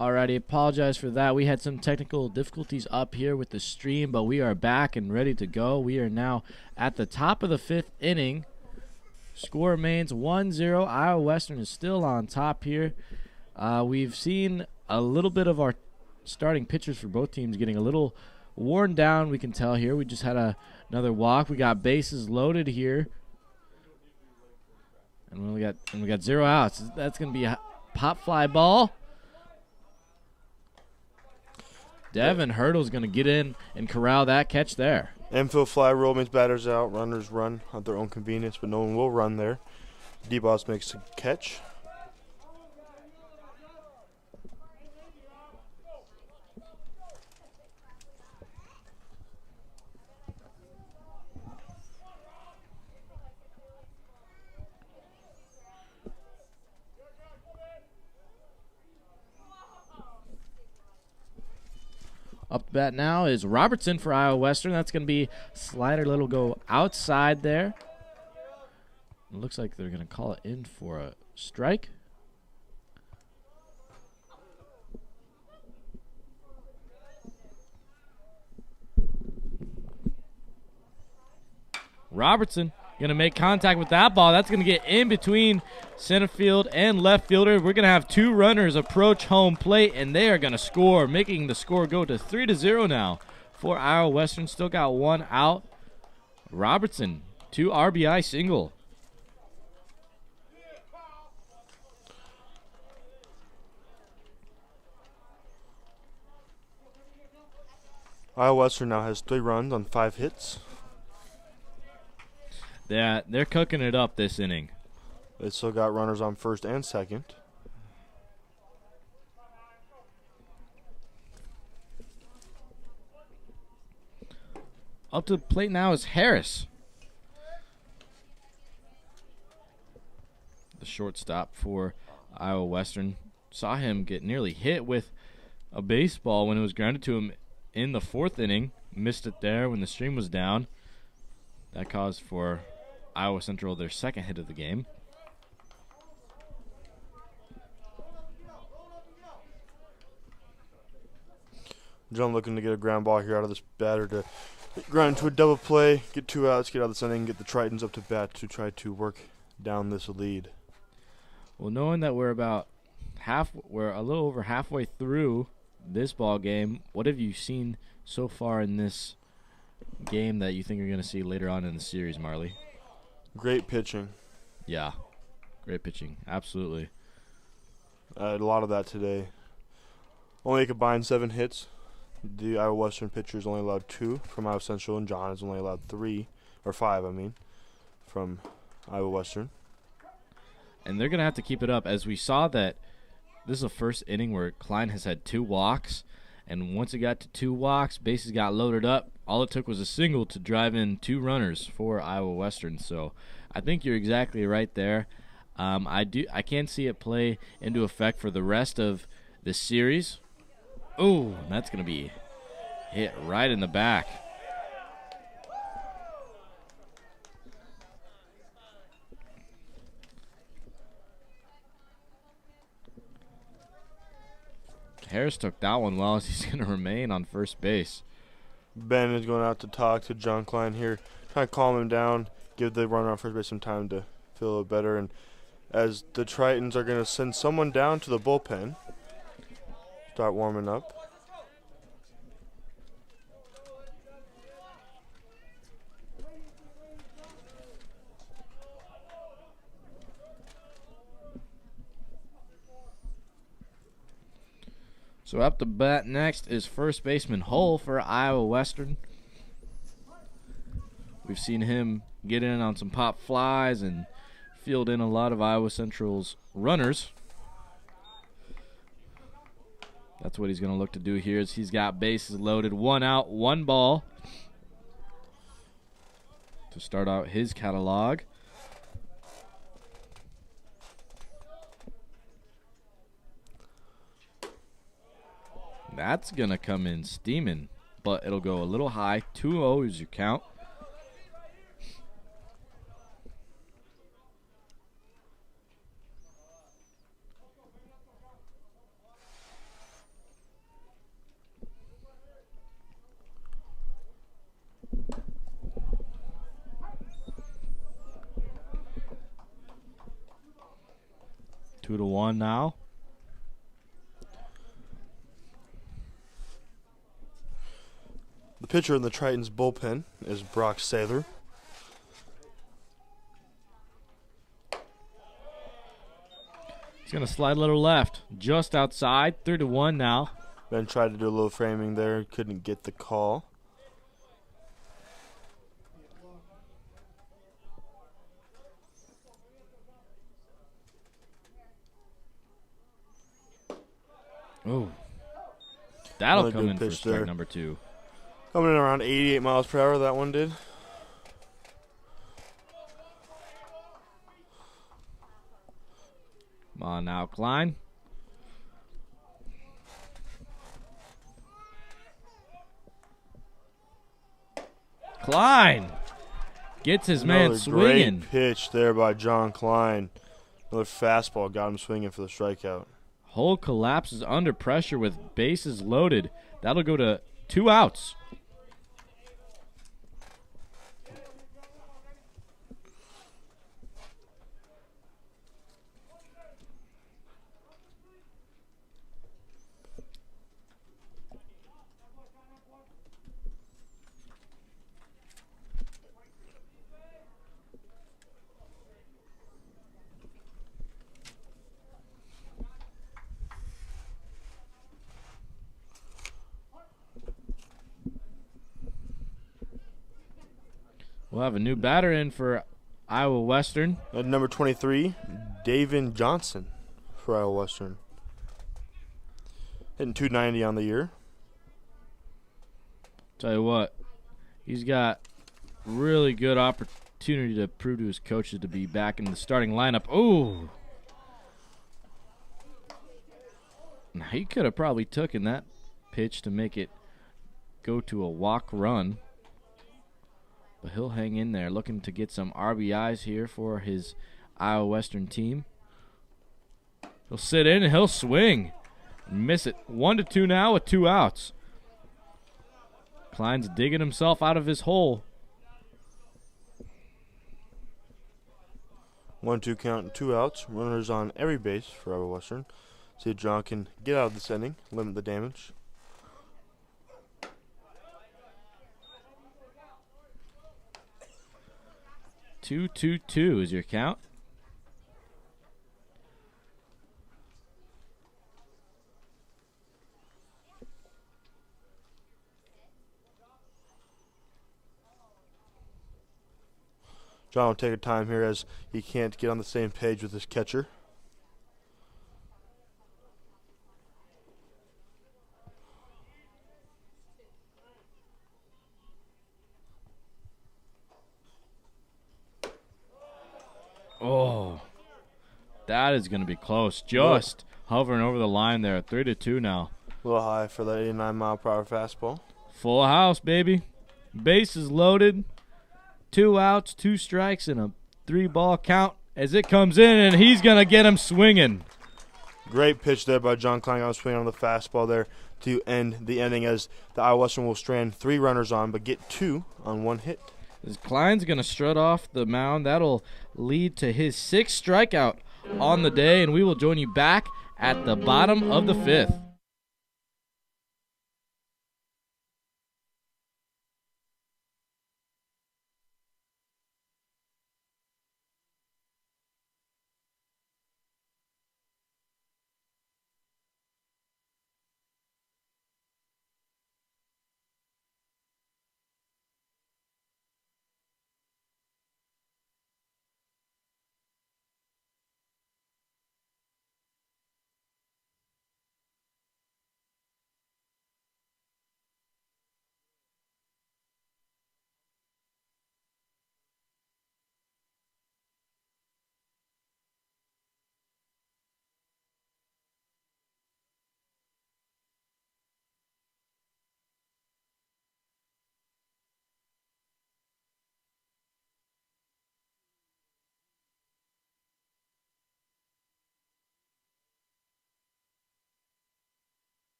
Alrighty, apologize for that. We had some technical difficulties up here with the stream, but we are back and ready to go. We are now at the top of the 5th inning. Score remains 1-0. Iowa Western is still on top here. We've seen a little bit of our starting pitchers for both teams getting a little worn down, we can tell here. We just had another walk. We got bases loaded here. And we got 0 outs. That's going to be a pop fly ball. Devin Hurdle's going to get in and corral that catch there. Infield fly rule means batters out, runners run at their own convenience, but no one will run there. D-Boss makes a catch. Up to bat now is Robertson for Iowa Western. That's going to be slider little go outside there. It looks like they're going to call it in for a strike. Robertson going to make contact with that ball. That's going to get in between center field and left fielder. We're going to have 2 runners approach home plate, and they are going to score, making the score go to 3-0 now for Iowa Western. Still got 1 out. Robertson, 2 RBI single. Iowa Western now has 3 runs on 5 hits. Yeah, they're cooking it up this inning. They still got runners on first and second. Up to the plate now is Harris. The shortstop for Iowa Western. Saw him get nearly hit with a baseball when it was grounded to him in the 4th inning. Missed it there when the stream was down. That caused for Iowa Central their 2nd hit of the game. John looking to get a ground ball here out of this batter to grind to a double play, get 2 outs, get out of this inning, get the Tritons up to bat to try to work down this lead. Well, knowing that we're a little over halfway through this ball game, what have you seen so far in this game that you think you're going to see later on in the series, Marley? Great pitching. Yeah, great pitching. Absolutely. A lot of that today. Only a combined 7 hits. The Iowa Western pitchers only allowed 2 from Iowa Central, and John has only allowed 5, from Iowa Western. And they're going to have to keep it up, as we saw that this is the first inning where Klein has had 2 walks, and once it got to 2 walks, bases got loaded up. All it took was a single to drive in 2 runners for Iowa Western. So I think you're exactly right there. I can see it play into effect for the rest of the series. Oh, that's going to be hit right in the back. Harris took that one well, as he's going to remain on first base. Ben is going out to talk to John Klein here, trying to calm him down, give the runner on first base some time to feel a little better. And as the Tritons are going to send someone down to the bullpen, start warming up. So up to bat next is first baseman Hull for Iowa Western. We've seen him get in on some pop flies and field in a lot of Iowa Central's runners. That's what he's going to look to do here, is he's got bases loaded, 1 out, 1 ball to start out his catalog. That's going to come in steaming, but it'll go a little high. 2-0 is your count. 2-1 now. The pitcher in the Tritons bullpen is Brock Saylor. He's going to slide a little left, just outside, 3-1 now. Ben tried to do a little framing there, couldn't get the call. Oh, that'll Another come good in for pitch strike there. number 2. Coming in around 88 miles per hour, that one did. Come on now, Klein. Klein gets his man Another swinging. great pitch there by John Klein. Another fastball got him swinging for the strikeout. Hole collapses under pressure with bases loaded. That'll go to 2 outs. We'll have a new batter in for Iowa Western. At number 23, Davin Johnson for Iowa Western. Hitting 290 on the year. Tell you what, he's got really good opportunity to prove to his coaches to be back in the starting lineup. Ooh. Now, he could have probably taken that pitch to make it go to a walk run. But he'll hang in there, looking to get some RBIs here for his Iowa Western team. He'll sit in and he'll swing. Miss it. 1-2 now with 2 outs. Klein's digging himself out of his hole. 1-2 count, 2 outs. Runners on every base for Iowa Western. See if John can get out of this inning, limit the damage. Two is your count. John will take a time here as he can't get on the same page with his catcher. Oh, that is going to be close. Just hovering over the line there. 3-2 now. A little high for that 89 mile per hour fastball. Full house, baby. Bases loaded. 2 outs, 2 strikes, and a 3-ball count as it comes in, and he's going to get him swinging. Great pitch there by John Klein. On swinging on the fastball there to end the inning as the Iowa Western will strand 3 runners on but get 2 on 1 hit. As Klein's going to strut off the mound. That'll lead to his 6th strikeout on the day, and we will join you back at the bottom of the 5th.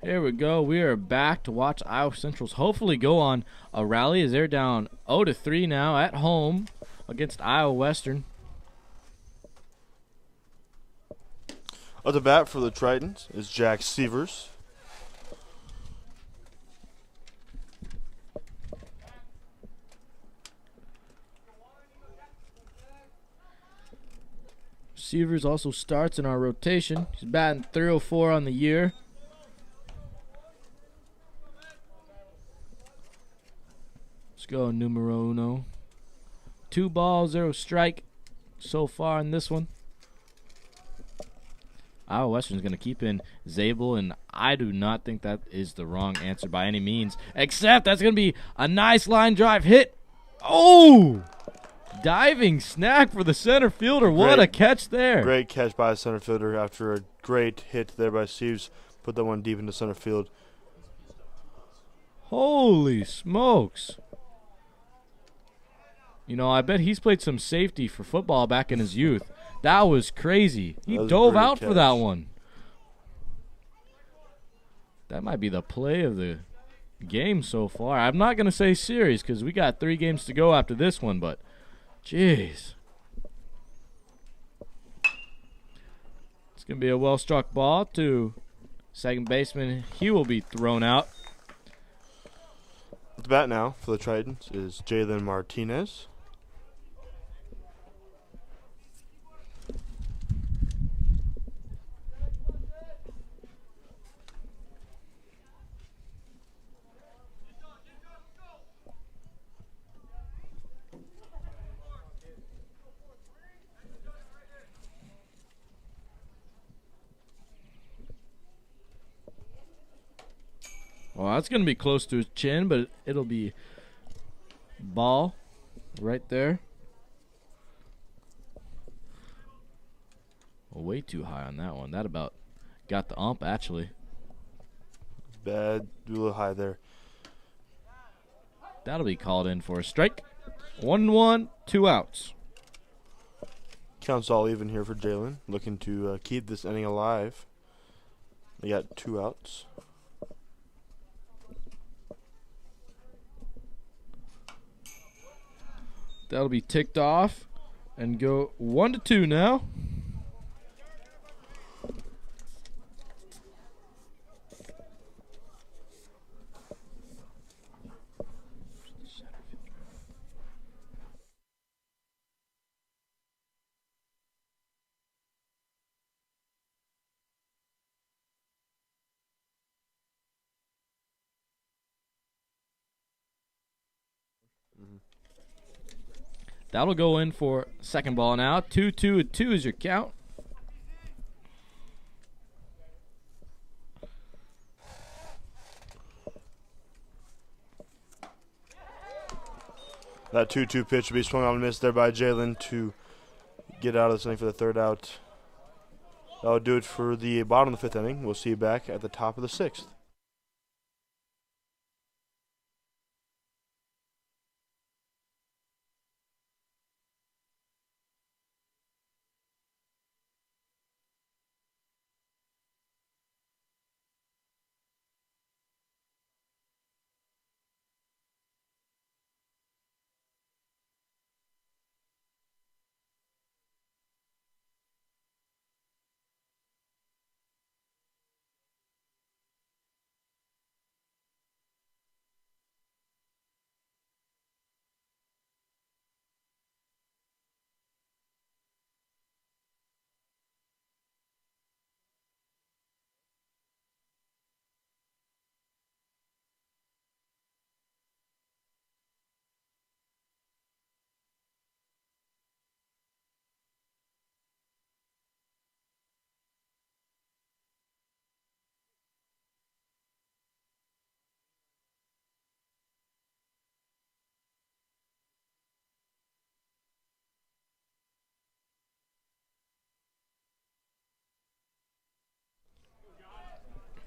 Here we go. We are back to watch Iowa Central's hopefully go on a rally as they're down 0-3 now at home against Iowa Western. At the bat for the Tritons is Jack Sievers. Sievers also starts in our rotation. He's batting .304 on the year. Let's go, numero uno. 2 balls, 0 strike so far in this one. Iowa Western's going to keep in Zabel, and I do not think that is the wrong answer by any means, except that's going to be a nice line drive hit. Oh! Diving snag for the center fielder. What a catch there. Great catch by the center fielder after a great hit there by Sieves. Put that one deep into center field. Holy smokes. You know, I bet he's played some safety for football back in his youth. That was crazy. He dove out for that one. That might be the play of the game so far. I'm not going to say series because we got 3 games to go after this one, but jeez. It's going to be a well-struck ball to second baseman. He will be thrown out. At the bat now for the Tritons is Jalen Martinez. Well, that's going to be close to his chin, but it'll be ball right there. Well, way too high on that one. That about got the ump, actually. Bad, a little high there. That'll be called in for a strike. 1-1, 2 outs. Counts all even here for Jalen. Looking to keep this inning alive. They got 2 outs. That'll be ticked off and go 1-2 now. That'll go in for second ball now. 2-2 is your count. That 2-2 pitch will be swung on and missed there by Jalen to get out of this inning for the 3rd out. That'll do it for the bottom of the 5th inning. We'll see you back at the top of the 6th.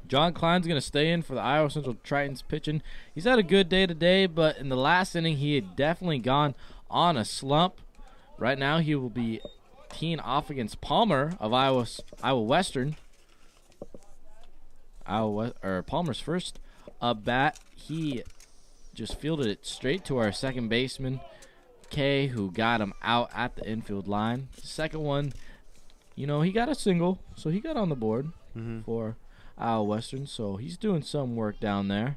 John Klein's going to stay in for the Iowa Central Tritons pitching. He's had a good day today, but in the last inning, he had definitely gone on a slump. Right now, he will be teeing off against Palmer of Iowa Western. Palmer's first bat. He just fielded it straight to our second baseman, Kay, who got him out at the infield line. Second one, he got a single, so he got on the board for Iowa Western. So he's doing some work down there.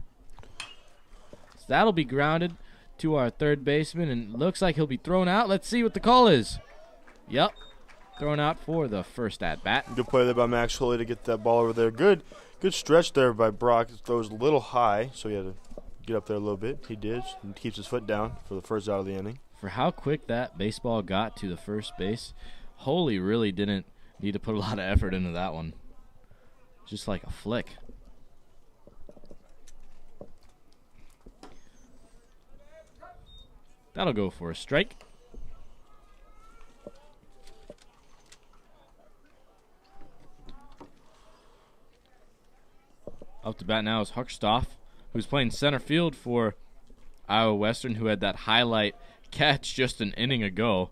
So that'll be grounded to our third baseman, and looks like he'll be thrown out. Let's see what the call is. Yep, thrown out for the first at bat. Good play there by Max Foley to get that ball over there. Good stretch there by Brock. It throws a little high, so he had to get up there a little bit. He did, and keeps his foot down for the first out of the inning. For how quick that baseball got to the first base, Holy really didn't need to put a lot of effort into that one. Just like a flick. That'll go for a strike. Up to bat now is Huckstoff, who's playing center field for Iowa Western, who had that highlight catch just an inning ago.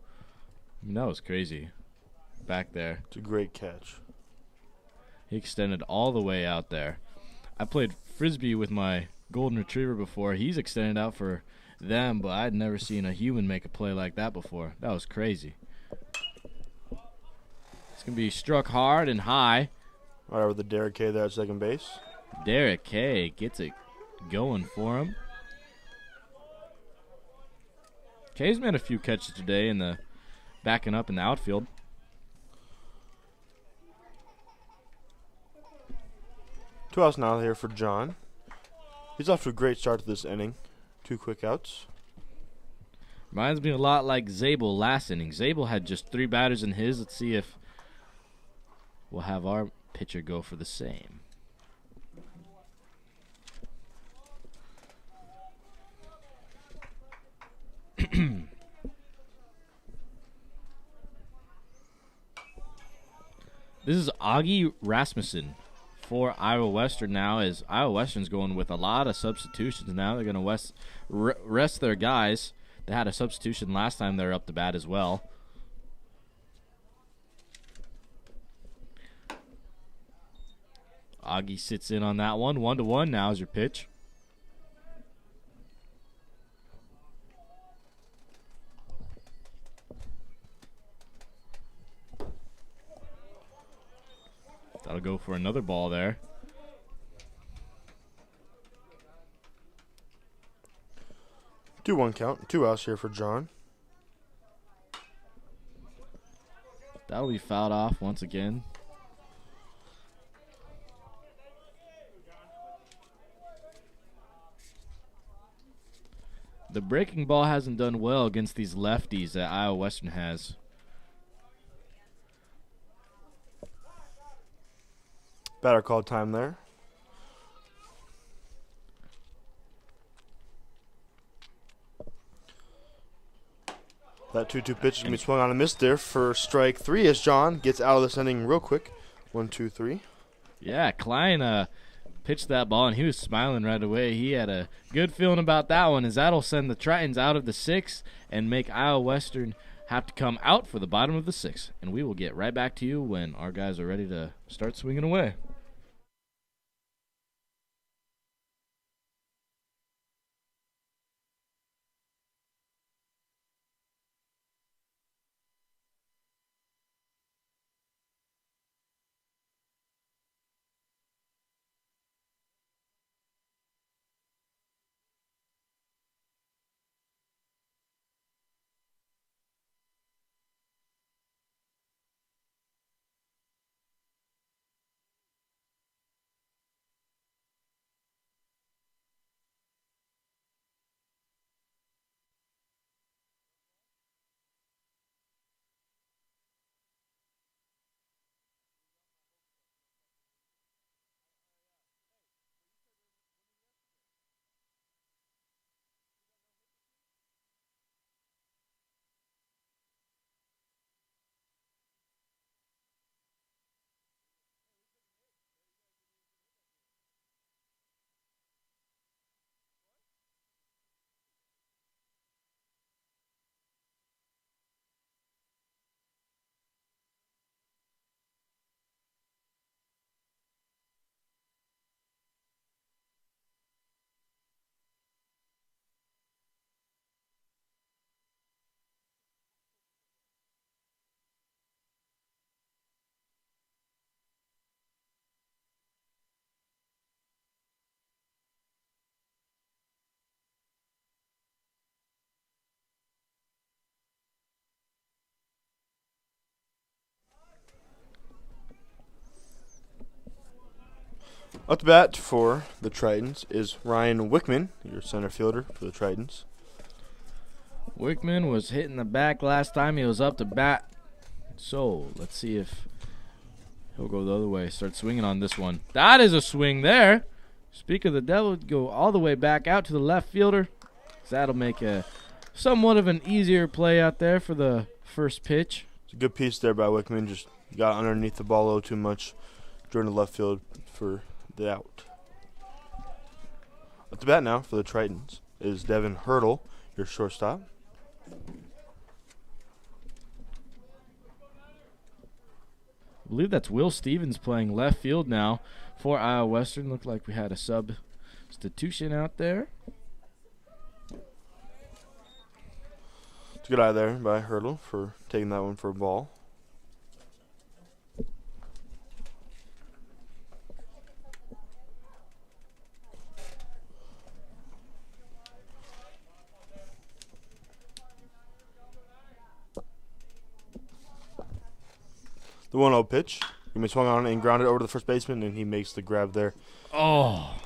I mean, that was crazy back there. It's a great catch. He extended all the way out there. I played Frisbee with my golden retriever before. He's extended out for them, but I'd never seen a human make a play like that before. That was crazy. It's going to be struck hard and high. Right over the Derek K there at second base. Derek K gets it going for him. K's made a few catches today in the backing up in the outfield. Two outs now here for John. He's off to a great start to this inning. 2 quick outs. Reminds me a lot like Zabel last inning. Zabel had just 3 batters in his. Let's see if we'll have our pitcher go for the same. This is Augie Rasmussen for Iowa Western now, as Iowa Western's going with a lot of substitutions now. They're going to rest their guys. They had a substitution last time they were up to bat as well. Augie sits in on that one. 1-1 now is your pitch. That'll go for another ball there. 2-1 count. 2 outs here for John. That'll be fouled off once again. The breaking ball hasn't done well against these lefties that Iowa Western has. Batter call time there. That 2-2 pitch is going to be swung on and missed there for strike 3 as John gets out of this inning real quick. 1-2-3. Yeah, Klein pitched that ball, and he was smiling right away. He had a good feeling about that one, as that'll send the Tritons out of the 6th and make Iowa Western have to come out for the bottom of the 6th. And we will get right back to you when our guys are ready to start swinging away. Up to bat for the Tritons is Ryan Wickman, your center fielder for the Tritons. Wickman was hitting the back last time he was up to bat. So let's see if he'll go the other way. Start swinging on this one. That is a swing there. Speak of the devil, go all the way back out to the left fielder. That'll make a somewhat of an easier play out there for the first pitch. It's a good piece there by Wickman. Just got underneath the ball a little too much during the left field for the out. At the bat now for the Tritons is Devin Hurdle, your shortstop. I believe that's Will Stevens playing left field now for Iowa Western. Looked like we had a substitution out there. It's a good eye there by Hurdle for taking that one for a ball. The 1-0 pitch. He swung on and grounded over to the first baseman, and he makes the grab there. Oh.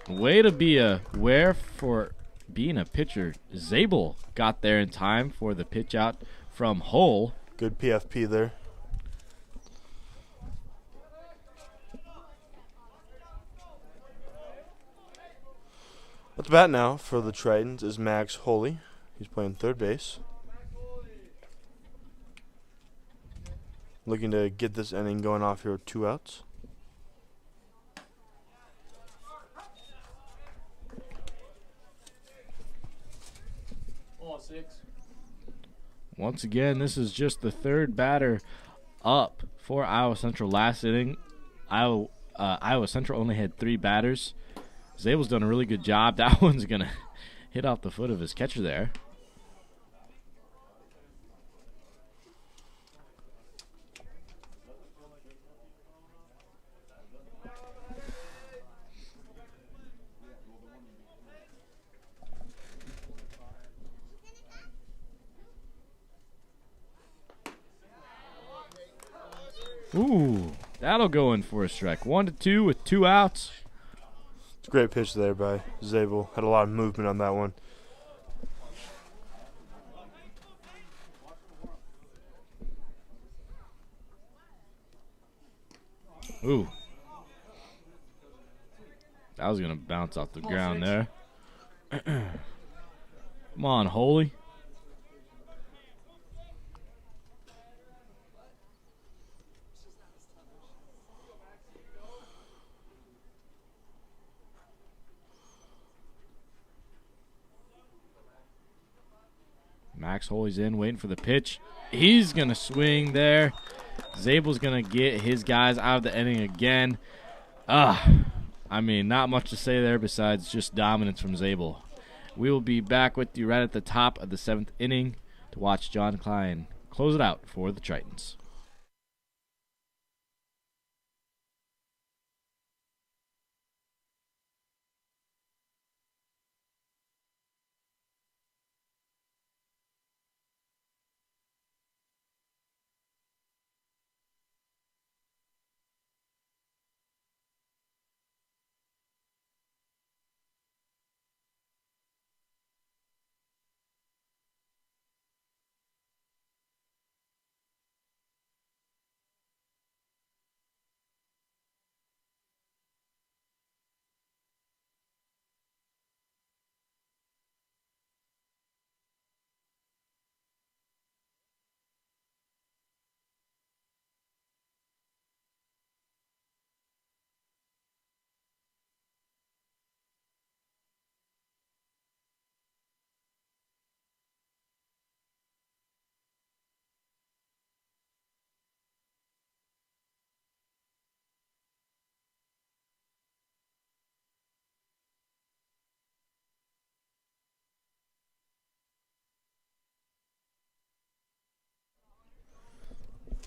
Way to be aware for being a pitcher. Zabel got there in time for the pitch out from Hull. Good PFP there. At the bat now for the Tritons is Max Holy. He's playing third base. Looking to get this inning going off here with 2 outs. Once again, this is just the third batter up for Iowa Central. Last inning, Iowa Central only had 3 batters. Zabel's done a really good job. That one's going to hit off the foot of his catcher there. Ooh, that'll go in for a strike. 1-2 with 2 outs. It's a great pitch there by Zabel. Had a lot of movement on that one. Ooh. That was going to bounce off the ground there. Come on, Holy. Max Holy's in, waiting for the pitch. He's going to swing there. Zabel's going to get his guys out of the inning again. I mean, not much to say there besides just dominance from Zabel. We will be back with you right at the top of the 7th inning to watch John Klein close it out for the Tritons.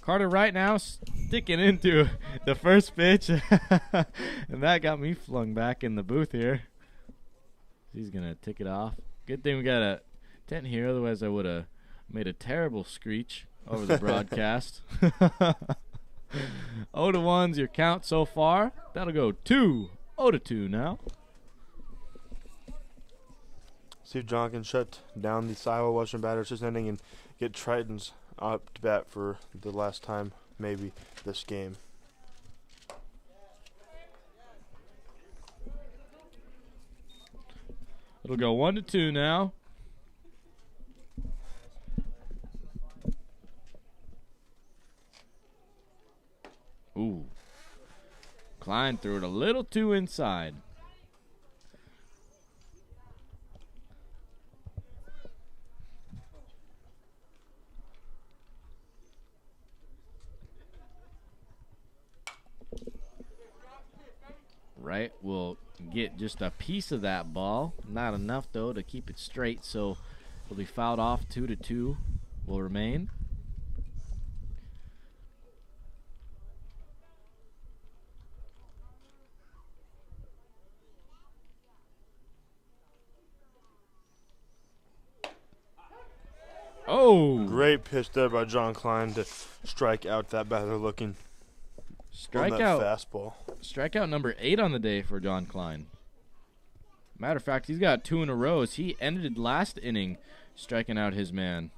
Carter right now sticking into the first pitch. And that got me flung back in the booth here. He's going to tick it off. Good thing we got a tent here. Otherwise, I would have made a terrible screech over the broadcast. 0-1's your count so far. That'll go 2-2 now. See if John can shut down the Iowa Western batters this inning and get Tritons up to bat for the last time, maybe, this game. It'll go 1-2 now. Ooh. Klein threw it a little too inside. Right, we'll get just a piece of that ball. Not enough, though, to keep it straight, so it'll be fouled off. 2-2 will remain. Oh! Great pitch there by John Klein to strike out that batter looking on that fastball. Strikeout number 8 on the day for John Klein. Matter of fact, he's got 2 in a row as he ended last inning striking out his man.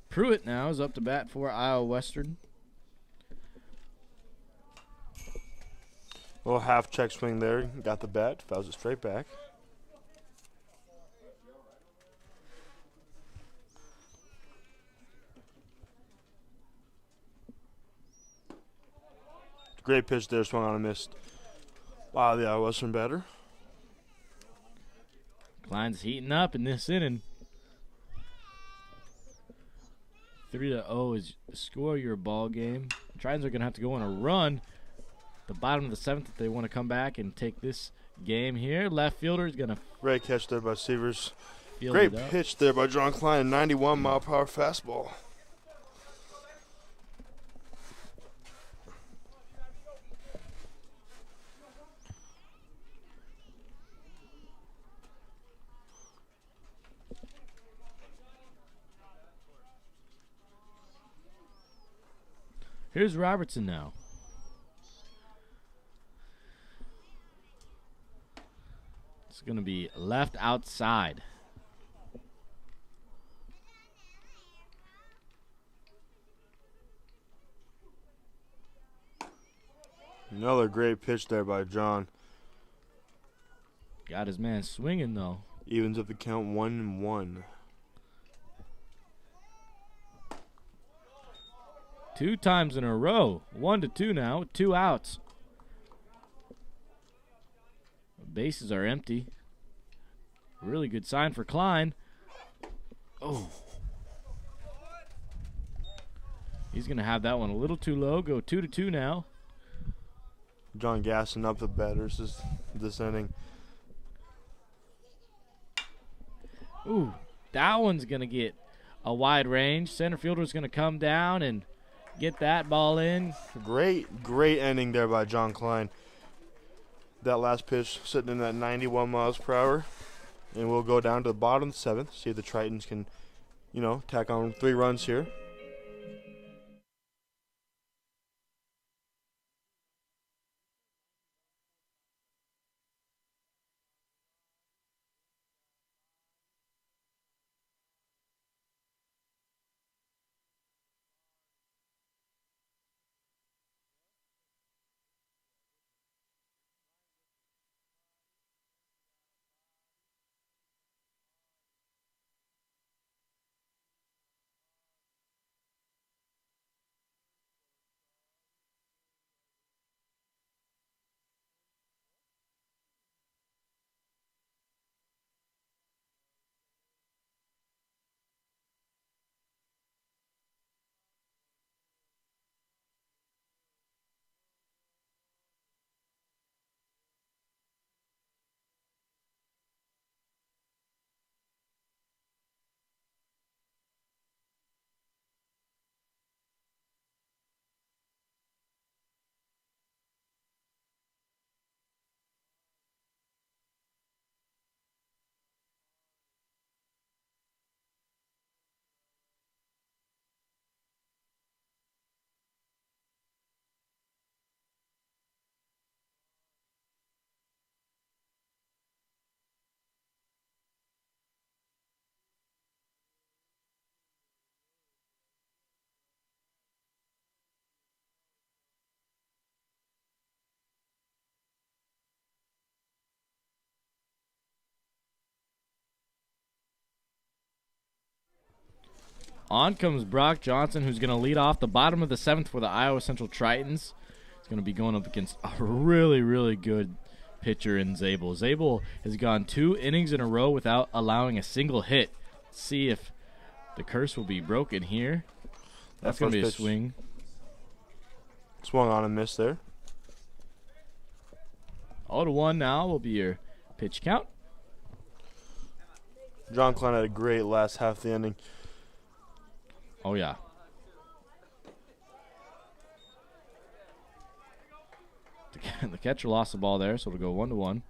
Pruitt now is up to bat for Iowa Western. Little half check swing there. Got the bat. Fouls it straight back. Great pitch there. Swung on and missed by the Iowa Western batter. Klein's heating up in this inning. 3-0 is score your ball game. Tritons are going to have to go on a run. The bottom of the 7th if they want to come back and take this game here. Left fielder is going to. Great catch there by Severs. Great pitch there by John Klein. 91-mile-per-hour fastball. Here's Robertson now. It's going to be left outside. Another great pitch there by John. Got his man swinging, though. Evens up the count 1-1. 2 times in a row. 1-2 now with 2 outs. Bases are empty. Really good sign for Klein. Oh. He's going to have that one a little too low. Go 2-2 now. John gassing up the batters this inning. Ooh, that one's going to get a wide range. Center fielder's going to come down and get that ball in. Great inning there by John Klein. That last pitch sitting in that 91 miles per hour. And we'll go down to the bottom of the 7th. See if the Tritons can, tack on 3 runs here. On comes Brock Johnson, who's going to lead off the bottom of the 7th for the Iowa Central Tritons. He's going to be going up against a really, really good pitcher in Zabel. Zabel has gone 2 innings in a row without allowing a single hit. Let's see if the curse will be broken here. That's going to be a swing. Swung on and missed there. 0-1 now will be your pitch count. John Klein had a great last half of the inning. Oh, yeah. The catcher lost the ball there, so it'll go 1-1.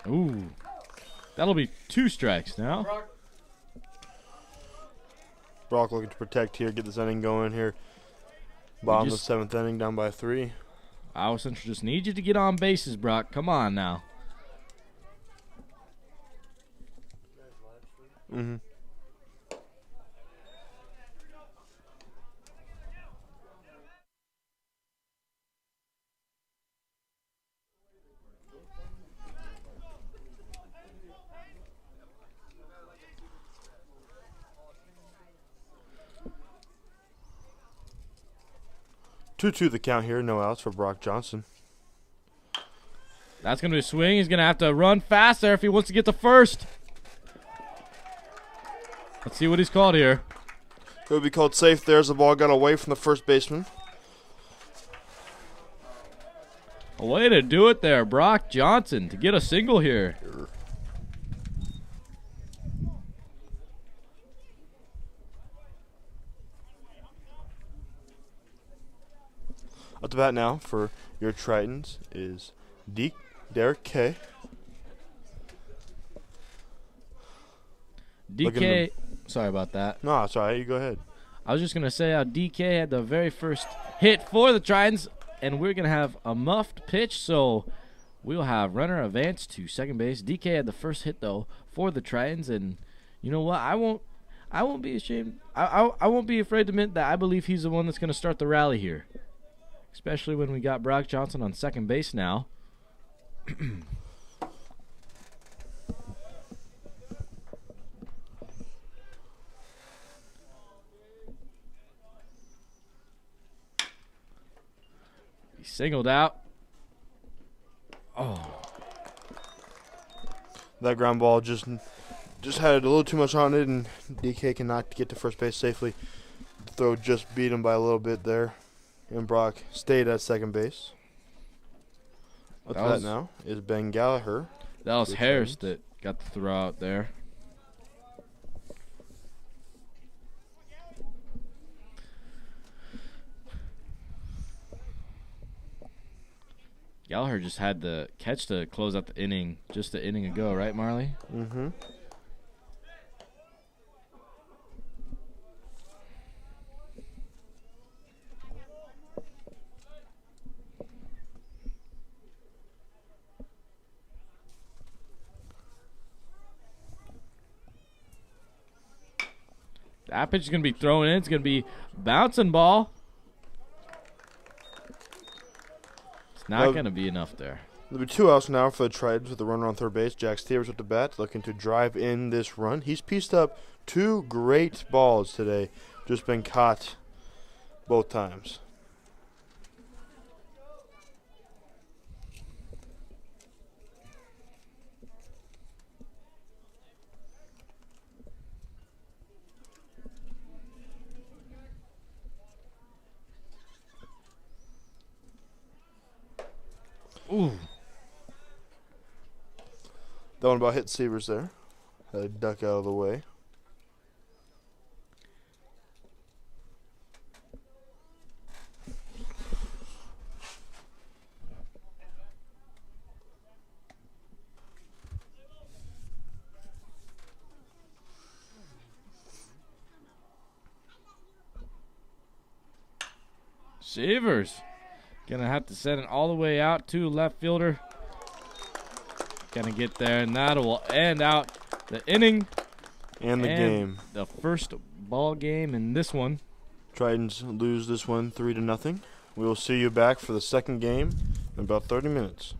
Ooh. That'll be 2 strikes now. Brock looking to protect here, get this inning going here. Bottom of the 7th inning, down by 3. Iowa Central just needs you to get on bases, Brock. Come on now. Mm-hmm. Two the count here, no outs for Brock Johnson. That's going to be a swing. He's going to have to run fast there if he wants to get to first. Let's see what he's called here. It would be called safe there as the ball got away from the first baseman. A way to do it there, Brock Johnson, to get a single here. Up to bat now for your Tritons is Derek K. DK, sorry about that. No, it's all right. You go ahead. I was just going to say how DK had the very first hit for the Tritons, and we're going to have a muffed pitch, so we'll have runner advance to second base. DK had the first hit, though, for the Tritons, and you know what? I won't be ashamed. I won't be afraid to admit that I believe he's the one that's going to start the rally here, especially when we got Brock Johnson on second base now. He singled out. Oh. That ground ball just had a little too much on it, and DK cannot get to first base safely. The throw just beat him by a little bit there, and Brock stayed at second base. Up to that now is Ben Gallagher. That was Harris that got the throw out there. Gallagher just had the catch to close out the inning just an inning ago, right, Marley? Mm-hmm. That pitch is going to be thrown in. It's going to be bouncing ball. It's not going to be enough there. There'll be 2 outs now for the Tritons with the runner on third base. Jack Stevens with the bat, looking to drive in this run. He's pieced up 2 great balls today. Just been caught both times. Ooh. That one about hit Severs there. Had a duck out of the way. Severs gonna have to send it all the way out to left fielder. Gonna get there, and that will end out the inning and the game. The first ball game in this one. Tritons lose this one 3-0. We will see you back for the second game in about 30 minutes.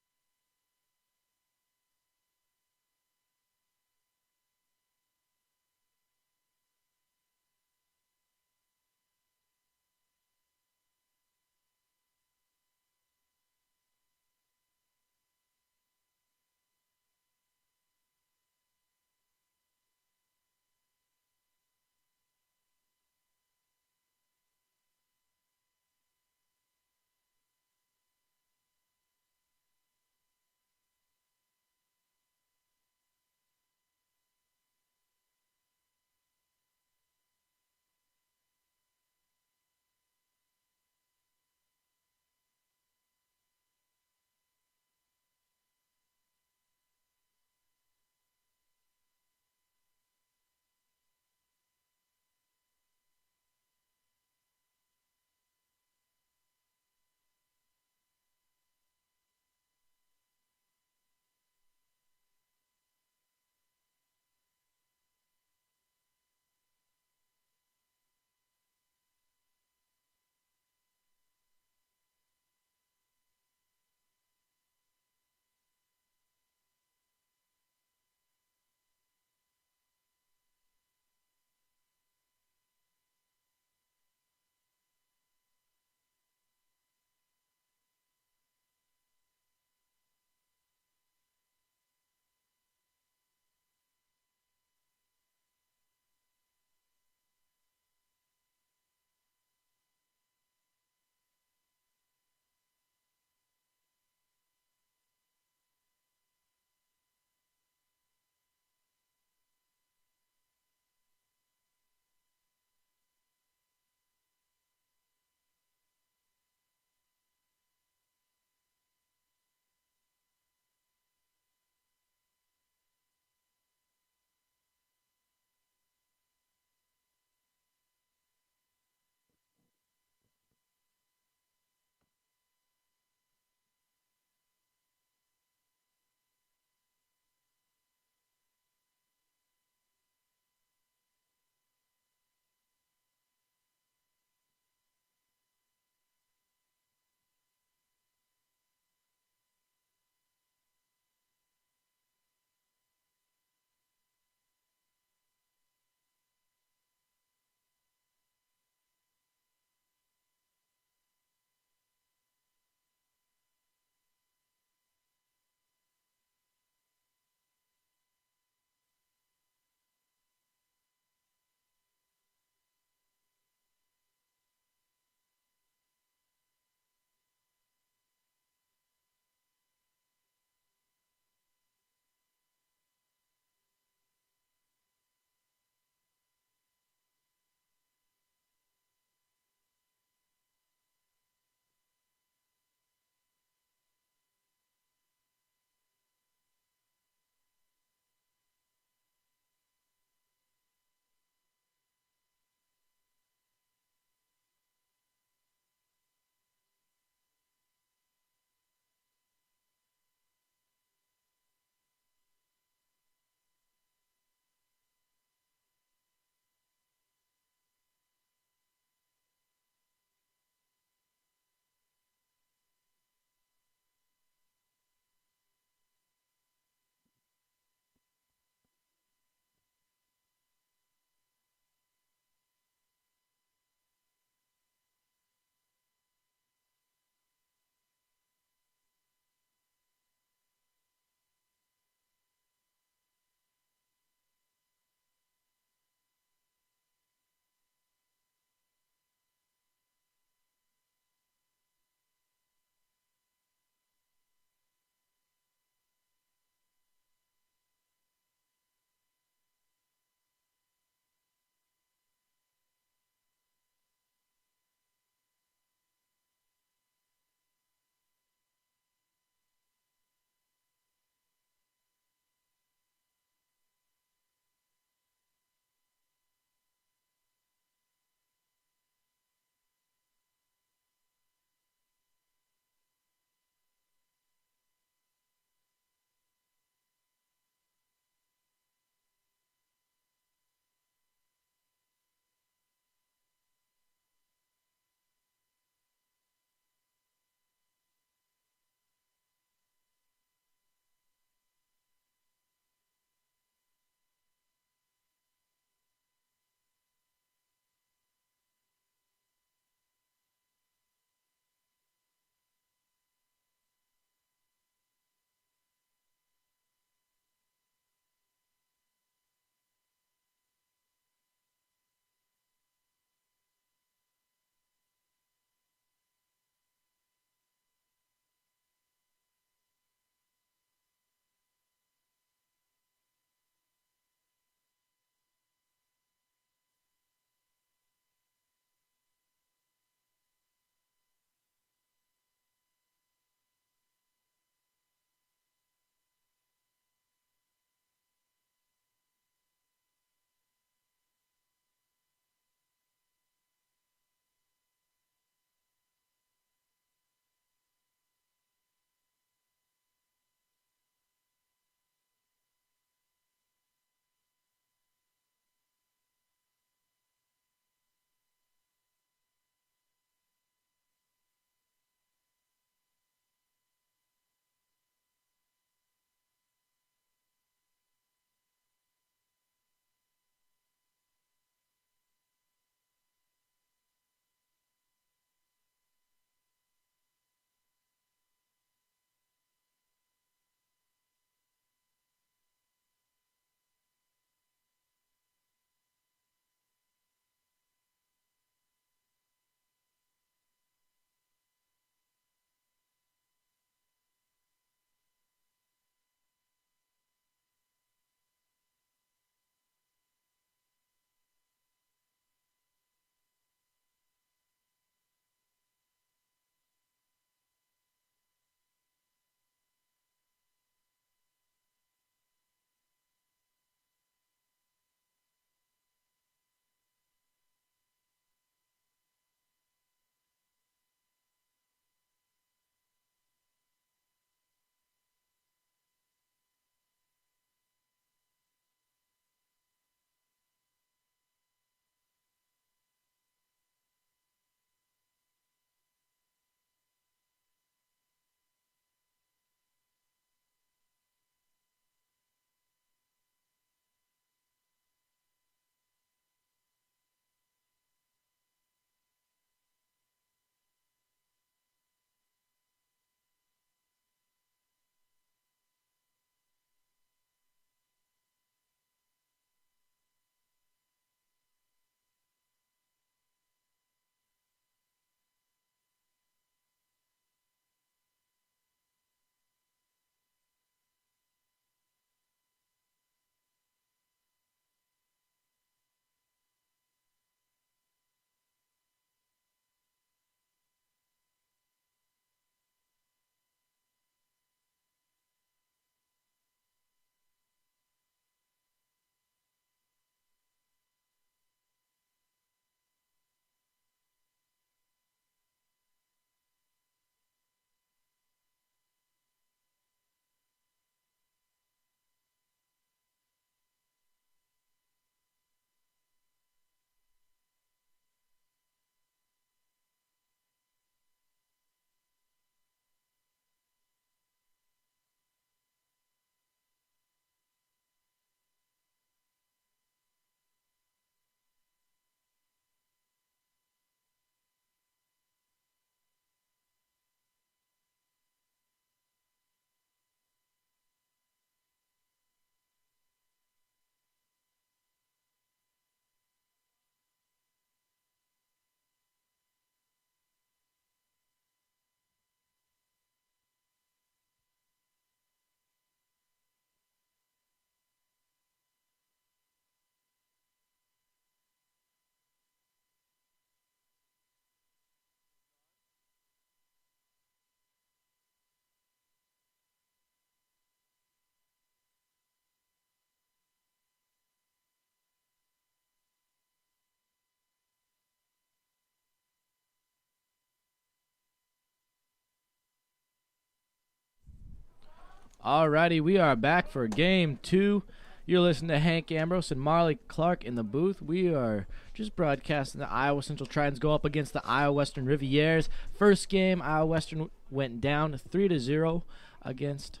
Alrighty, we are back for game 2. You're listening to Hank Ambrose and Marley Clark in the booth. We are just broadcasting the Iowa Central Tritons go up against the Iowa Western Rivières. First game, Iowa Western went down 3-0 against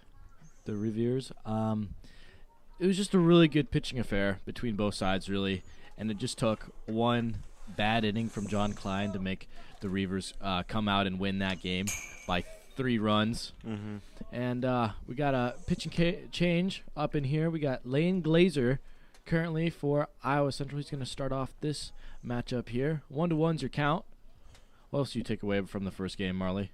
the Rivières. It was just a really good pitching affair between both sides, really, and it just took one bad inning from John Klein to make the Reavers come out and win that game by 3 runs. Mm-hmm. And we got a pitching change up in here. We got Lane Glazer currently for Iowa Central. He's going to start off this matchup here. 1-1's your count. What else do you take away from the first game, Marley?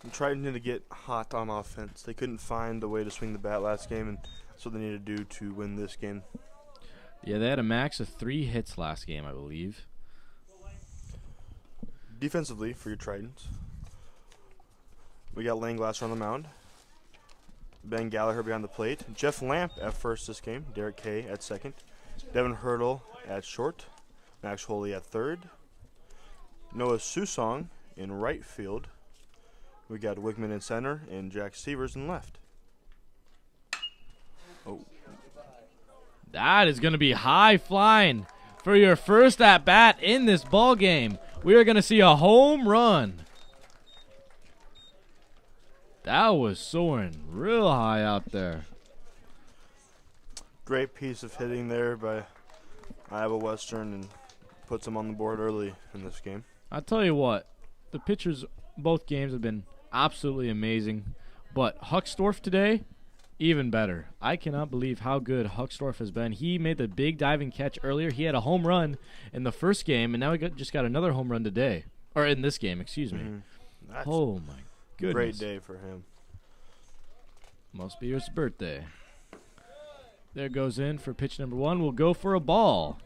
The Tritons to get hot on offense. They couldn't find a way to swing the bat last game, and that's what they need to do to win this game. Yeah, they had a max of 3 hits last game, I believe. Defensively, for your Tritons, we got Lane Glasser on the mound, Ben Gallagher behind the plate, Jeff Lamp at first this game, Derek Kay at second, Devin Hurdle at short, Max Holey at third, Noah Susong in right field, we got Wickman in center, and Jack Severs in left. Oh. That is going to be high flying for your first at bat in this ball game. We are going to see a home run. That was soaring real high out there. Great piece of hitting there by Iowa Western and puts them on the board early in this game. I'll tell you what, the pitchers both games have been absolutely amazing, but Huckstorf today, even better. I cannot believe how good Huckstorf has been. He made the big diving catch earlier. He had a home run in the first game, and now he just got another home run today. Or in this game, excuse me. Mm-hmm. Oh, my goodness. Great day for him. Must be his birthday. There goes in for pitch number 1. We'll go for a ball.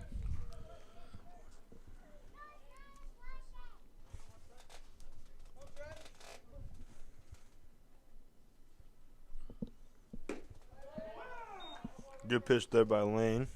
Good pitch there by Lane.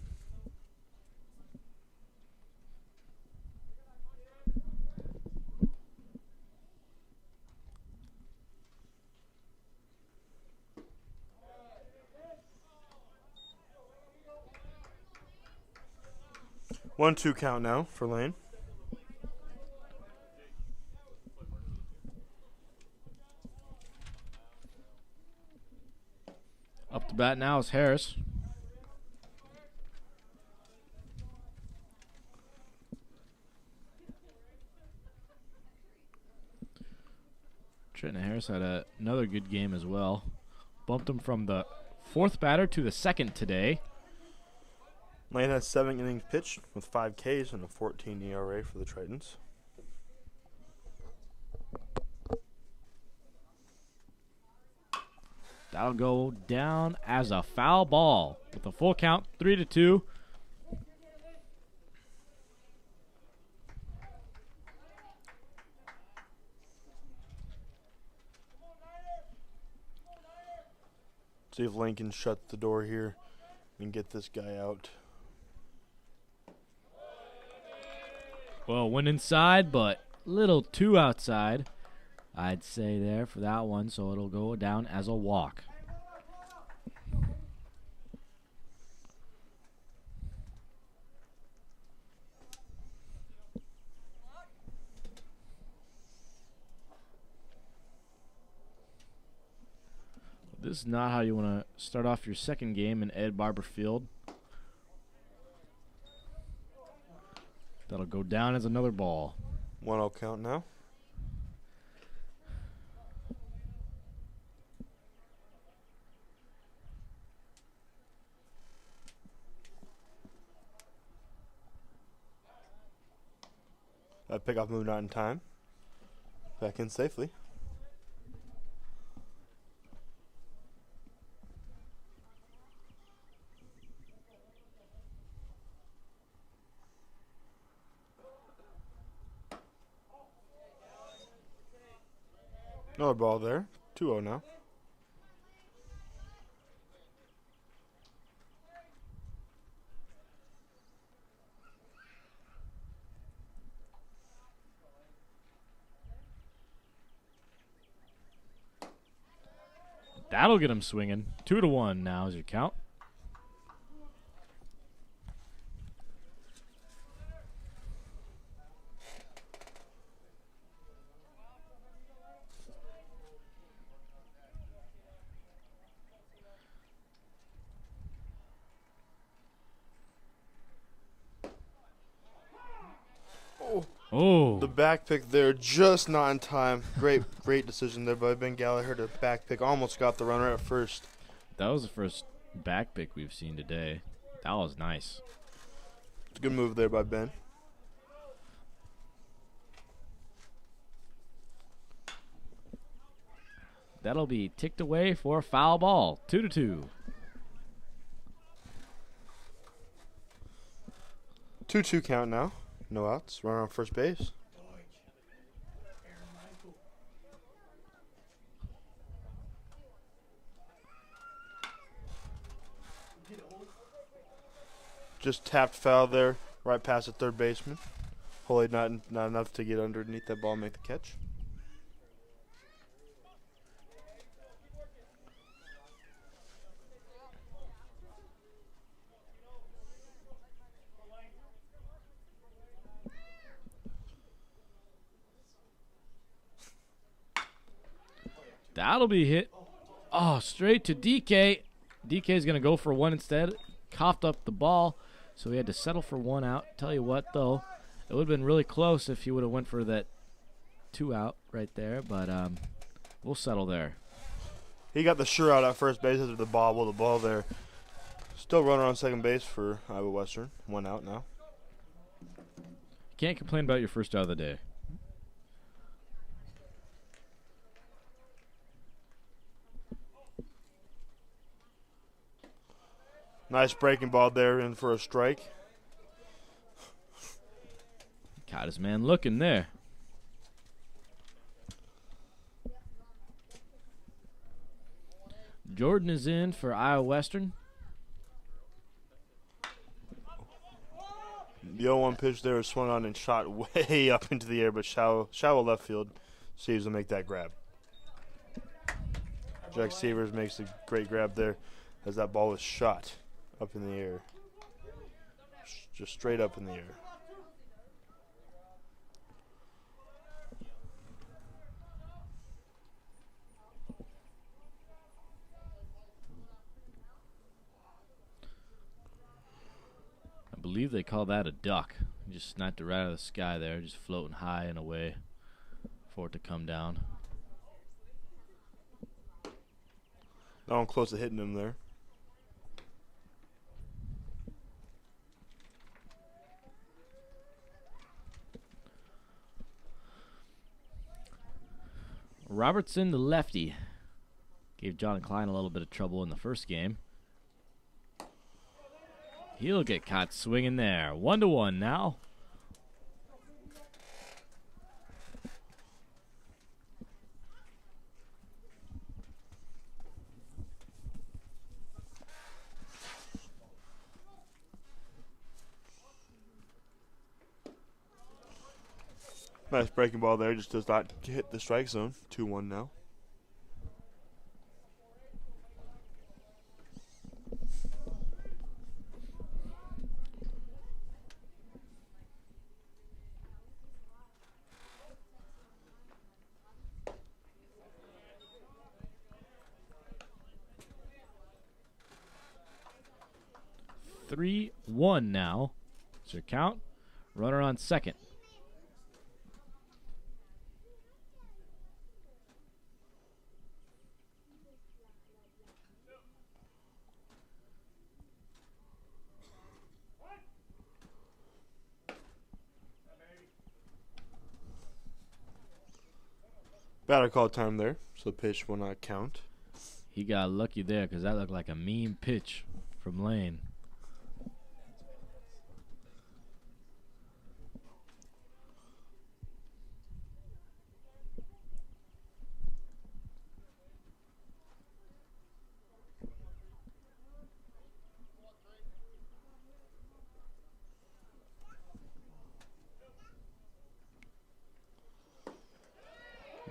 One-two count now for Lane. Up to bat now is Harris. Trenton Harris had another good game as well. Bumped him from the 4th batter to the 2nd today. Lane has 7 innings pitched with 5 Ks and a 14 ERA for the Tritons. That'll go down as a foul ball with a full count, 3-2. See if Lane can shut the door here and get this guy out. Well, went inside, but little too outside, I'd say there for that one, so it'll go down as a walk. This is not how you want to start off your second game in Ed Barber Field. That'll go down as another ball. 1-0 count now. That pickoff move not in time. Back in safely. Another ball there. 2-0 now. That'll get him swinging. 2-1 now is your count. Oh. The back pick there, just not in time. Great decision there by Ben Gallagher to back pick. Almost got the runner at first. That was the first back pick we've seen today. That was nice. It's a good move there by Ben. That'll be ticked away for a foul ball. 2-2. 2-2 count now. No outs. Runner on first base. Just tapped foul there, right past the third baseman. Hopefully not enough to get underneath that ball and make the catch. That'll be hit. Oh, straight to DK. DK's going to go for one instead. Coughed up the ball, so he had to settle for one out. Tell you what, though, it would have been really close if he would have went for that 2 out right there, but we'll settle there. He got the sure out at first base after the bobble the ball there. Still runner on second base for Iowa Western. 1 out now. Can't complain about your first out of the day. Nice breaking ball there in for a strike. Caught his man looking there. Jordan is in for Iowa Western. The 0-1 pitch there was swung on and shot way up into the air, but shallow left field. Severs will make that grab. Jack Severs makes a great grab there as that ball was shot up in the air. Just straight up in the air. I believe they call that a duck. He just sniped it right out of the sky there, just floating high and away for it to come down. That one close to hitting him there. Robertson, the lefty, gave John Klein a little bit of trouble in the first game. He'll get caught swinging there. 1-1 now. Nice breaking ball there. Just does not hit the strike zone. 2-1 now. Three, 1 now. It's your count. Runner on second. Batter call time there, so the pitch will not count. He got lucky there because that looked like a mean pitch from Lane.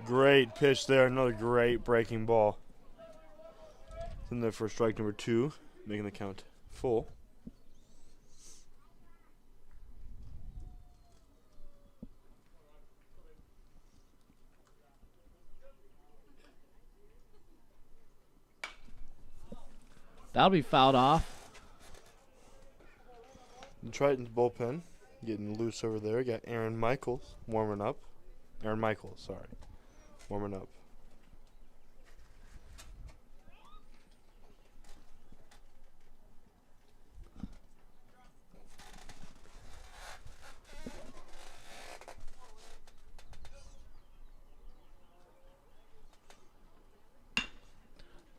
Great pitch there. Another great breaking ball. Then there for strike number 2, making the count full. That'll be fouled off. The Tritons bullpen getting loose over there. Got Aaron Michaels warming up. Warming up.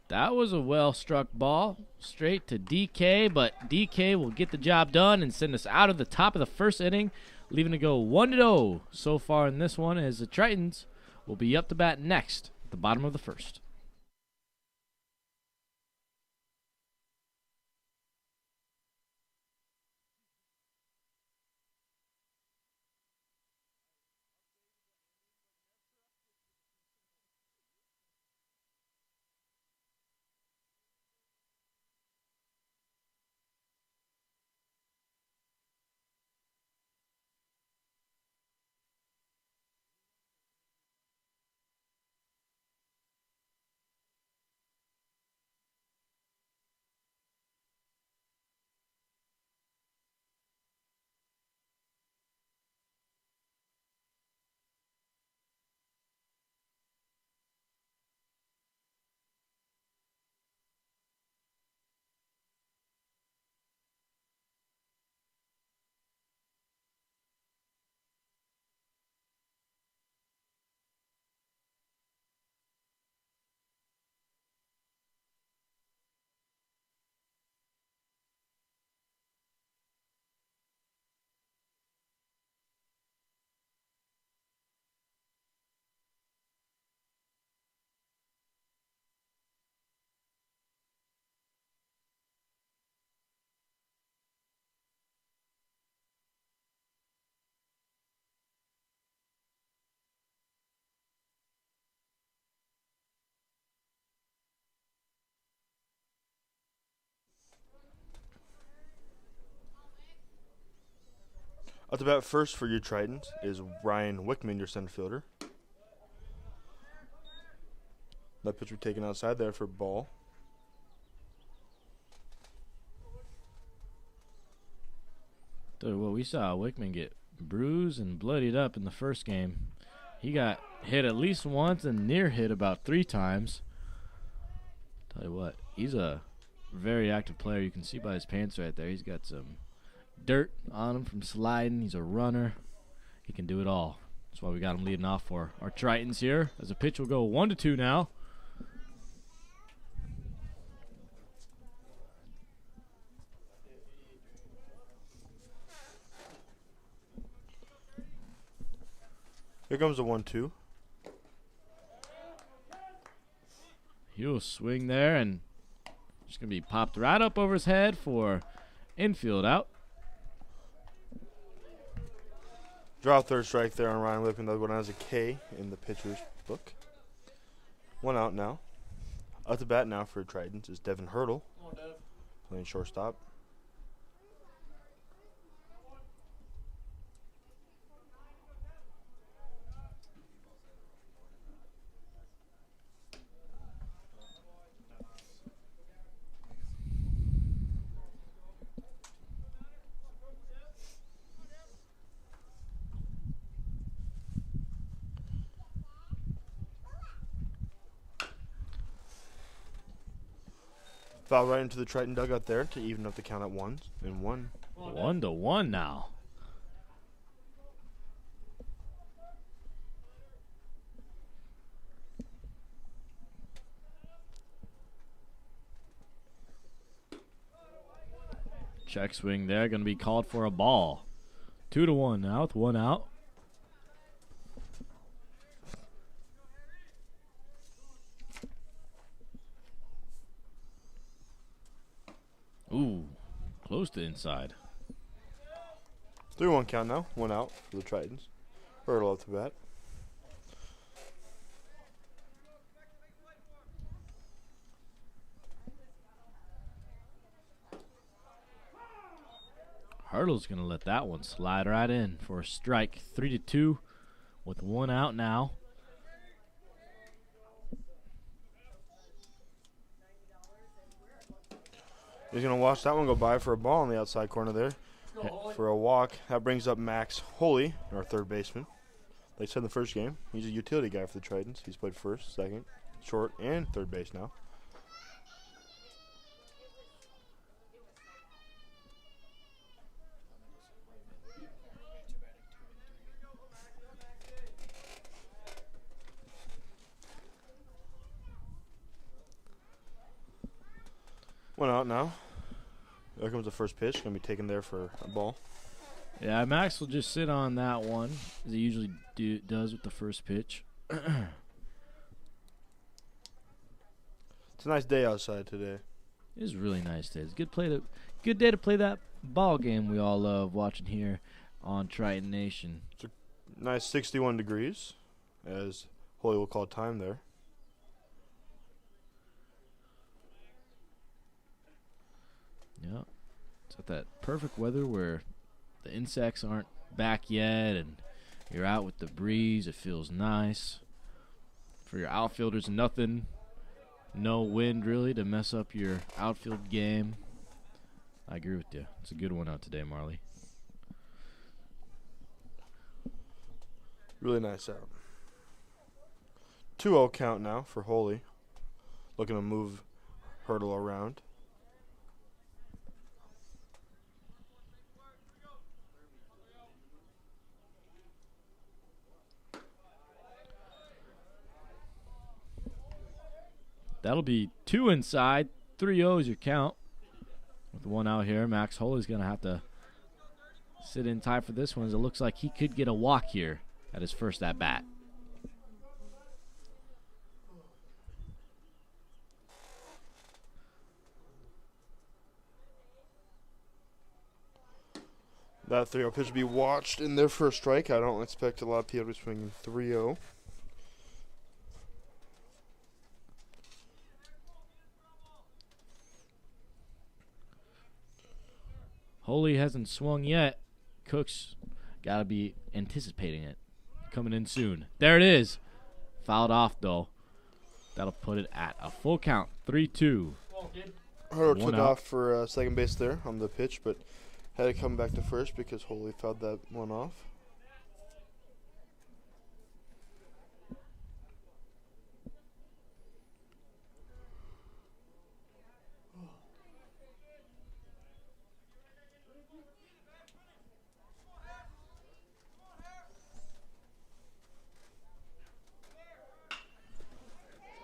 That was a well-struck ball. Straight to DK, but DK will get the job done and send us out of the top of the first inning, leaving it go 1-0 so far in this one, as the Tritons will be up to bat next at the bottom of the first. Up to bat first for you Tritons is Ryan Wickman, your center fielder. That pitch was taken outside there for ball. Well, we saw Wickman get bruised and bloodied up in the first game. He got hit at least once and near hit about 3 times. Tell you what, he's a very active player. You can see by his pants right there. He's got some dirt on him from sliding. He's a runner. He can do it all. That's why we got him leading off for our Tritons here, as the pitch will go 1-2 now. Here comes the 1-2. He'll swing there, and it's going to be popped right up over his head for infield out. Draw third strike there on Ryan Wickman. That one has a K in the pitcher's book. 1 out now. Up to bat now for Tritons is Devin Hurdle, playing shortstop. Foul right into the Triton dugout there to even up the count at 1-1. 1-1 now. Check swing there, going to be called for a ball. 2-1 now with 1 out. Ooh, close to inside. 3-1 count now. 1 out for the Tritons. Hurdle up the bat. Hurdle's going to let that one slide right in for a strike. 3-2 with 1 out now. He's going to watch that one go by for a ball on the outside corner there for a walk. That brings up Max Holy, our third baseman. Like I said in the first game, he's a utility guy for the Tritons. He's played first, second, short, and third base now. One out now. There comes the first pitch. Going to be taken there for a ball. Yeah, Max will just sit on that one, as he usually does with the first pitch. It's a nice day outside today. It is a really nice day. It's a good day to play that ball game we all love watching here on Triton Nation. It's a nice 61 degrees, as Holy will call time there. Yeah, it's at that perfect weather where the insects aren't back yet and you're out with the breeze. It feels nice. For your outfielders, nothing. No wind really to mess up your outfield game. I agree with you. It's a good one out today, Marley. Really nice out. 2-0 count now for Holy. Looking to move Hurdle around. That'll be 2 inside. 3-0 is your count. With 1 out here, Max Holy's going to have to sit in tight for this one, as it looks like he could get a walk here at his first at-bat. That 3-0 pitch will be watched in their first strike. I don't expect a lot of people to be swinging 3-0. Holy hasn't swung yet. Cook's got to be anticipating it. Coming in soon. There it is. Fouled off, though. That'll put it at a full count. 3-2. Hurdle took off for second base there on the pitch, but had to come back to first because Holy fouled that one off.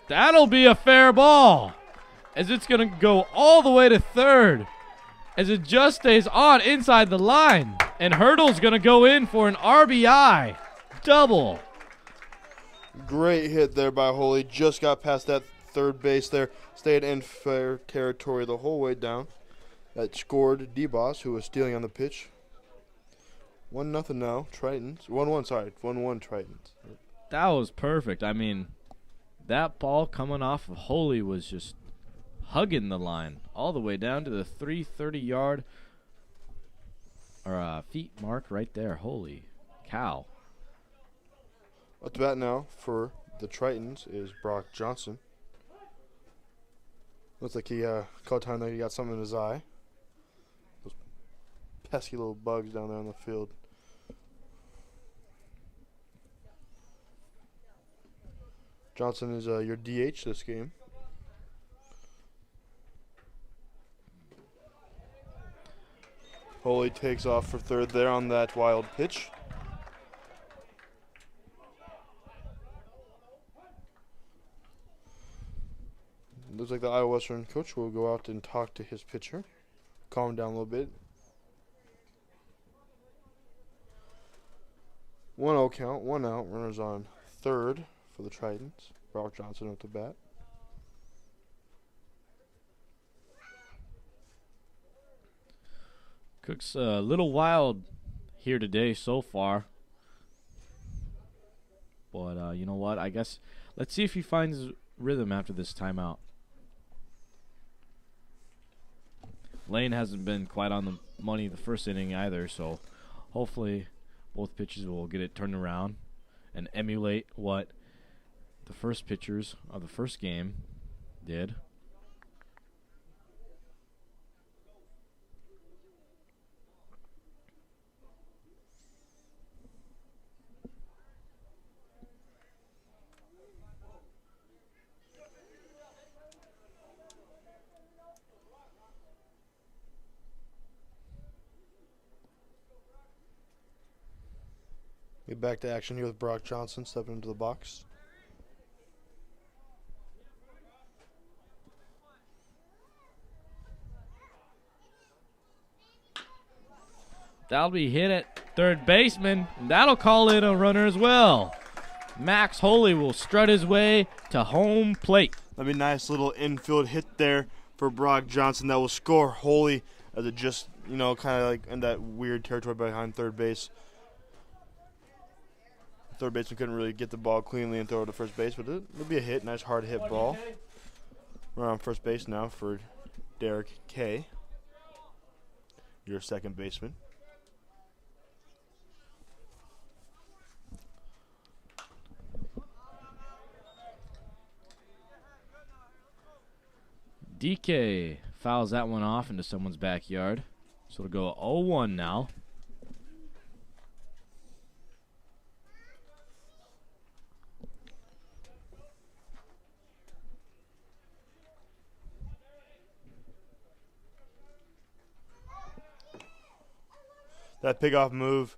That'll be a fair ball, as it's going to go all the way to third, as it just stays on inside the line. And Hurdle's going to go in for an RBI double. Great hit there by Holy. Just got past that third base there. Stayed in fair territory the whole way down. That scored D-Boss, who was stealing on the pitch. 1-0 now, Tritons. 1-1, sorry. 1-1 Tritons. That was perfect. I mean, that ball coming off of Holy was just hugging the line all the way down to the 330-yard or feet mark right there. Holy cow. Up to bat now for the Tritons is Brock Johnson. Looks like he caught time that he got something in his eye. Those pesky little bugs down there on the field. Johnson is your DH this game. Holy takes off for third there on that wild pitch. Looks like the Iowa Western coach will go out and talk to his pitcher. Calm him down a little bit. 1-0 count, 1 out. Runners on third for the Tritons. Brock Johnson at the bat. Cook's a little wild here today so far. But you know what? I guess let's see if he finds his rhythm after this timeout. Lane hasn't been quite on the money the first inning either, so hopefully both pitchers will get it turned around and emulate what the first pitchers of the first game did. Get back to action here with Brock Johnson stepping into the box. That'll be hit at third baseman, and that'll call in a runner as well. Max Holy will strut his way to home plate. That'd be a nice little infield hit there for Brock Johnson that will score Holy as it just, kind of like in that weird territory behind third base. Third baseman couldn't really get the ball cleanly and throw it to first base, but it'll be a hit, nice hard hit ball. We're on first base now for Derek K., your second baseman. DK fouls that one off into someone's backyard. So it'll go 0-1 now. That pick-off move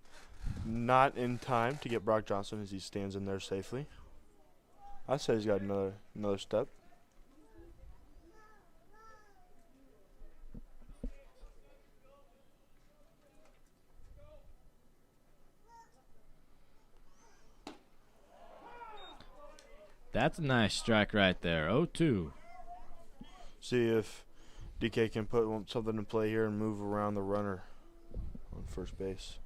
not in time to get Brock Johnson as he stands in there safely. I'd say he's got another step. That's a nice strike right there. 0-2. See if DK can put something in play here and move around the runner on first base.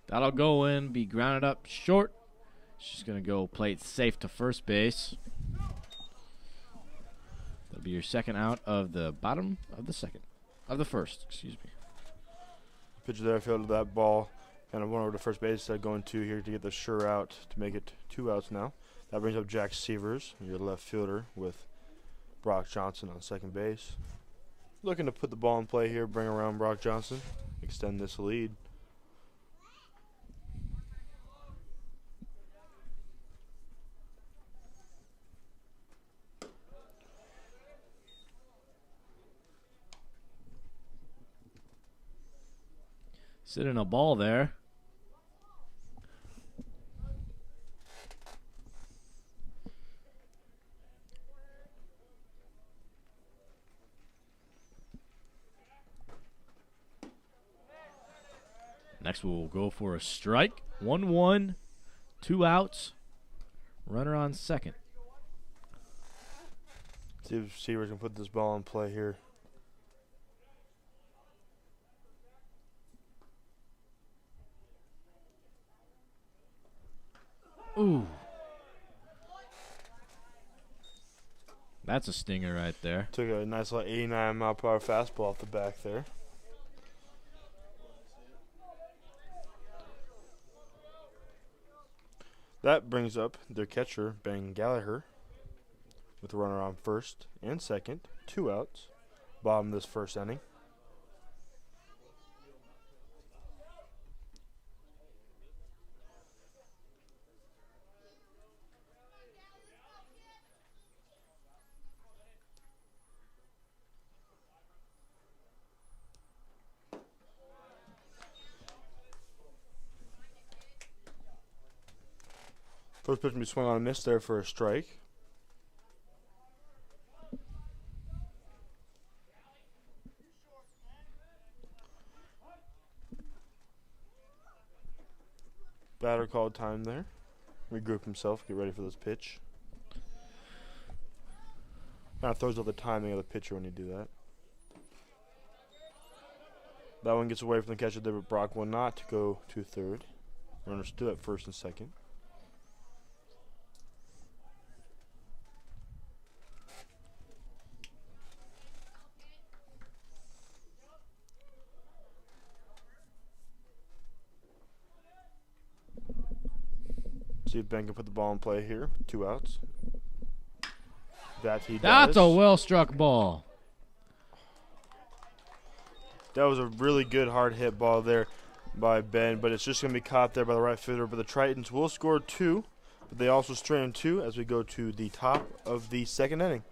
That'll go in, be grounded up short. She's going to go plate safe to first base. That'll be your second out of the bottom of the second. Of the first, excuse me. Pitcher there fielded that ball. Kind of went over to first base, going two here to get the sure out to make it 2 outs now. That brings up Jack Severs, your left fielder, with Brock Johnson on second base. Looking to put the ball in play here, bring around Brock Johnson, extend this lead. Sitting a ball there. Next we'll go for a strike. 1-1, 2 outs. Runner on second. See if Severs can put this ball in play here. Ooh. That's a stinger right there. Took a nice little 89-mile-per-hour fastball off the back there. That brings up their catcher, Ben Gallagher, with a runner on first and second, 2 outs. Bottom of this first inning. First pitch will be swung on a miss there for a strike. Batter called time there. Regroup himself, get ready for this pitch. Kind of throws off the timing of the pitcher when you do that. That one gets away from the catcher there, but Brock will not go to third. Runners still at first and second. See if Ben can put the ball in play here. 2 outs. That he does. That's a well-struck ball. That was a really good hard hit ball there by Ben, but it's just going to be caught there by the right fielder. But the Tritons will score 2, but they also strand 2 as we go to the top of the 2nd inning.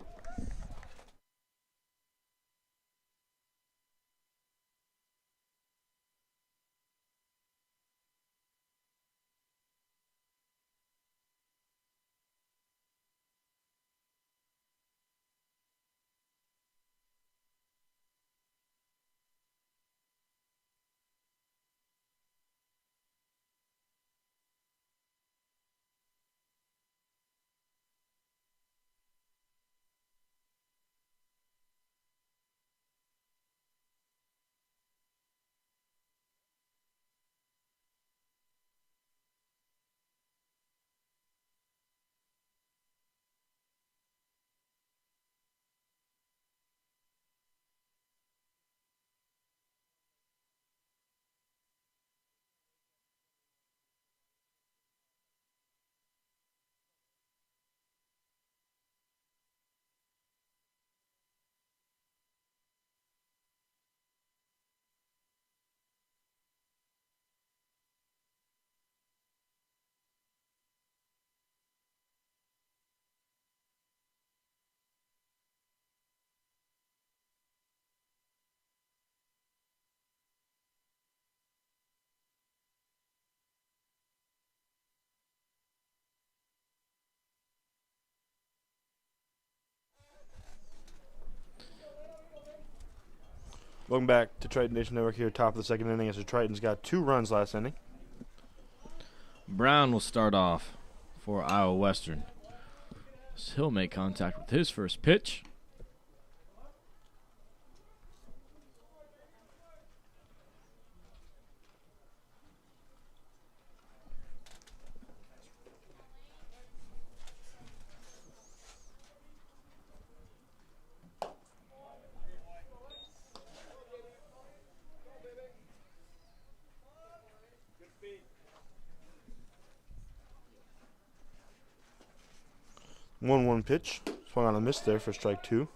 Welcome back to Triton Nation Network here, top of the 2nd inning, as the Tritons got 2 runs last inning. Brown will start off for Iowa Western. He'll make contact with his first pitch. One pitch. Swung on a miss there for strike 2.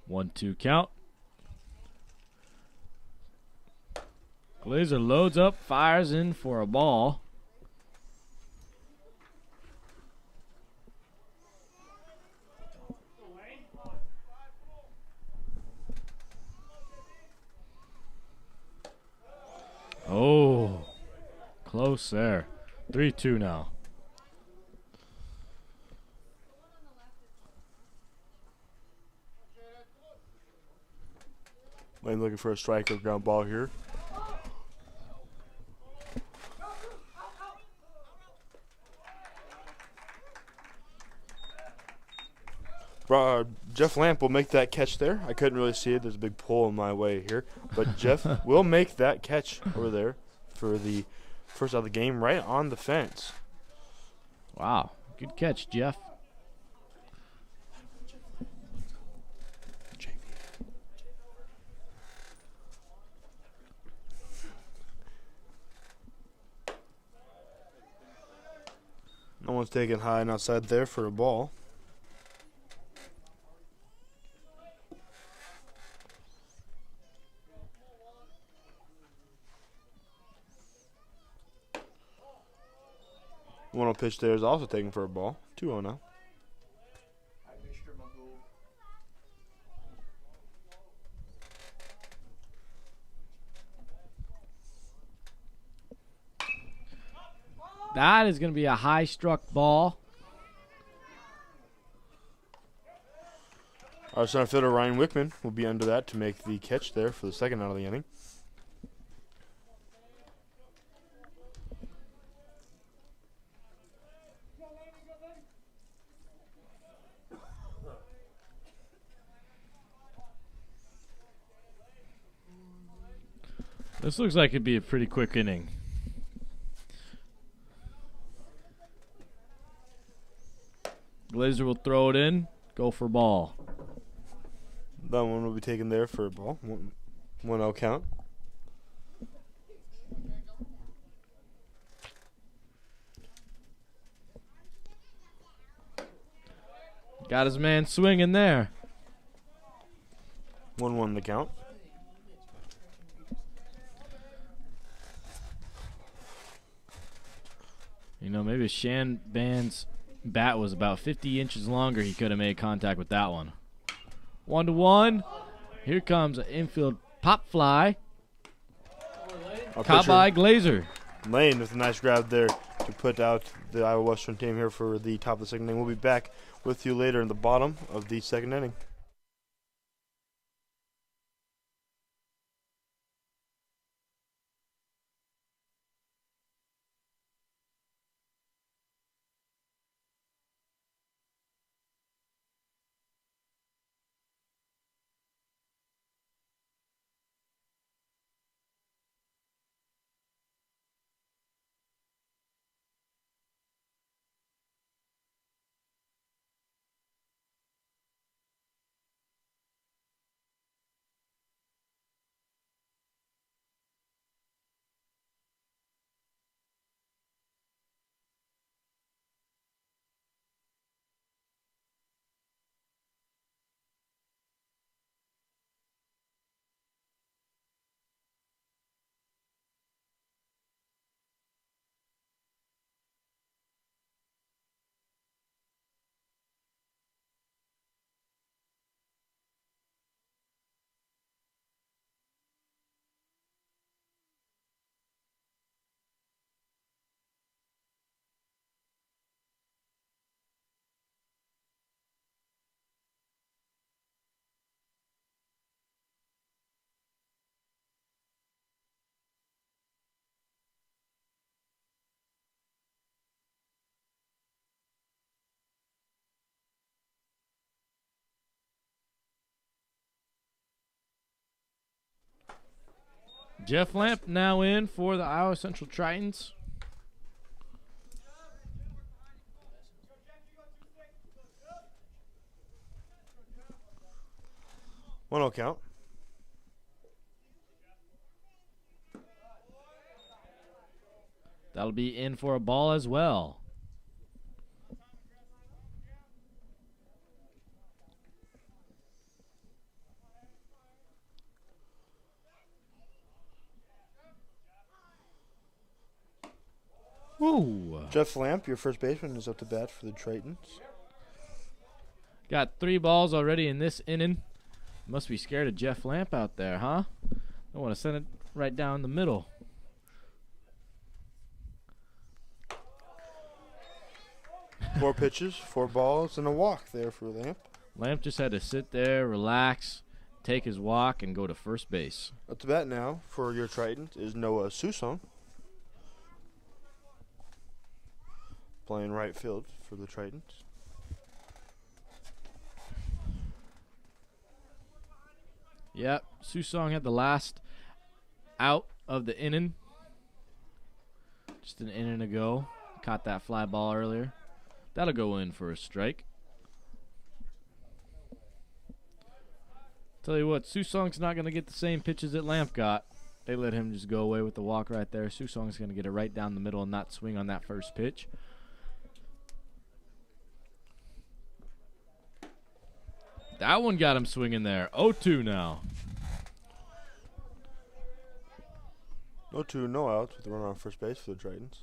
One-two count. Glazer loads up, fires in for a ball. Oh, close there. 3-2 now. Lane looking for a strike or ground ball here. Jeff Lamp will make that catch there. I couldn't really see it. There's a big pole in my way here. But Jeff will make that catch over there for the first out of the game, right on the fence. Wow, good catch, Jeff. No one's taking high and outside there for a ball. One on pitch there is also taken for a ball. 2-0 now. That is going to be a high struck ball. Our center fielder Ryan Wickman will be under that to make the catch there for the 2nd out of the inning. This looks like it'd be a pretty quick inning. Glazer will throw it in. Go for ball. That one will be taken there for a ball. 1-0 count. Got his man swinging there. 1-1 the count. You know, maybe if Shan Band's bat was about 50 inches longer, he could have made contact with that one. 1-1. Here comes an infield pop fly. Caught by Glazer. Lane with a nice grab there to put out the Iowa Western team here for the top of the second inning. We'll be back with you later in the bottom of the second inning. Jeff Lamp now in for the Iowa Central Tritons. One count. That'll be in for a ball as well. Ooh. Jeff Lamp, your first baseman, is up to bat for the Tritons. Got 3 balls already in this inning. Must be scared of Jeff Lamp out there, huh? I want to send it right down the middle. Four pitches, 4 balls, and a walk there for Lamp. Lamp just had to sit there, relax, take his walk, and go to first base. Up to bat now for your Tritons is Noah Susong, playing right field for the Tritons. Yep, Susong had the last out of the inning. Just an inning ago. Caught that fly ball earlier. That'll go in for a strike. Tell you what, Susong's not going to get the same pitches that Lamp got. They let him just go away with the walk right there. Susong's going to get it right down the middle and not swing on that first pitch. That one got him swinging there. 0-2 now. 0-2, no outs with the runner on first base for the Tritons.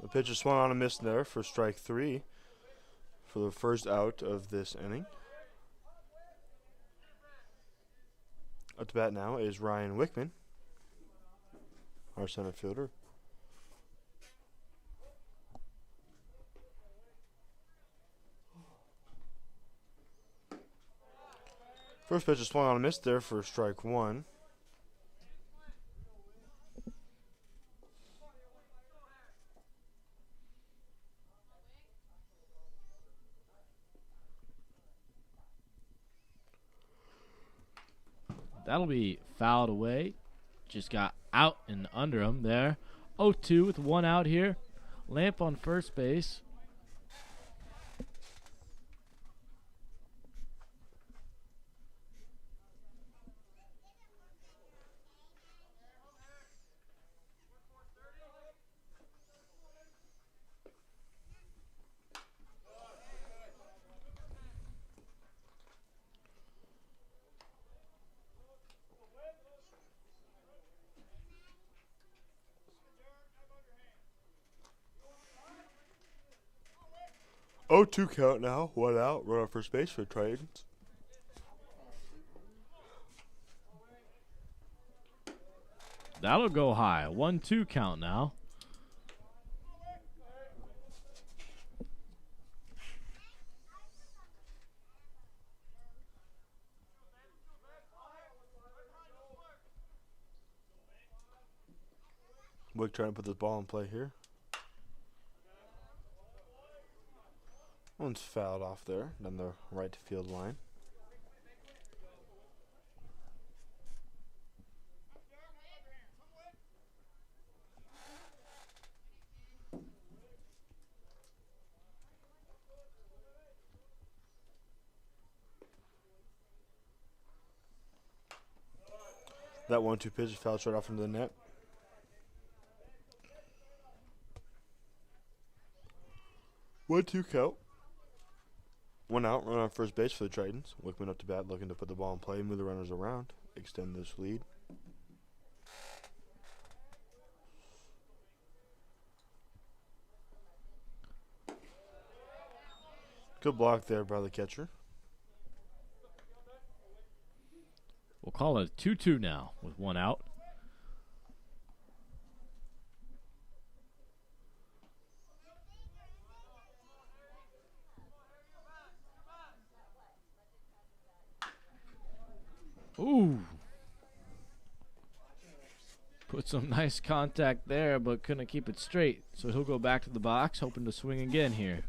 The pitcher swung on a miss there for strike 3 for the first out of this inning. Up to bat now is Ryan Wickman, our center fielder. First pitch is swung on a miss there for strike 1. That'll be fouled away. Just got out and under him there. 0-2 with one out here. Lamp on first base. Oh, 2 count now. 1 out. Run on first base for the Tritons. That'll go high. 1-2 count now. Wick trying to put this ball in play here. One's fouled off there, down the right field line. That 1-2 pitch is fouled straight off into the net. One, two count. 1 out, run on first base for the Tritons. Wickman up to bat, looking to put the ball in play, move the runners around, extend this lead. Good block there by the catcher. We'll call it 2-2 now with 1 out. Ooh. Put some nice contact there, but couldn't keep it straight. So he'll go back to the box, hoping to swing again here.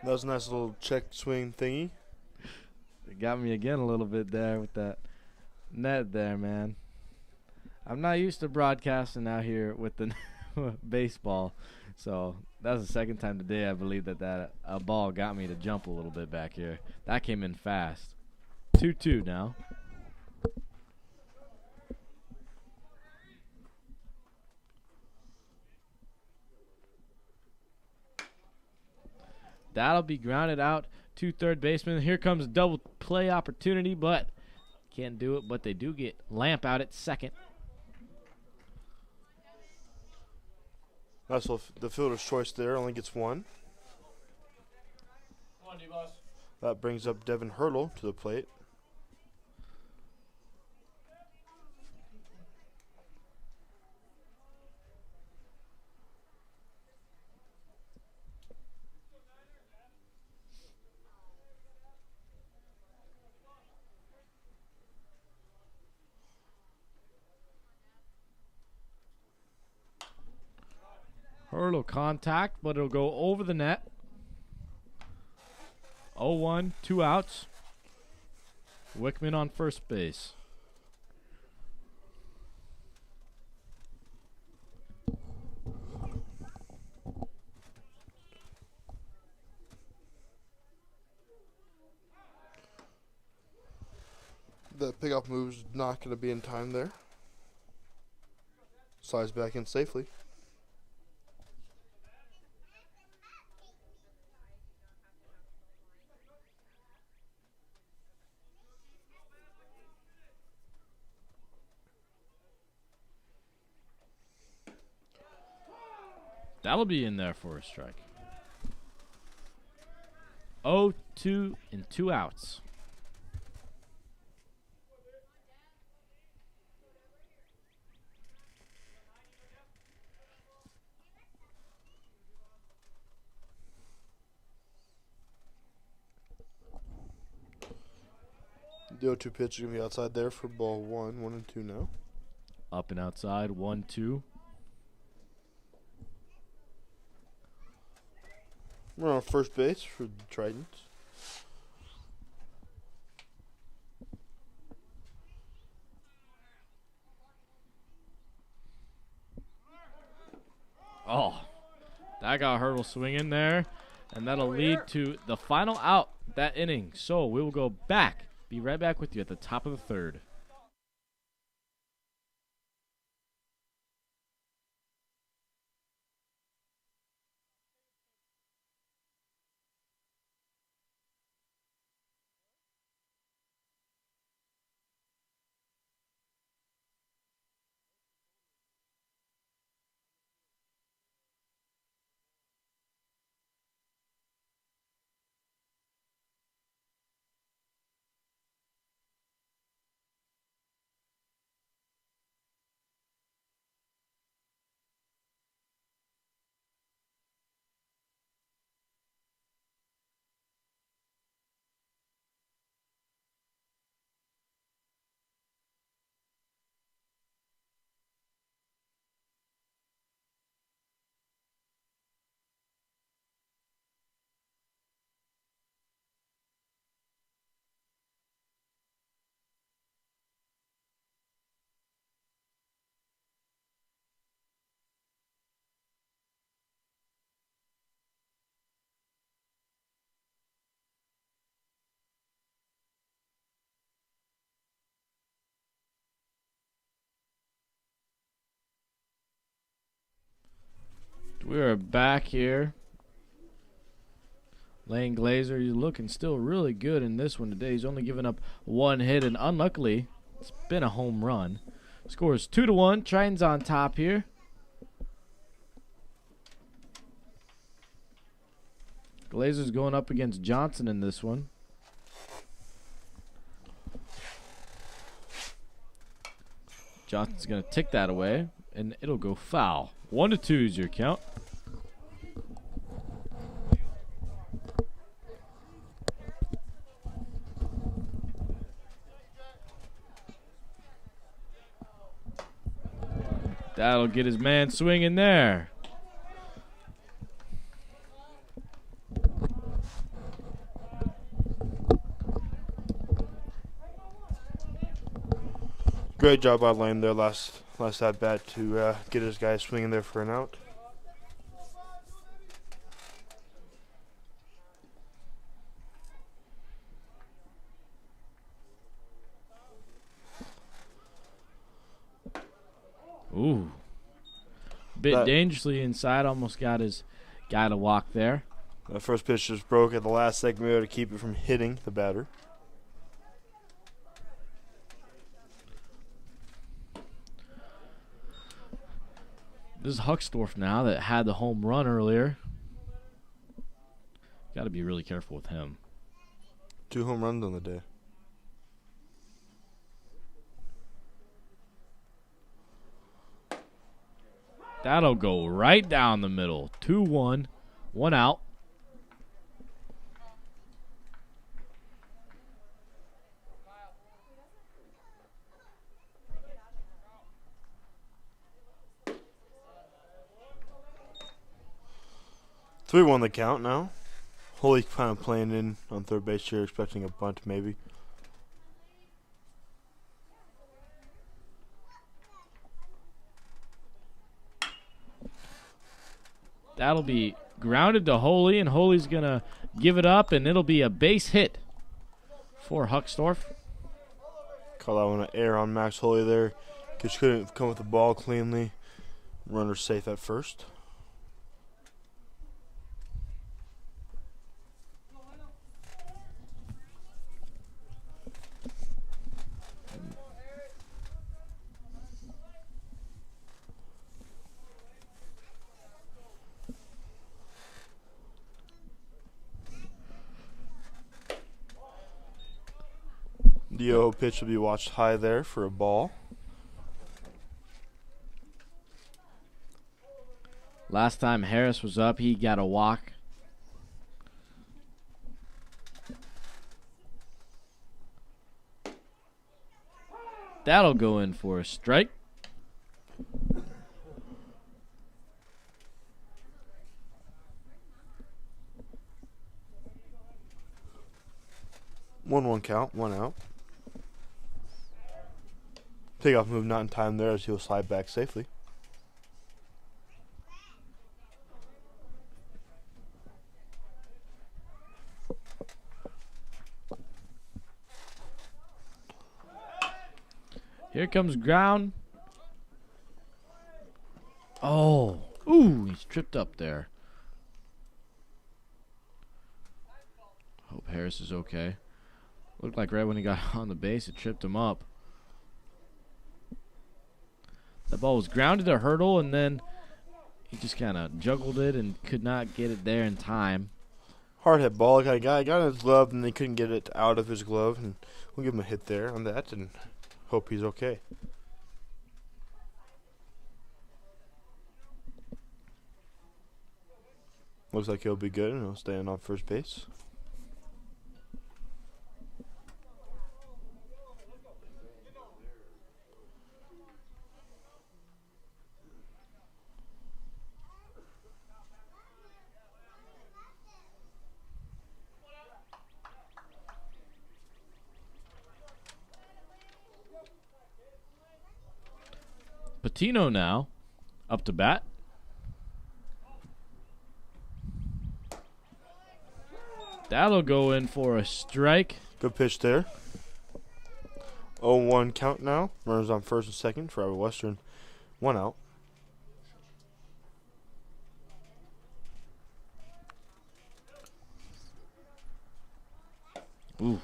That was a nice little check swing thingy. It got me again a little bit there with that net there, man. I'm not used to broadcasting out here with the baseball, so that's the second time today I believe that a ball got me to jump a little bit back here. That came in fast. 2-2 now. That'll be grounded out to third baseman. Here comes double play opportunity, but can't do it. But they do get Lamp out at second. That's the fielder's choice there. Only gets 1. Come on, D-Boss. That brings up Devin Hurdle to the plate. Hurdle contact, but it'll go over the net. 0-1, 2 outs. Wickman on first base. The pickoff move's not going to be in time there. Slides back in safely. That'll be in there for a strike. 0-2 and 2 outs. The 0-2 pitch is going to be outside there for ball 1. 1-2 now. Up and outside, 1-2. We're on first base for the Tritons. Oh, that got hurdle swing in there, and that'll lead to the final out that inning. So we will go back. Be right back with you at the top of the third. We are back here. Lane Glazer, he's looking still really good in this one today. He's only given up one hit, and unluckily, it's been a home run. Scores 2-1. Tritons on top here. Glazer's going up against Johnson in this one. Johnson's going to tick that away, and it'll go foul. 1-2 is your count. That'll get his man swinging there. Great job by Lane there last at bat to get his guy swinging there for an out. Ooh. Bit dangerously inside. Almost got his guy to walk there. That first pitch just broke at the last second. We were able to keep it from hitting the batter. This is Huckstorf now that had the home run earlier. Got to be really careful with him. 2 home runs on the day. That'll go right down the middle. 2-1. 1 out. Three won the count now. Holy kind of playing in on third base here, expecting a bunt maybe. That'll be grounded to Holy, and Holy's going to give it up, and it'll be a base hit for Huckstorf. Call that one an error on Max Holy there. Just couldn't come with the ball cleanly. Runner safe at first. The 0 pitch will be watched high there for a ball. Last time Harris was up, he got a walk. That'll go in for a strike. One count, 1 out. Takeoff move not in time there as he'll slide back safely. Here comes ground. Oh. Ooh, he's tripped up there. Hope Harris is okay. Looked like right when he got on the base, it tripped him up. The ball was grounded a hurdle, and then he just kind of juggled it and could not get it there in time. Hard hit ball. Got in his glove, and they couldn't get it out of his glove. And we'll give him a hit there on that and hope he's okay. Looks like he'll be good, and he'll stay on first base. Patino now up to bat. That'll go in for a strike. Good pitch there. 0-1 count now. Runners on first and second for our Western. 1 out. Ooh.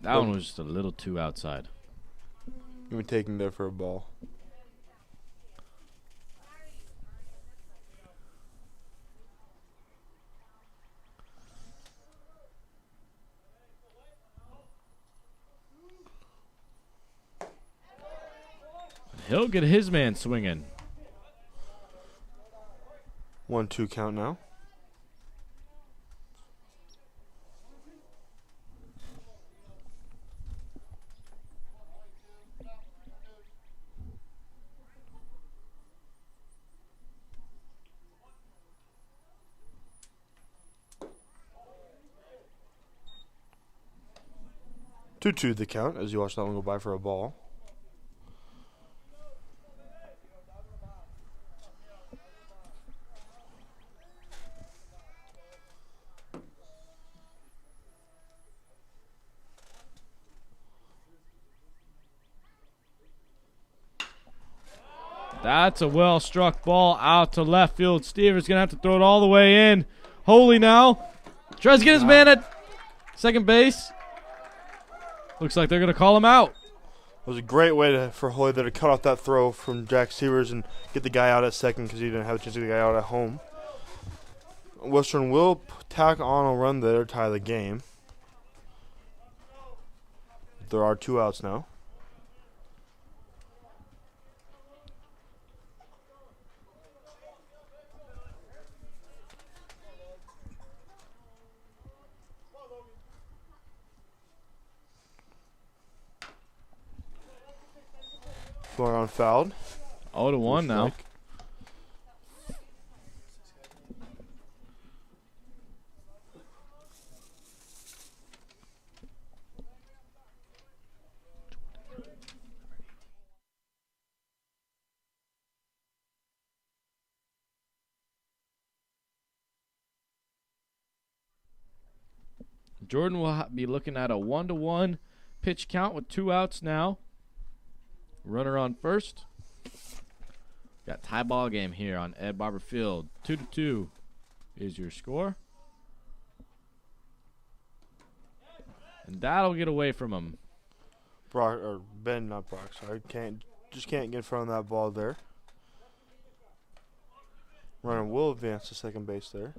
That one was just a little too outside. You were taking there for a ball. He'll get his man swinging. 1-2 count now. Two the count as you watch that one go by for a ball. That's a well-struck ball out to left field. Stever's going to have to throw it all the way in. Holy now. Tries to get his man at second base. Looks like they're going to call him out. It was a great way for Holy there to cut off that throw from Jack Severs and get the guy out at second because he didn't have a chance to get the guy out at home. Western will tack on a run there, tie the game. There are 2 outs now. Going on fouled. 0-1 now. Jordan will be looking at a 1-1 pitch count with 2 outs now. Runner on first. Got tie ball game here on Ed Barber Field. 2-2 is your score. And that'll get away from him. Brock or Ben, not Brock. Sorry, can't get in front of that ball there. Runner will advance to second base there.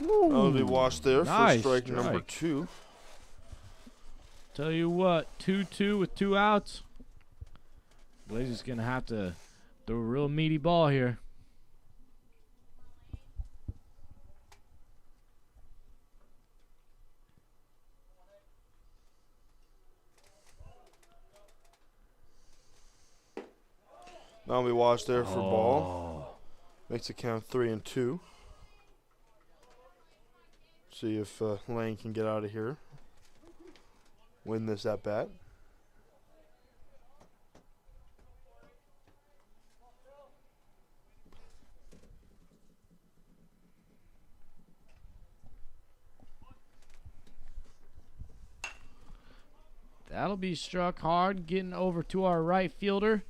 That'll be washed there Nice for strike number 2. Tell you what, 2-2 with 2 outs. Blazers gonna have to throw a real meaty ball here. That'll be washed there for ball. Makes it count 3-2. See if Lane can get out of here. Win this at bat. That'll be struck hard, getting over to our right fielder.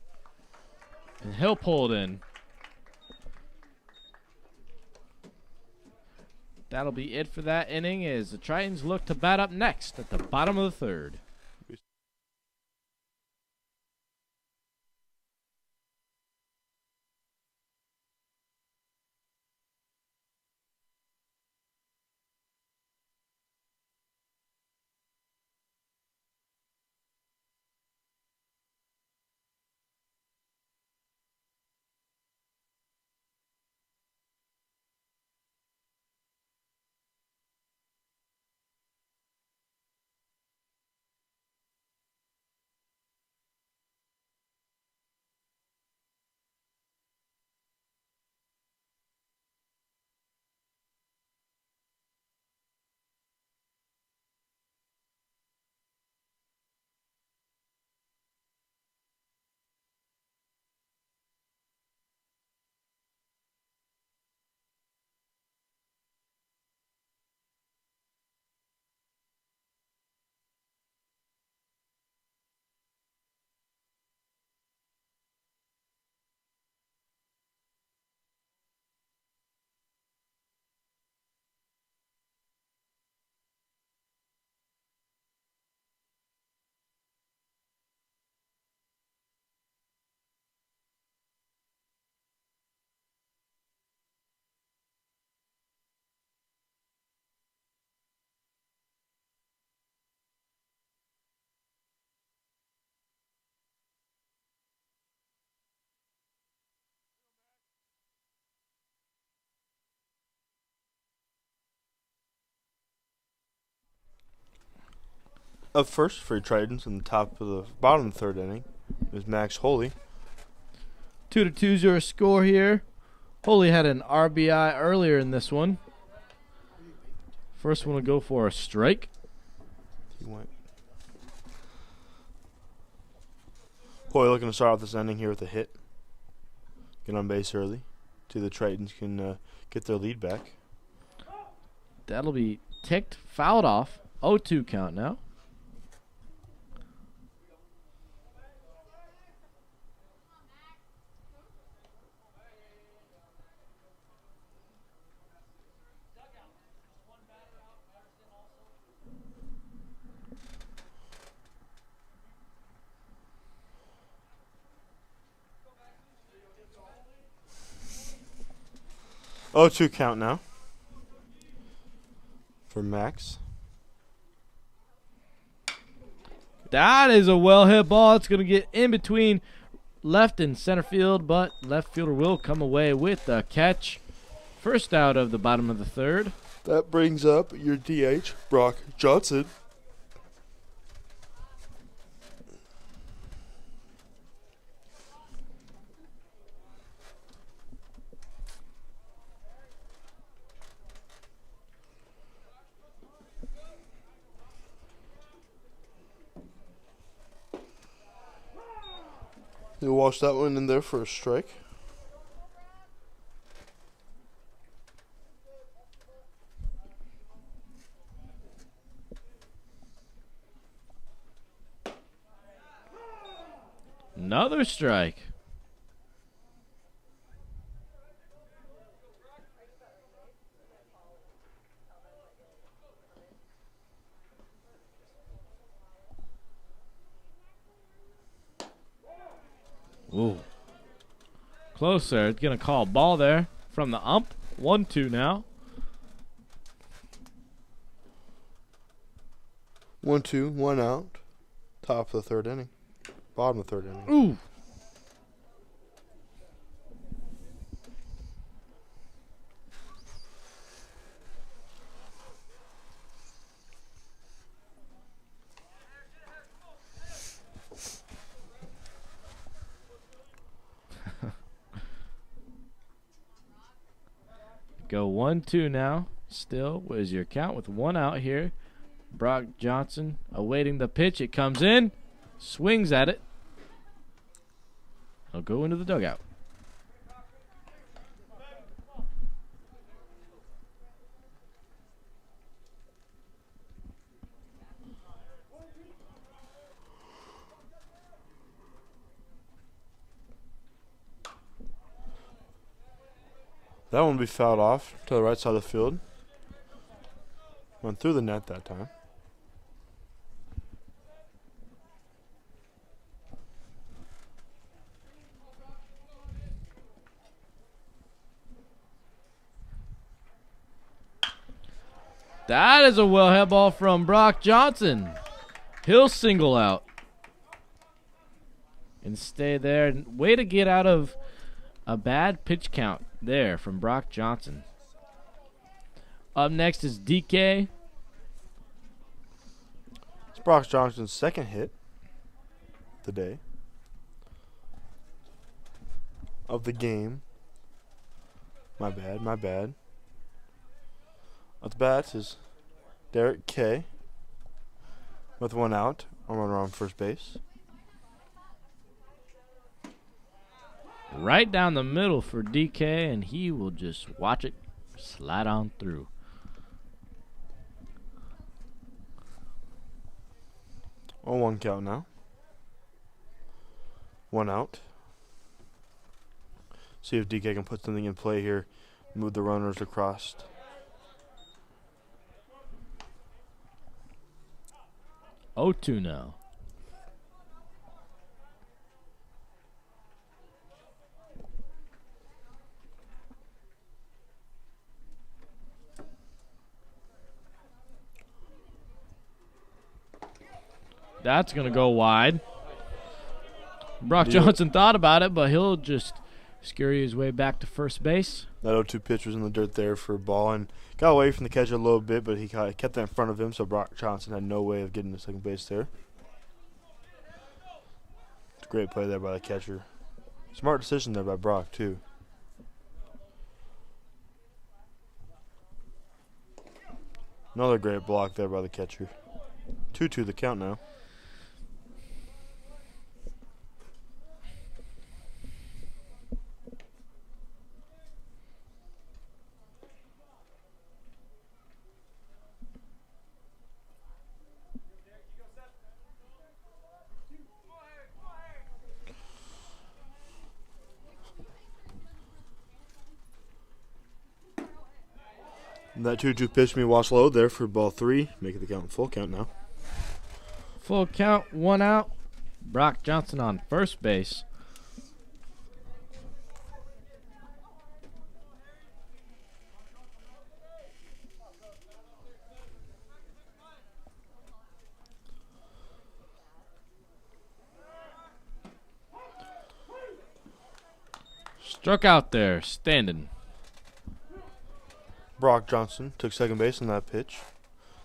And he'll pull it in. That'll be it for that inning as the Tritons look to bat up next at the bottom of the 3rd. Up first for Tritons in the top of the bottom of the 3rd inning is Max Holy. 2-2 is your score here. Holy had an RBI earlier in this one. First one will go for a strike. He went. Holy looking to start off this inning here with a hit. Get on base early. See the Tritons can get their lead back. That'll be ticked, fouled off. 0-2 count now. Oh, 2 count now for Max. That is a well-hit ball. It's going to get in between left and center field, but left fielder will come away with the catch. First out of the bottom of the 3rd. That brings up your DH, Brock Johnson. You'll wash that one in there for a strike. Another strike. Ooh. Close there. It's going to call ball there from the ump. 1-2 now. 1-2, 1 out. Top of the third inning. Bottom of the third inning. Ooh. Go 1-2 now. Still, what is your count with 1 out here? Brock Johnson awaiting the pitch. It comes in. Swings at it. He'll go into the dugout. That one will be fouled off to the right side of the field. Went through the net that time. That is a well-hit ball from Brock Johnson. He'll single out and stay there. Way to get out of a bad pitch count there from Brock Johnson. Up next is DK. It's Brock Johnson's second hit of the day. Of the game. My bad. At the bat is Derek K. with 1 out. I'm running around first base. Right down the middle for DK, and he will just watch it slide on through. On 1 count now. 1 out. See if DK can put something in play here. Move the runners across. 0-2 now. That's going to go wide. Brock Johnson thought about it, but he'll just scurry his way back to first base. That 0-2 pitch was in the dirt there for a ball and got away from the catcher a little bit, but he kept that in front of him, so Brock Johnson had no way of getting to second base there. It's a great play there by the catcher. Smart decision there by Brock, too. Another great block there by the catcher. 2-2 the count now. That 2-2 pitch me watch low there for ball 3. Making the count full count now. Full count, 1 out. Brock Johnson on first base. Struck out there, standing. Brock Johnson took second base on that pitch.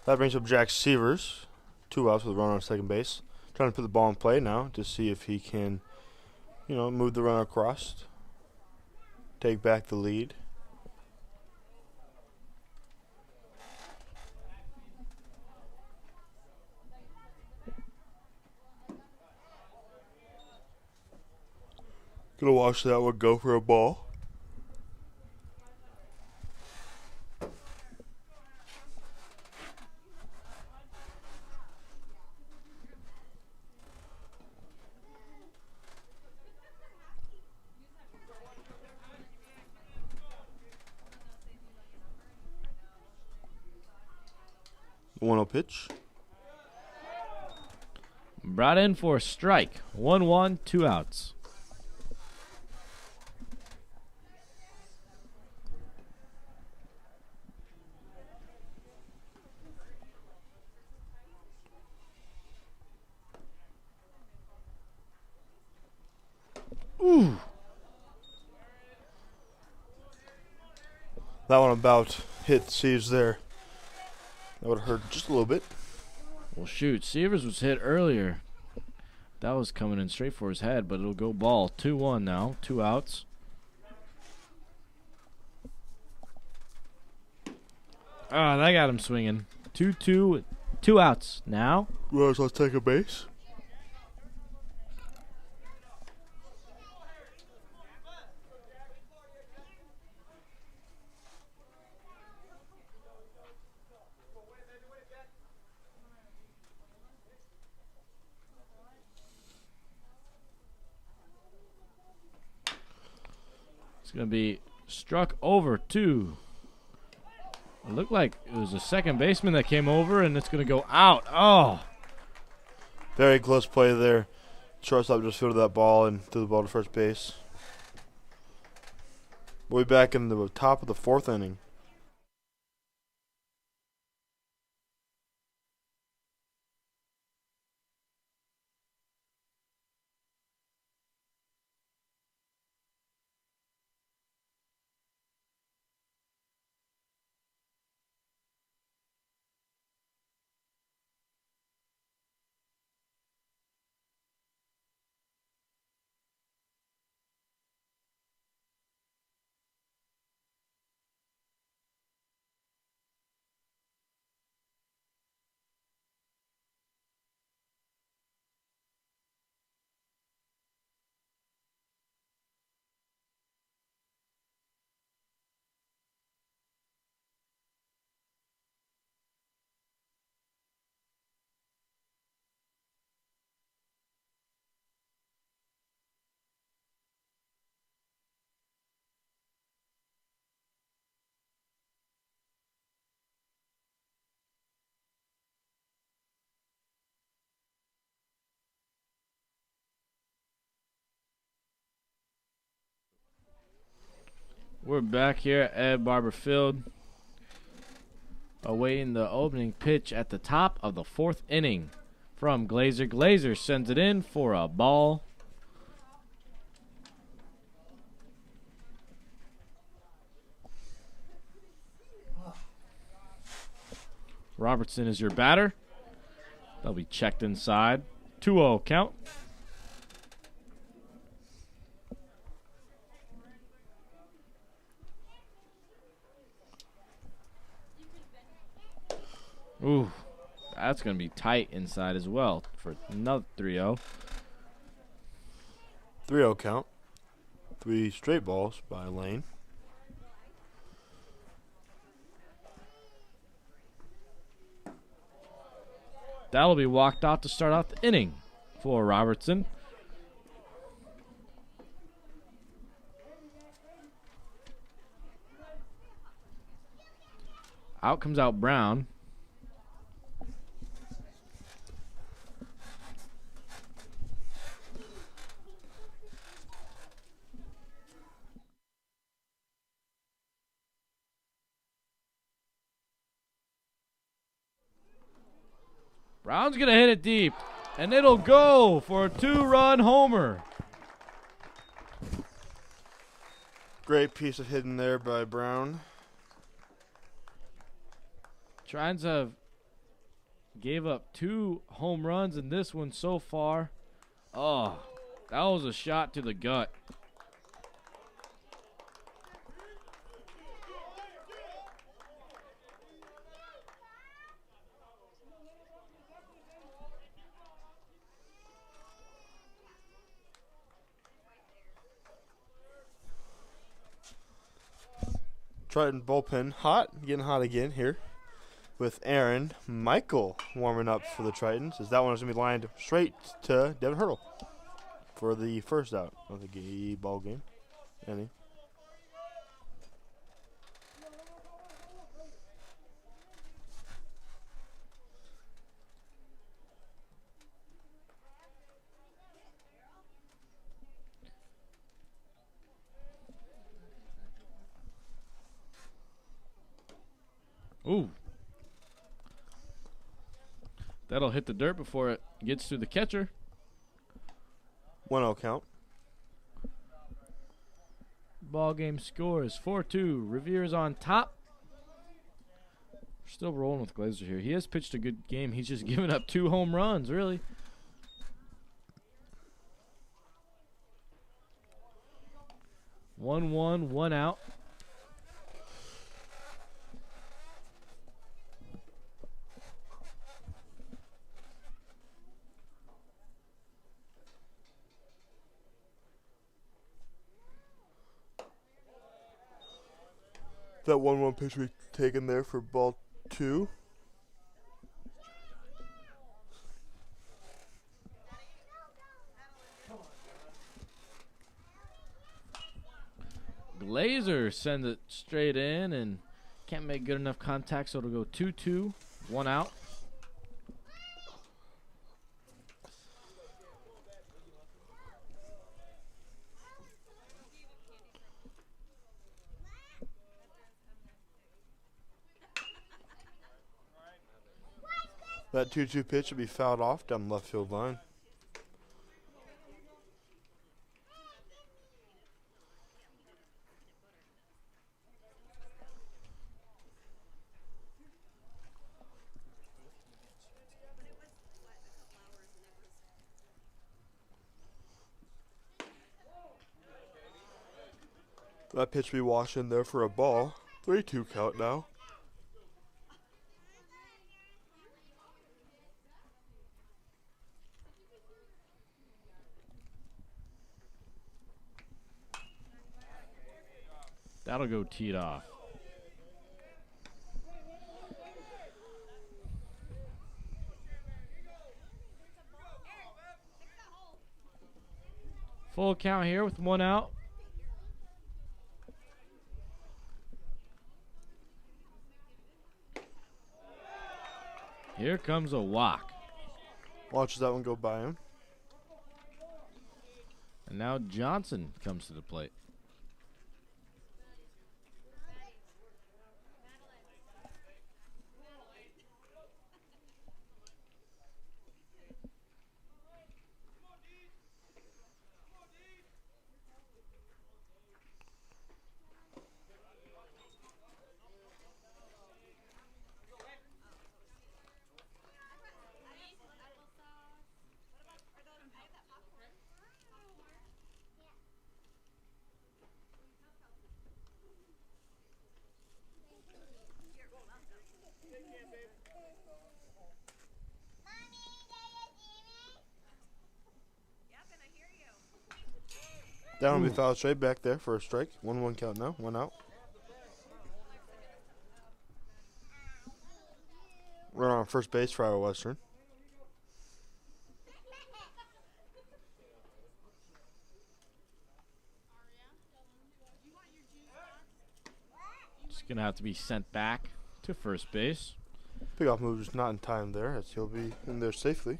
That brings up Jack Severs. 2 outs with a runner on second base. Trying to put the ball in play now to see if he can, move the runner across. Take back the lead. Gonna watch that one go for a ball. The 1-0 pitch. Brought in for a strike. 1-1, 2 outs. That one about hit Seaves there. That would have hurt just a little bit. Well, shoot, Severs was hit earlier. That was coming in straight for his head, but it'll go ball. 2-1 now, 2 outs. Ah, that got him swinging. 2-2, 2 outs now. Rose, let's take a base. It's going to be struck over 2. It looked like it was a second baseman that came over, and it's going to go out. Oh. Very close play there. Shortstop just fielded that ball and threw the ball to first base. We'll be back in the top of the 4th inning. We're back here at Ed Barber Field, awaiting the opening pitch at the top of the 4th inning from Glazer. Glazer sends it in for a ball. Robertson is your batter. They'll be checked inside. 2-0 count. Ooh, that's going to be tight inside as well for another 3-0. 3-0 count. 3 straight balls by Lane. That'll be walked out to start out the inning for Robertson. Out comes out Brown. Brown's going to hit it deep, and it'll go for a 2-run homer. Great piece of hitting there by Brown. Tritons have gave up 2 home runs in this one so far. Oh, that was a shot to the gut. Triton bullpen hot, getting hot again here with Aaron Michael warming up for the Tritons, as that one is going to be lined straight to Devin Hurdle for the first out of the ball game. Inning. Ooh. That'll hit the dirt before it gets to the catcher. 1-0 count. Ball game score is 4-2. Revere's on top. We're still rolling with Glazer here. He has pitched a good game. He's just given up 2 home runs, really. One one, one out. That 1-1 pitch we taken there for ball 2. Glazer sends it straight in and can't make good enough contact, so it'll go 2-2, 1 out. That 2-2 pitch will be fouled off down the left field line. That pitch will be washed in there for a ball. 3-2 count now. That'll go teed off. Full count here with 1 out. Here comes a walk. Watches that one go by him. And now Johnson comes to the plate. That one will be fouled straight back there for a strike. 1-1 count now. 1 out. Run on first base for Iowa Western. Just going to have to be sent back to first base. Pickoff move is not in time there, as he'll be in there safely.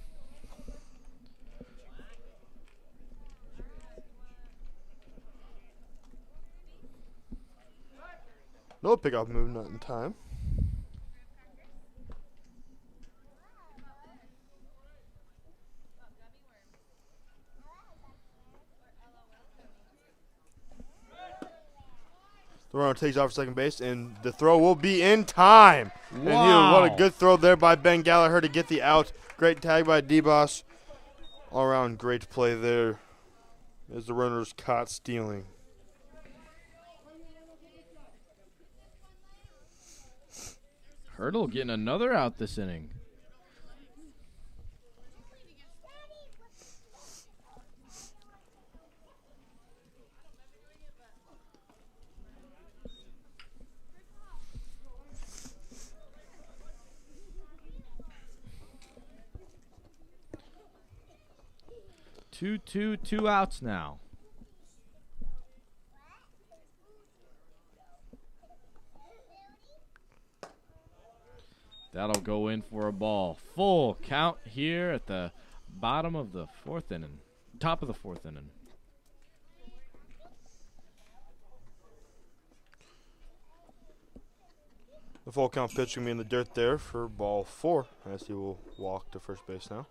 No pickoff move, not in time. The runner takes off for second base, and the throw will be in time. Wow. And what a good throw there by Ben Gallagher to get the out. Great tag by D-Boss. All around great play there as the runner's caught stealing. Hurdle getting another out this inning. Two outs now. That'll go in for a ball. Full count here at the bottom of the 4th inning. Top of the 4th inning. The full count pitch going to be in the dirt there for ball 4, as he will walk to first base now.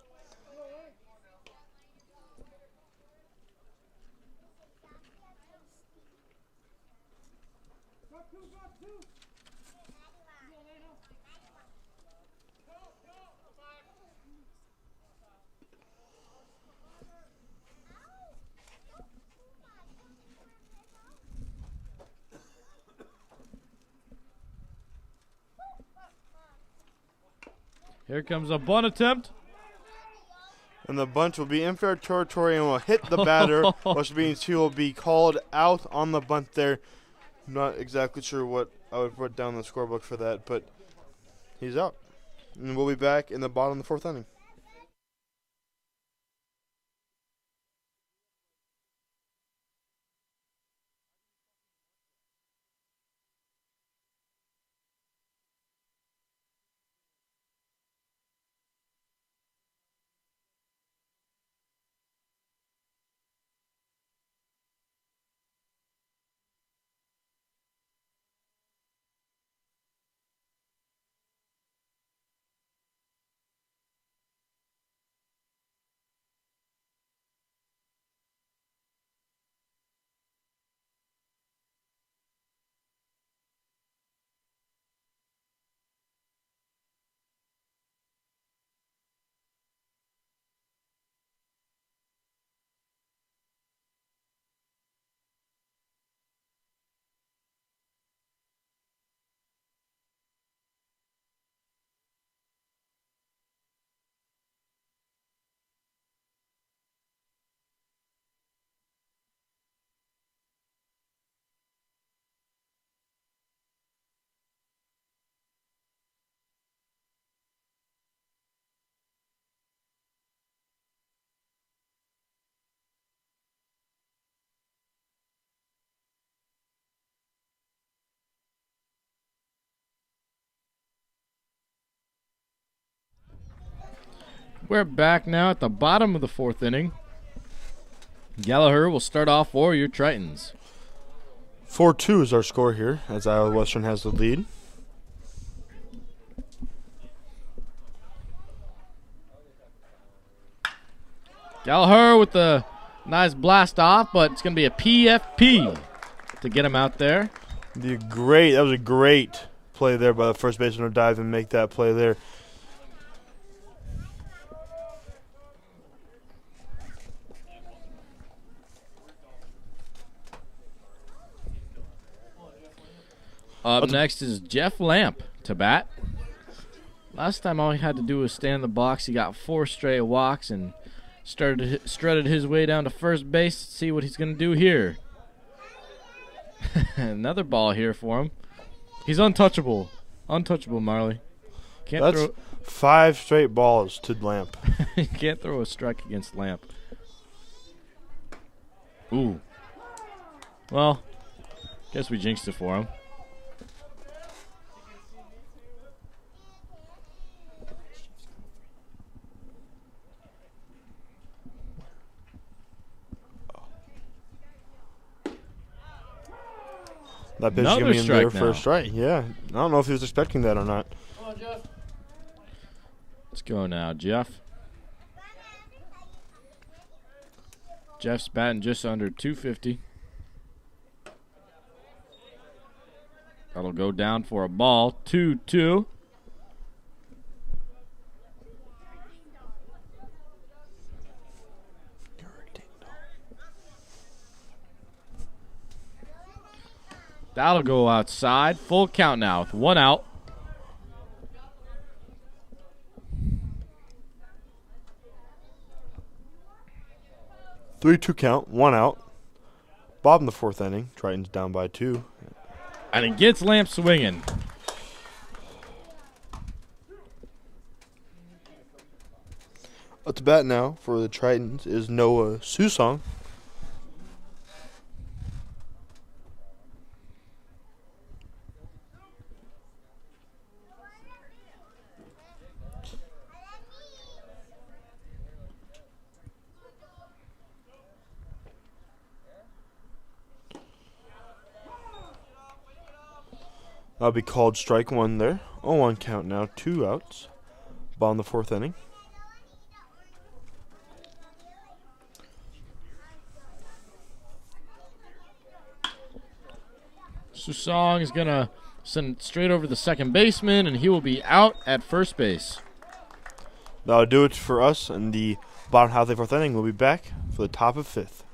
Here comes a bunt attempt. And the bunt will be in fair territory and will hit the batter, which means he will be called out on the bunt there. I'm not exactly sure what I would put down the scorebook for that, but he's out. And we'll be back in the bottom of the 4th inning. We're back now at the bottom of the 4th inning. Gallagher will start off for your Tritons. 4-2 is our score here, as Iowa Western has the lead. Gallagher with the nice blast off, but it's going to be a PFP to get him out there. That was a great play there by the first baseman to dive and make that play there. Up next is Jeff Lamp to bat. Last time all he had to do was stand in the box. He got 4 straight walks and strutted his way down to first base. See what he's going to do here. Another ball here for him. He's untouchable. Untouchable, Marley. That's 5 straight balls to Lamp. You can't throw a strike against Lamp. Ooh. Well, guess we jinxed it for him. That pitch is going to be in there for a strike. Yeah. I don't know if he was expecting that or not. Come on, Jeff. Let's go now, Jeff. Jeff's batting just under 250. That'll go down for a ball. 2-2. That'll go outside. Full count now with 1 out. Three-two count, 1 out. Bob in the 4th inning. Tritons down by 2. And it gets Lamp swinging. Up to bat now for the Tritons is Noah Susong. That'll be called strike 1 there. 0-1 count now, 2 outs. Ball in the 4th inning. Susong is going to send it straight over the second baseman, and he will be out at first base. That'll do it for us in the bottom half of the fourth inning. We'll be back for the top of fifth.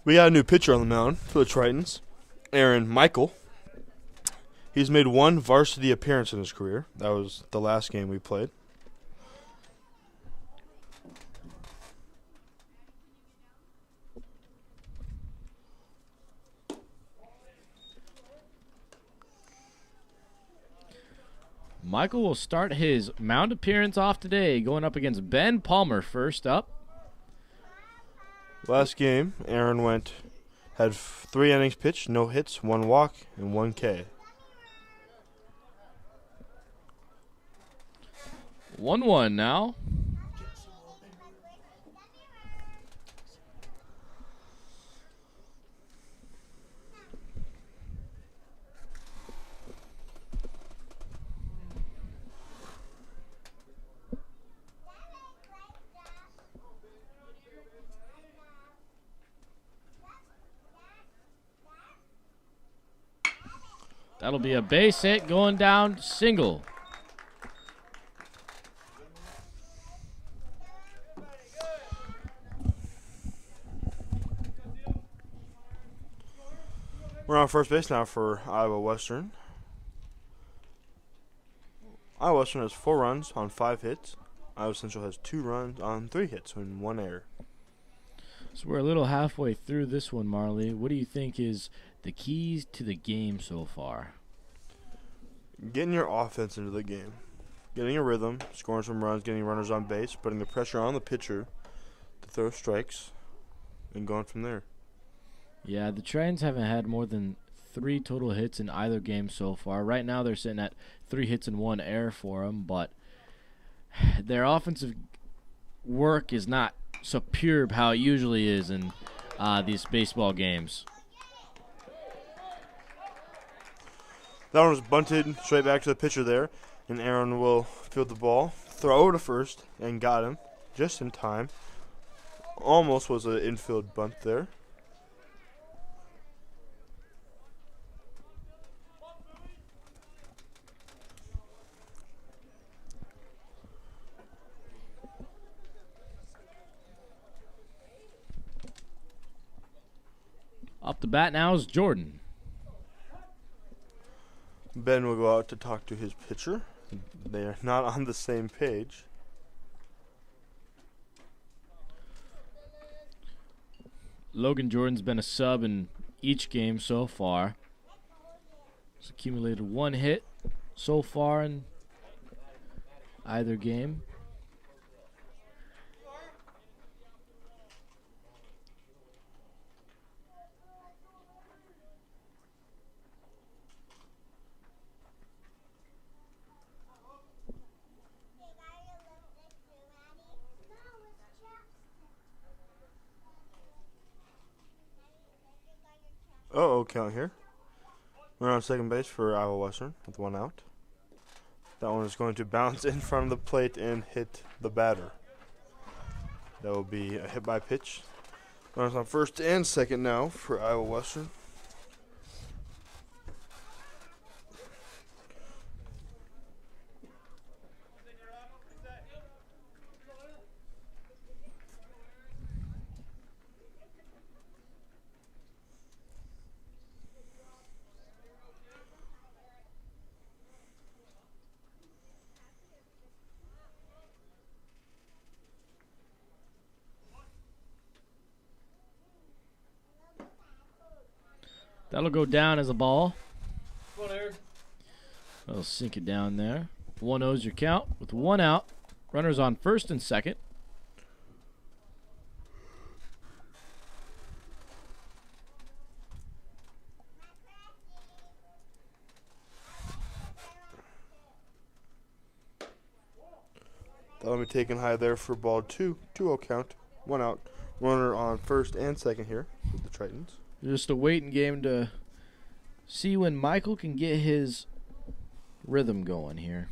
We got a new pitcher on the mound for the Tritons, Aaron Michael. He's made one varsity appearance in his career. That was the last game we played. Michael will start his mound appearance off today, going up against Ben Palmer first up. Last game, Aaron had 3 innings pitched, no hits, 1 walk, and 1 K. 1-1 now. That'll be a base hit going down single. We're on first base now for Iowa Western. Iowa Western has 4 runs on 5 hits. Iowa Central has 2 runs on 3 hits and 1 error. So we're a little halfway through this one, Marley. What do you think is the keys to the game so far? Getting your offense into the game. Getting a rhythm, scoring some runs, getting runners on base, putting the pressure on the pitcher to throw strikes, and going from there. Yeah, the Tritons haven't had more than 3 total hits in either game so far. Right now they're sitting at 3 hits and 1 error for them, but their offensive work is not superb how it usually is in these baseball games. That one was bunted straight back to the pitcher there, and Aaron will field the ball, throw to first, and got him just in time. Almost was an infield bunt there. Up the bat now is Jordan. Ben will go out to talk to his pitcher. They are not on the same page. Logan Jordan's been a sub in each game so far. He's accumulated 1 hit so far in either game. Uh-oh, count here. We're on second base for Iowa Western with 1 out. That one is going to bounce in front of the plate and hit the batter. That will be a hit by pitch. Runners on first and second now for Iowa Western. That'll go down as a ball. That'll sink it down there. 1-0's your count with 1 out. Runners on first and second. That'll be taken high there for ball 2. 2-0 count. 1 out. Runner on first and second here with the Tritons. Just a waiting game to see when Michael can get his rhythm going here.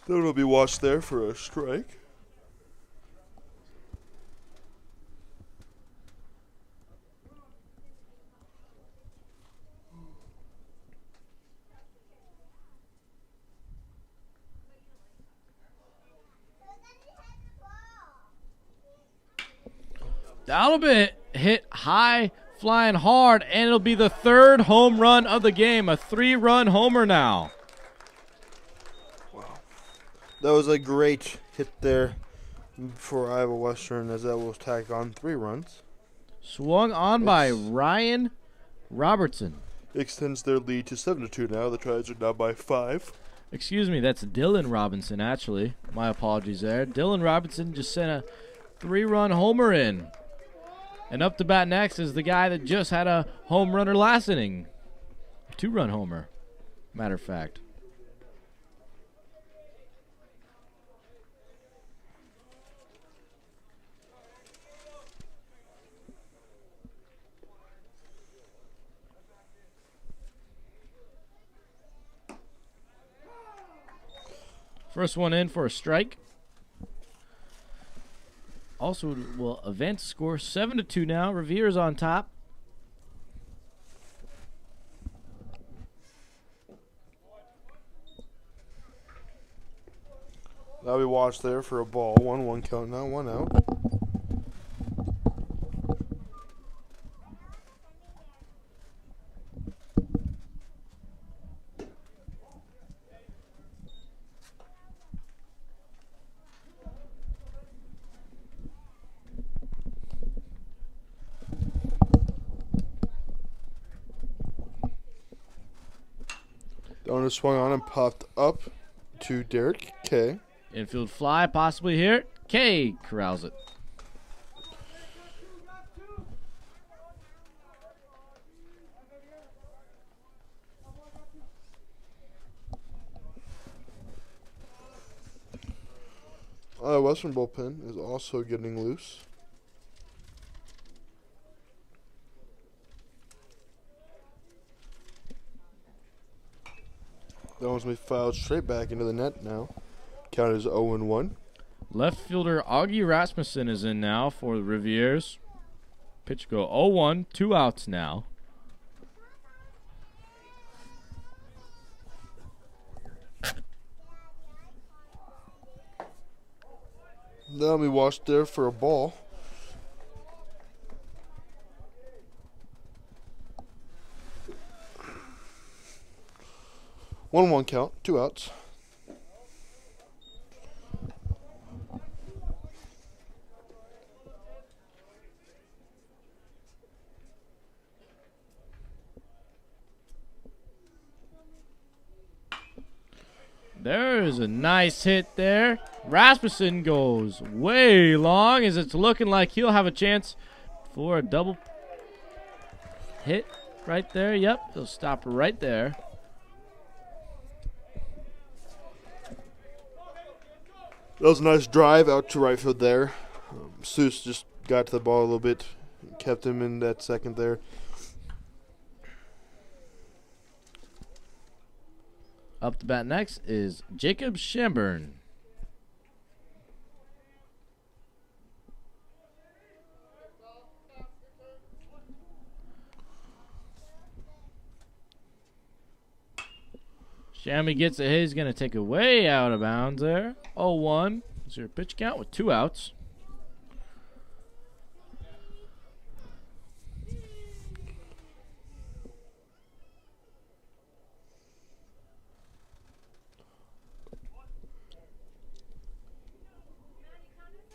That'll be watched there for a strike. That'll be hit high, flying hard, and it'll be the 3rd home run of the game. A 3-run homer now. Wow. That was a great hit there for Iowa Western as that will tack on 3 runs. Swung on by Ryan Robertson. Extends their lead to 7-2 now. The Tritons are now by 5. Excuse me, that's Dylan Robinson, actually. My apologies there. Dylan Robinson just sent a 3-run homer in. And up to bat next is the guy that just had a home runner last inning. 2-run homer, matter of fact. First one in for a strike. Also will advance the score 7-2 now. Revere's on top. That'll be watched there for a ball. 1-1 count now. 1 out. That one is swung on and popped up to Derek K. Infield fly possibly here. K corrals it. Western bullpen is also getting loose. That one's going to be filed straight back into the net now. Count is 0-1. Left fielder Augie Rasmussen is in now for the Riviers. Pitch go 0-1, 2 outs now. That'll be watched there for a ball. 1-1 count, 2 outs. There's a nice hit there. Rasmussen goes way long as it's looking like he'll have a chance for a double hit right there. Yep, he'll stop right there. That was a nice drive out to right field there. Seuss just got to the ball a little bit, kept him in that second there. Up to bat next is Jacob Shamburn. Shammy gets it. He's going to take it way out of bounds there. 0-1. Is your pitch count with 2 outs.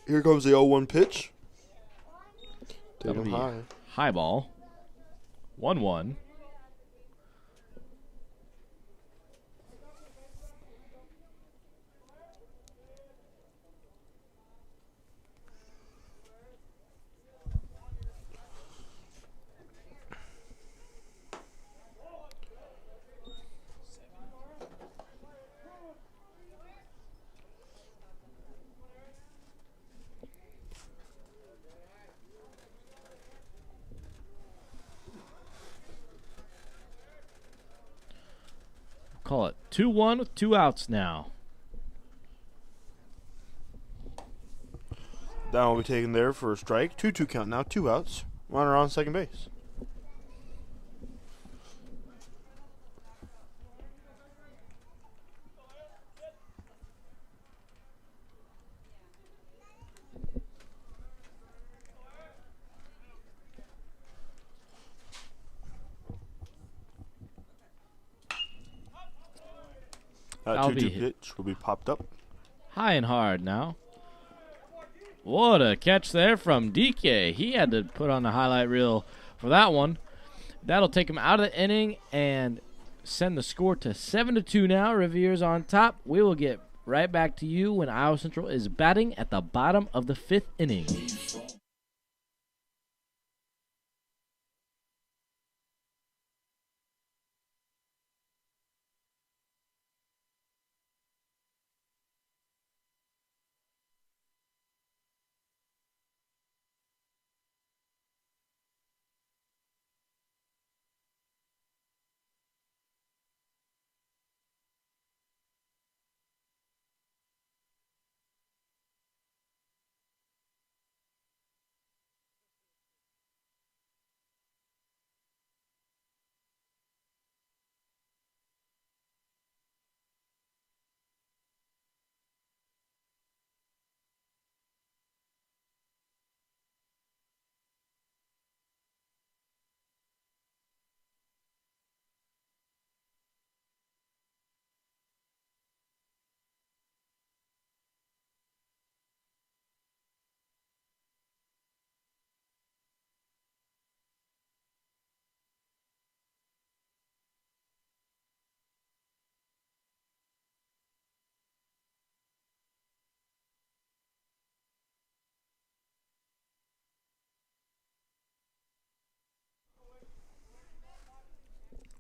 Here comes the 0-1 pitch. Take That'll him be high. high ball. 1-1. Call it 2-1 with 2 outs now. That will be taken there for a strike. 2-2 count now, 2 outs. Runner on second base. That That'll 2-2 be pitch will be popped up. High and hard now. What a catch there from DK. He had to put on the highlight reel for that one. That'll take him out of the inning and send the score to 7-2 now. Reviere's on top. We will get right back to you when Iowa Central is batting at the bottom of the 5th inning.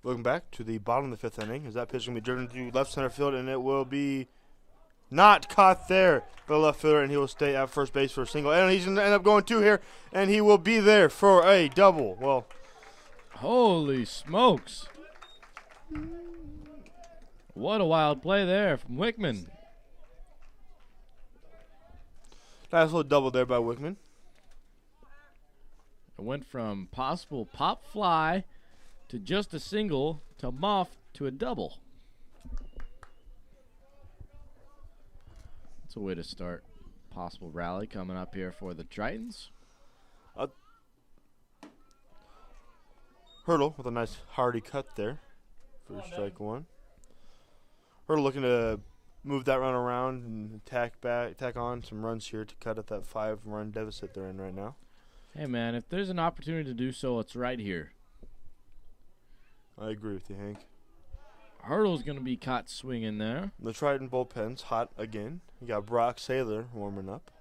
Looking back to the bottom of the 5th inning, as that pitch is going to be driven to left center field, and it will be not caught there by the left fielder, and he will stay at first base for a single. And he's going to end up going 2 here, and he will be there for a double. Well, Holy smokes. What a wild play there from Wickman. nice little double there by Wickman. It went from possible pop fly to just a single to muff to a double. That's a way to start possible rally coming up here for the Tritons. Hurdle with a nice hardy cut there for strike 1. We're looking to move that run around and tack on some runs here to cut at that 5-run deficit they're in right now. Hey, man, if there's an opportunity to do so, it's right here. I agree with you, Hank. Hurdle's going to be caught swinging there. The Triton bullpen's hot again. You got Brock Saylor warming up.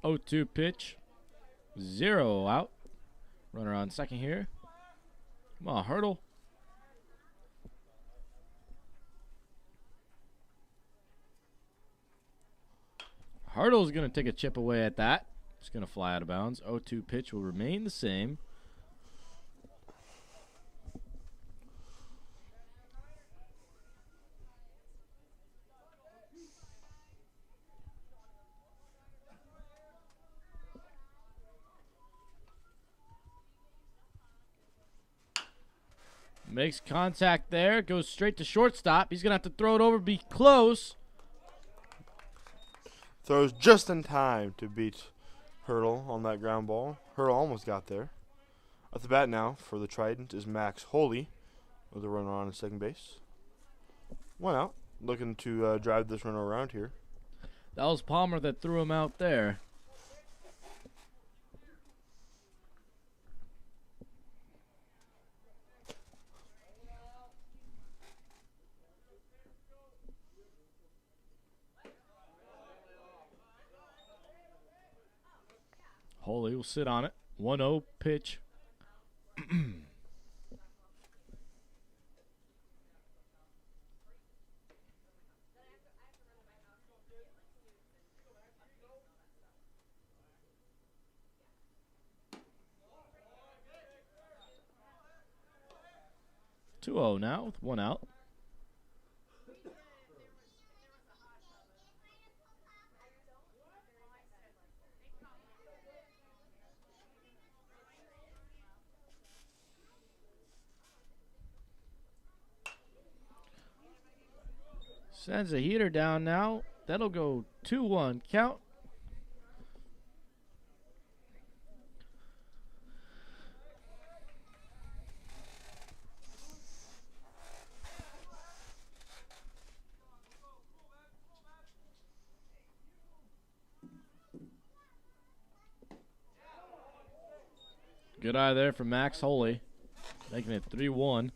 0-2 pitch. 0 out. Runner on second here. Come on, Hurdle. Hurdle's going to take a chip away at that. It's going to fly out of bounds. 0-2 pitch will remain the same. Makes contact there. Goes straight to shortstop. He's going to have to throw it over, be close. Throws just in time to beat Hurdle on that ground ball. Hurdle almost got there. At the bat now for the Trident is Max Holy with a runner on at second base. 1 out. Looking to drive this runner around here. That was Palmer that threw him out there. Holy will sit on it. 1-0 pitch. Two 0 now with 1 out. Sends a heater down now. That'll go 2-1 count. Good eye there from Max Holy, making it 3-1.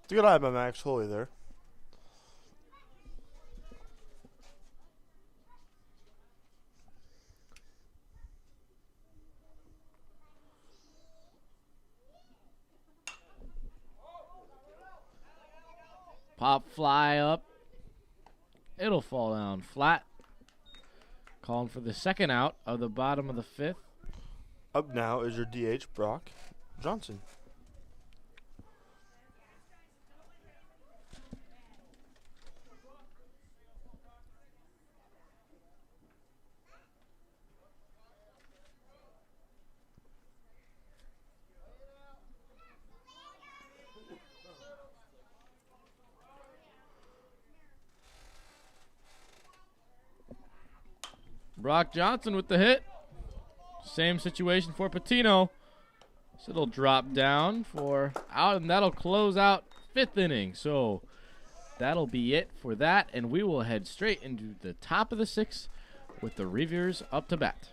It's a good eye by Max Holy there. Pop fly up. It'll fall down flat. Calling for the second out of the bottom of the fifth. Up now is your DH, Brock Johnson. Brock Johnson with the hit. Same situation for Patino. So it'll drop down for out, and that'll close out fifth inning. So that'll be it for that, and we will head straight into the top of the sixth with the Reviewers up to bat.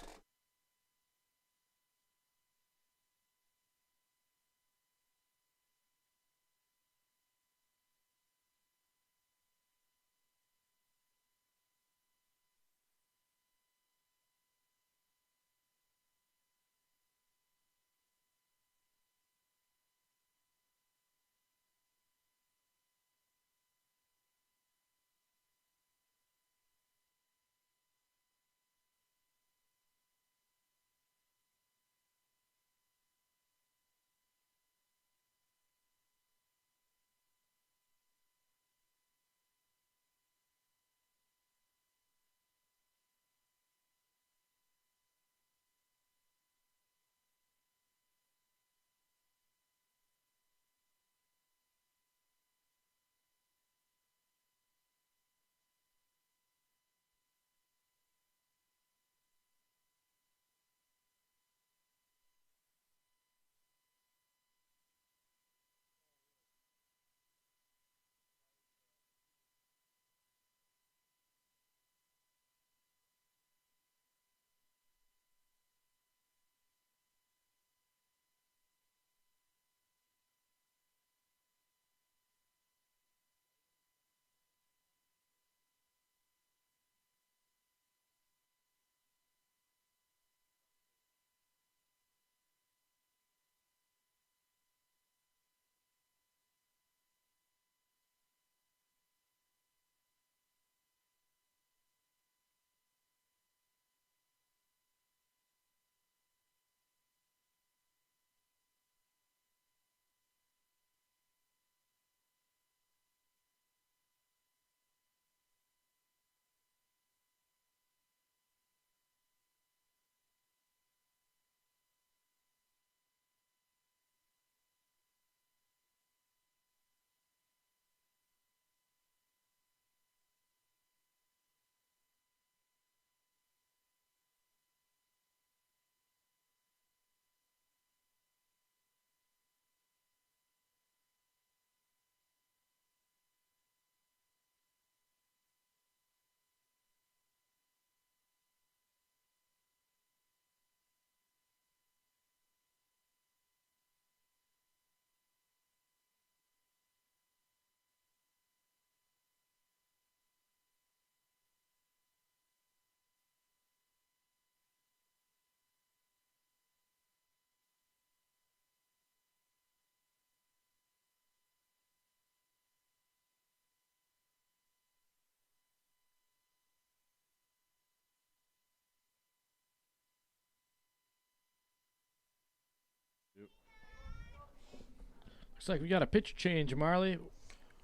Looks like we got a pitcher change, Marley.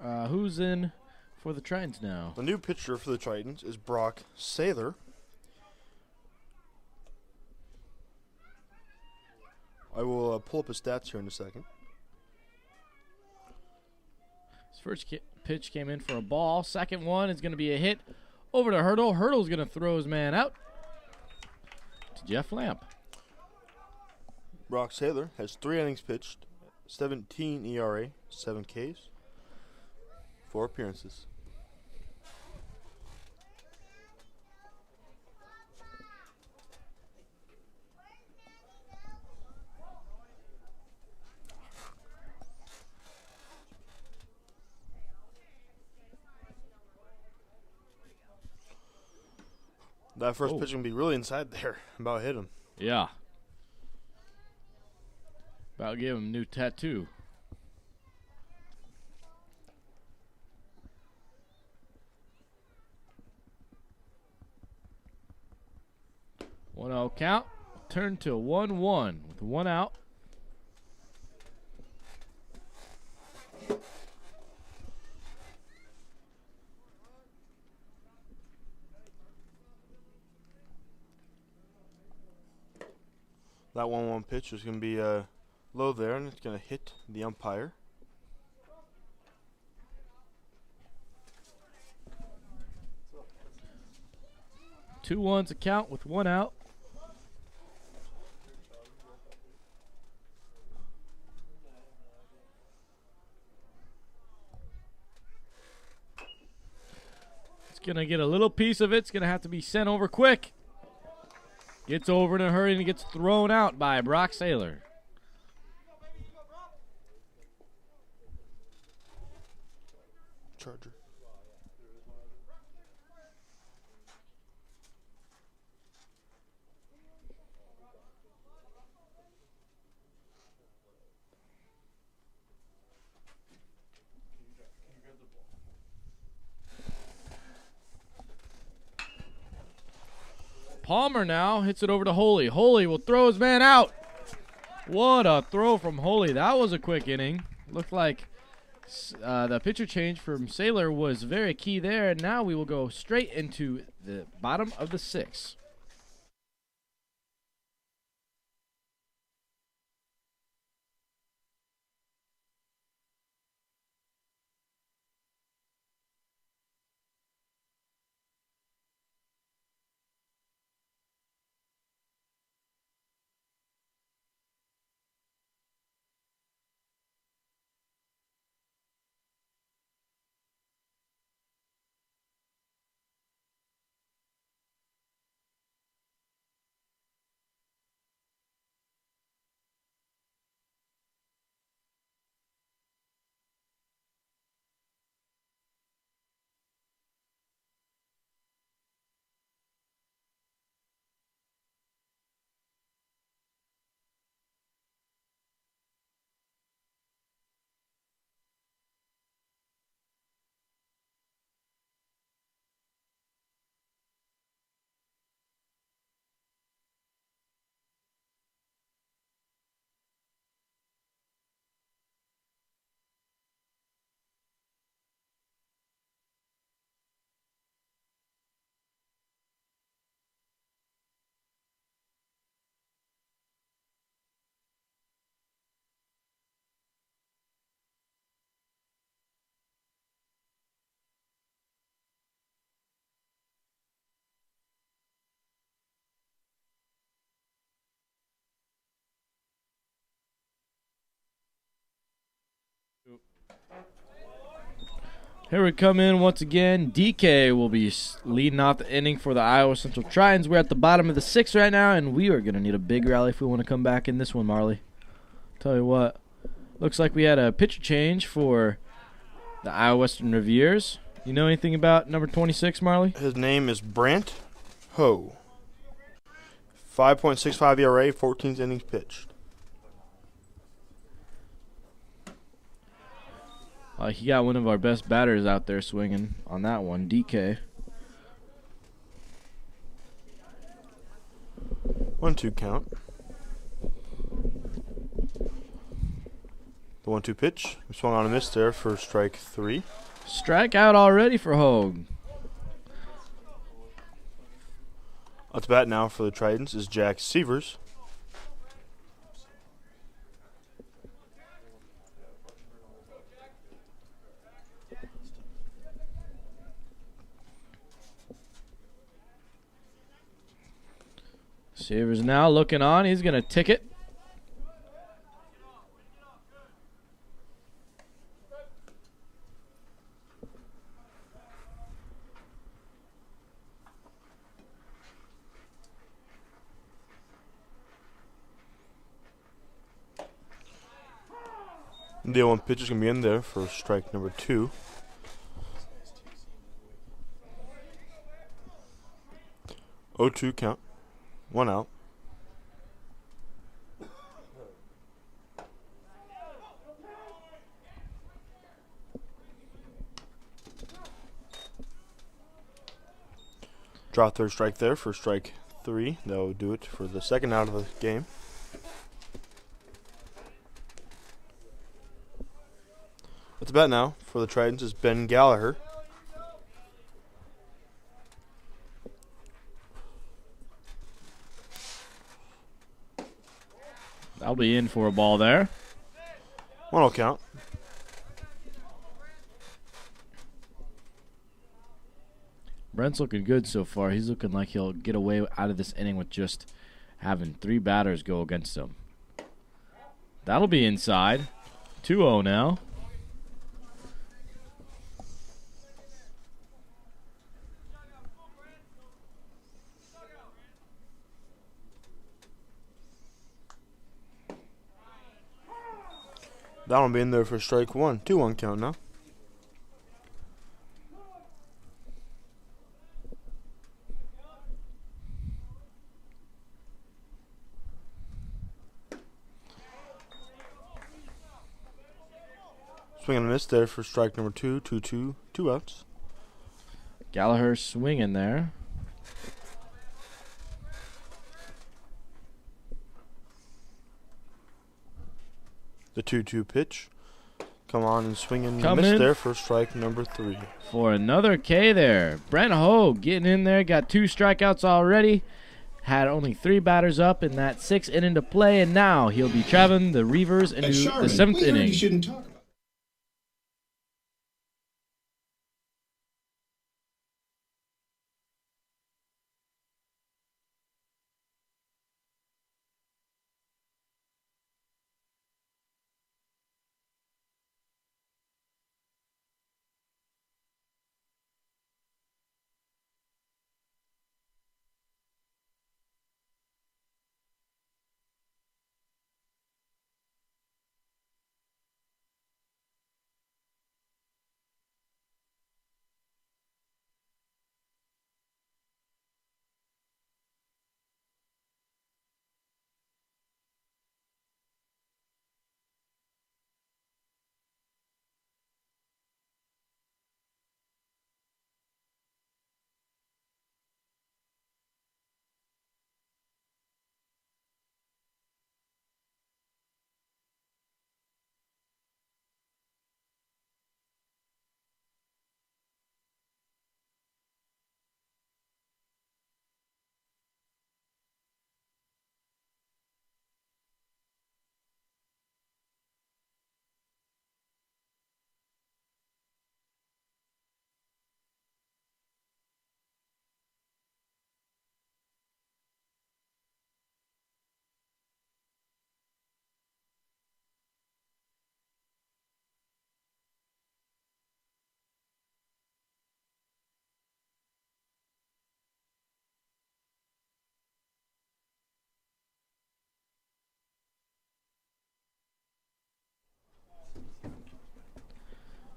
Who's in for the Tritons now? The new pitcher for the Tritons is Brock Saylor. I will pull up his stats here in a second. His first pitch came in for a ball. Second one is going to be a hit over to Hurdle. Hurdle's going to throw his man out to Jeff Lamp. Brock Saylor has 3 innings pitched, 17 ERA, 7 Ks, 4 appearances. That first pitch can be really inside there. About hit him. Yeah. About to give him a new tattoo. One out count. Turn to 1-1 with 1 out. That 1-1 pitch is going to be low there, and it's going to hit the umpire. Two ones a count with 1 out. It's going to get a little piece of it. It's going to have to be sent over quick. Gets over in a hurry and gets thrown out by Brock Saylor. Charger. Palmer now hits it over to Holy. Holy will throw his man out. What a throw from Holy. That was a quick inning. Looked like the pitcher change from Saylor was very key there. And now we will go straight into the bottom of the 6th. Here we come in once again. DK will be leading off the inning for the Iowa Central Tritons. We're at the bottom of the 6th right now, and we are going to need a big rally if we want to come back in this one, Marley. Tell you what, looks like we had a pitcher change for the Iowa Western Reviers. You know anything about number 26, Marley? His name is Brant Ho. 5.65 ERA, 14 innings pitched. He got one of our best batters out there swinging on that one, DK. 1-2 count. The 1-2 pitch. We swung on a miss there for strike 3. Strikeout already for Hogue. Up to bat now for the Tritons is Jack Severs. Severs now looking on. He's going to tick it. The 0-1 pitch is going to be in there for strike number 2. Oh, 2 count. 1 out. Draw third strike there for strike 3. That will do it for the second out of the game. At the bat now for the Tritons is Ben Gallagher. That'll be in for a ball there. 1-0 count. Brent's looking good so far. He's looking like he'll get away out of this inning with just having 3 batters go against him. That'll be inside. 2-0 now. That one be in there for strike 1. 2-1 count now. Swing and a miss there for strike number 2. 2-2. 2 outs. Gallagher swinging there. The 2-2 pitch. Come on and swing and Come miss in. there for strike number 3. For another K there. Brent Hogue getting in there. Got 2 strikeouts already. Had only 3 batters up in that 6th inning to play. And now he'll be traveling the Reavers into the 7th inning. You shouldn't talk about.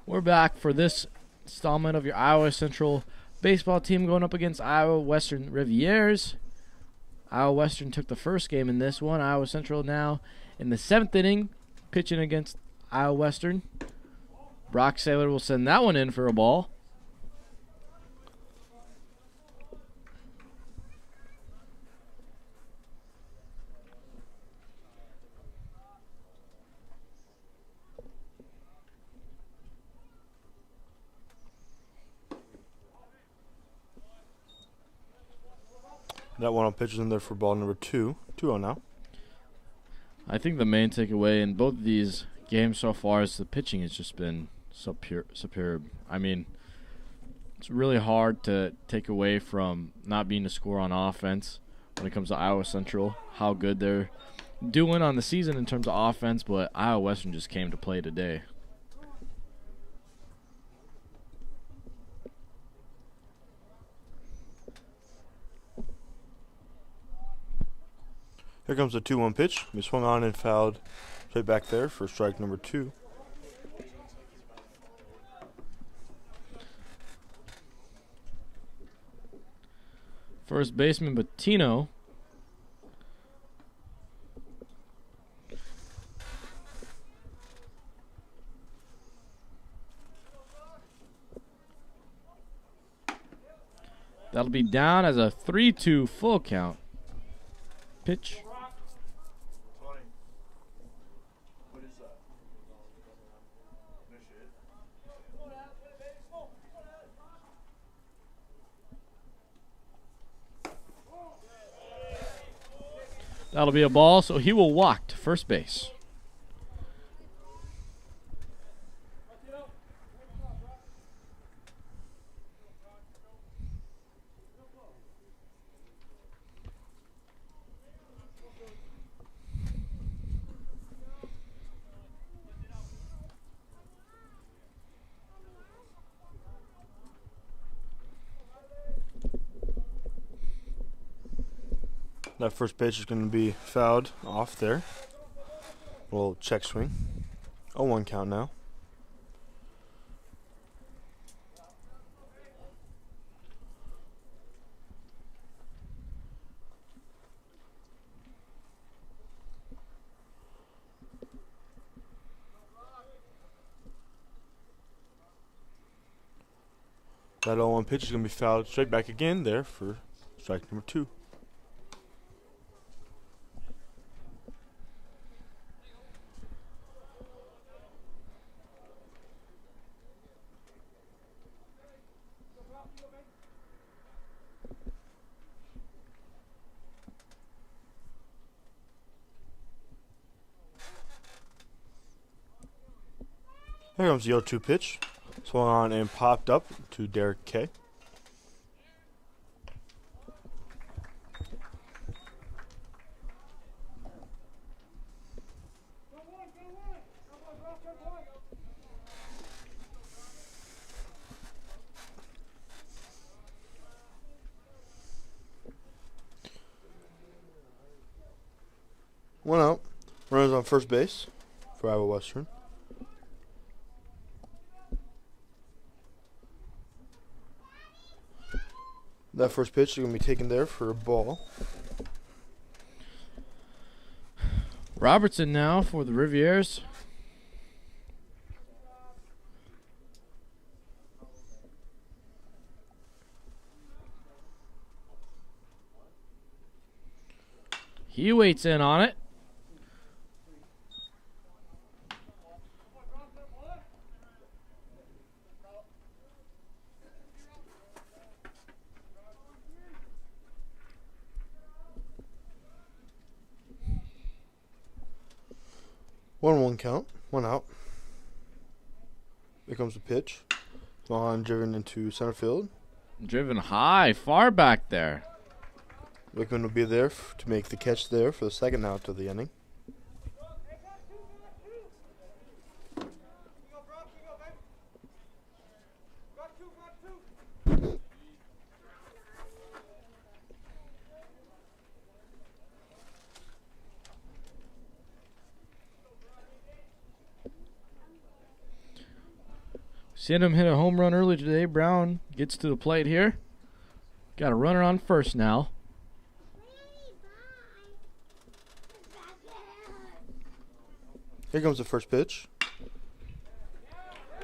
We're back for this installment of your Iowa Central baseball team going up against Iowa Western Riviers. Iowa Western took the first game in this one. Iowa Central now in the 7th inning, pitching against Iowa Western. Brock Saylor will send that one in for a ball. That one on pitches in there for ball number 2. 2-0 now. I think the main takeaway in both of these games so far is the pitching has just been superb. I mean, it's really hard to take away from not being a score on offense when it comes to Iowa Central, how good they're doing on the season in terms of offense, but Iowa Western just came to play today. Here comes the 2-1 pitch. He swung on and fouled right back there for strike number 2. First baseman Bettino. That'll be down as a 3-2 full count. Pitch. That'll be a ball, so he will walk to first base. That first pitch is going to be fouled off there. A little check swing. 0-1 count now. That 0-1 pitch is going to be fouled straight back again there for strike number 2. Here comes the 0-2 pitch. Swung on and popped up to Derek K. One out. Runners on first base for Iowa Western. That first pitch is going to be taken there for a ball. Robertson now for the Riviers. He waits in on it. One count, 1 out. Here comes the pitch. Long driven into center field. Driven high, far back there. Wickman will be there to make the catch there for the second out of the inning. Seen him hit a home run early today. Brown gets to the plate here. Got a runner on first now. Here comes the first pitch.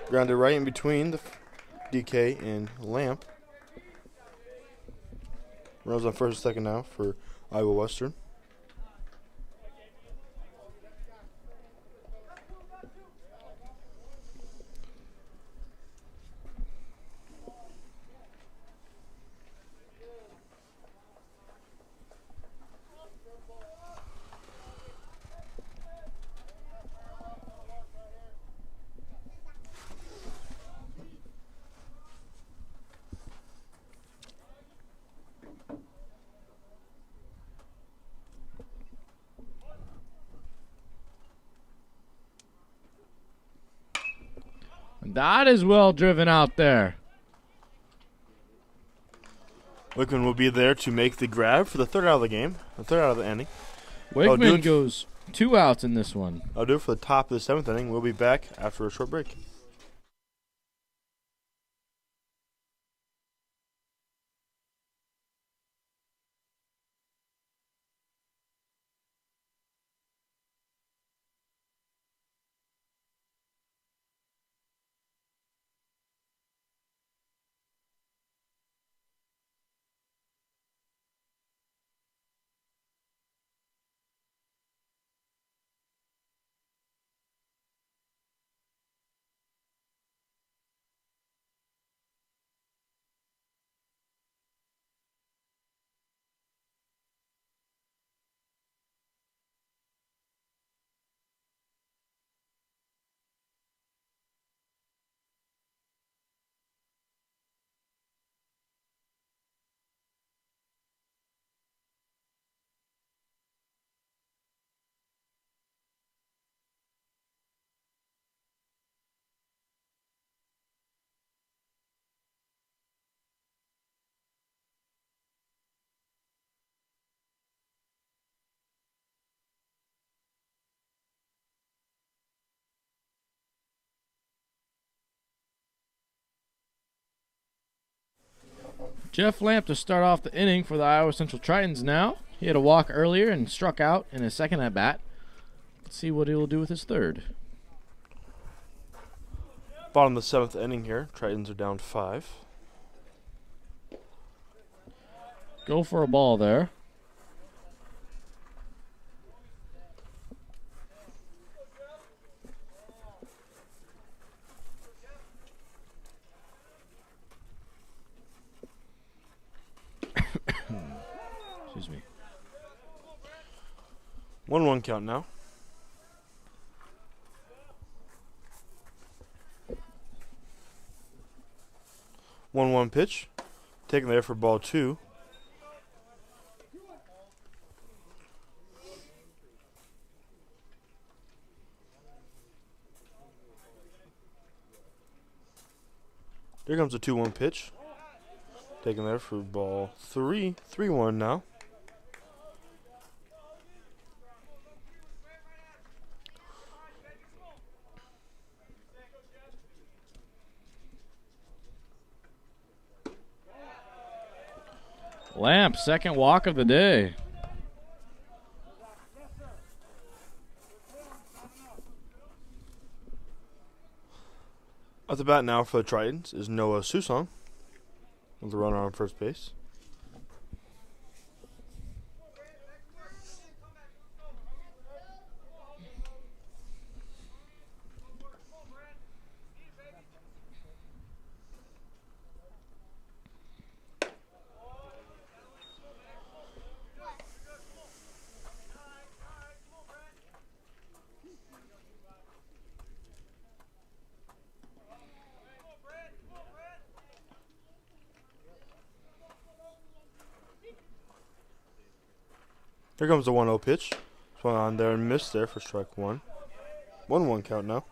Grounded right in between the DK and Lamp. Runners on first and second now for Iowa Western. That is well driven out there. Wickman will be there to make the grab for the third out of the game, the third out of the inning. Wickman goes 2 outs in this one. I'll do it for the top of the 7th inning. We'll be back after a short break. Jeff Lamp to start off the inning for the Iowa Central Tritons now. He had a walk earlier and struck out in his second at bat. Let's see what he will do with his third. Bottom of the 7th inning here. Tritons are down 5. Go for a ball there. Excuse me. 1-1 count now. One pitch. Taken there for ball 2. Here comes a 2-1 pitch. Taken there for ball 3. 3-1 now. Lamp, second walk of the day. At the bat now for the Tritons is Noah Susong with the runner on first base. Here comes the 1-0 pitch. Swung on there and missed there for strike 1. 1-1 count now.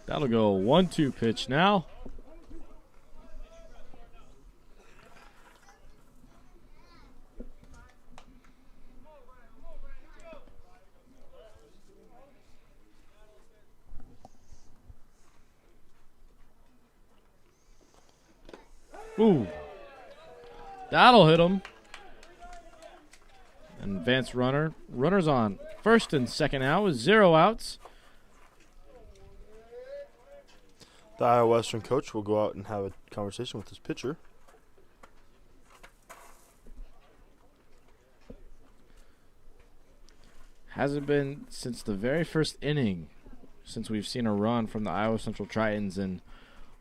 That'll go 1-2 pitch now. Ooh. That'll hit him. Advanced runner. Runners on first and second out with 0 outs. The Iowa Western coach will go out and have a conversation with his pitcher. Hasn't been since the very first inning since we've seen a run from the Iowa Central Tritons, and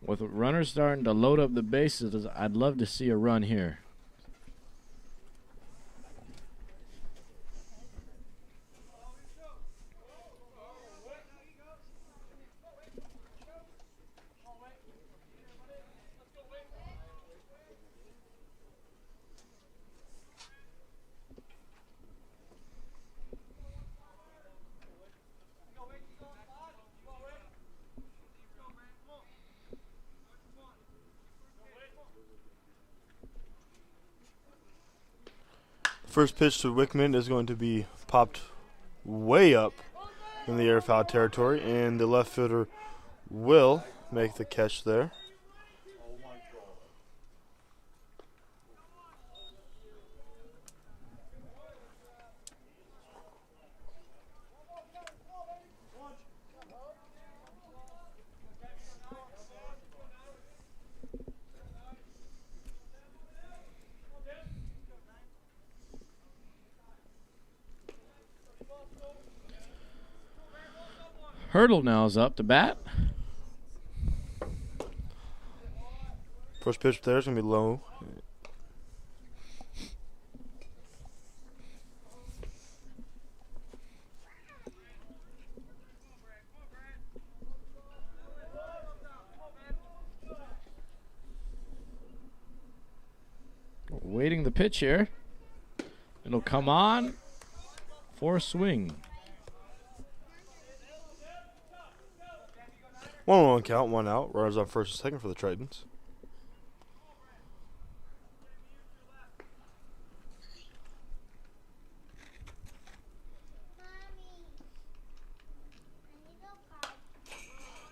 with runners starting to load up the bases, I'd love to see a run here. First pitch to Wickman is going to be popped way up in the air foul territory, and the left fielder will make the catch there. Hurdle now is up to bat. First pitch there is going to be low. Waiting the pitch here. It'll come on for a swing. 1-1 count, 1 out. Runners on first and second for the Tritons.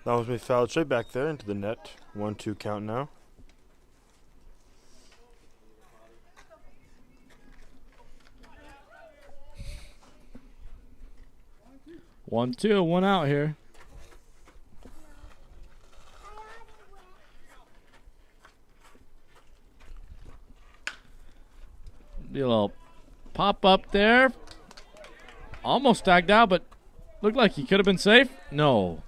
That was me fouled straight back there into the net. 1-2 count now. One, two, one out here. A little pop up there. Almost stacked out, but looked like he could have been safe. No.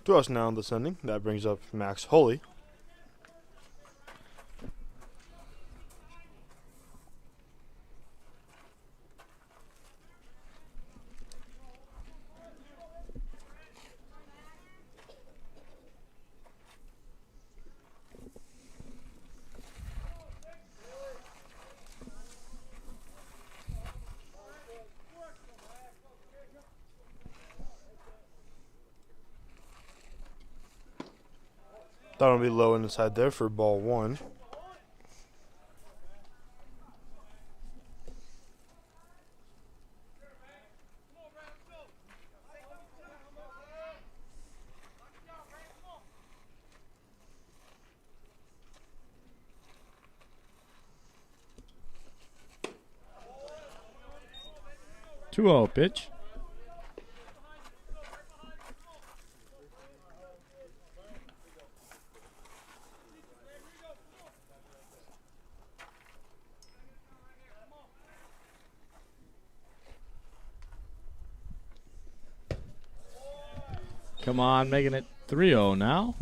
To us now in the sending. That brings up Max Holy. That'll be low inside there for ball 1. Two-0 pitch. Come on, making it 3-0 now.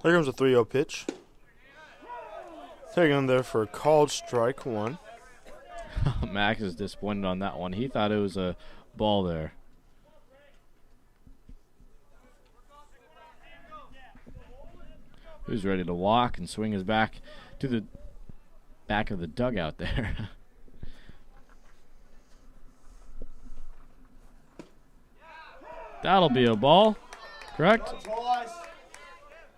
There comes a 3-0 pitch. Taking on there for a called strike 1. Max is disappointed on that one. He thought it was a ball there. Who's ready to walk and swing his back to the back of the dugout there. That'll be a ball, correct? Not twice.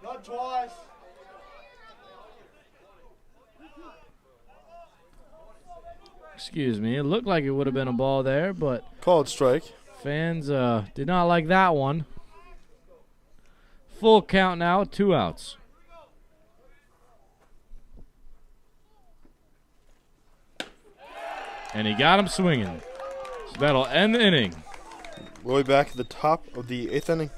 Not twice. Excuse me. It looked like it would have been a ball there, but Called strike. fans did not like that one. Full count now, 2 outs. And he got him swinging. So that'll end the inning. We'll be back at the top of the 8th inning.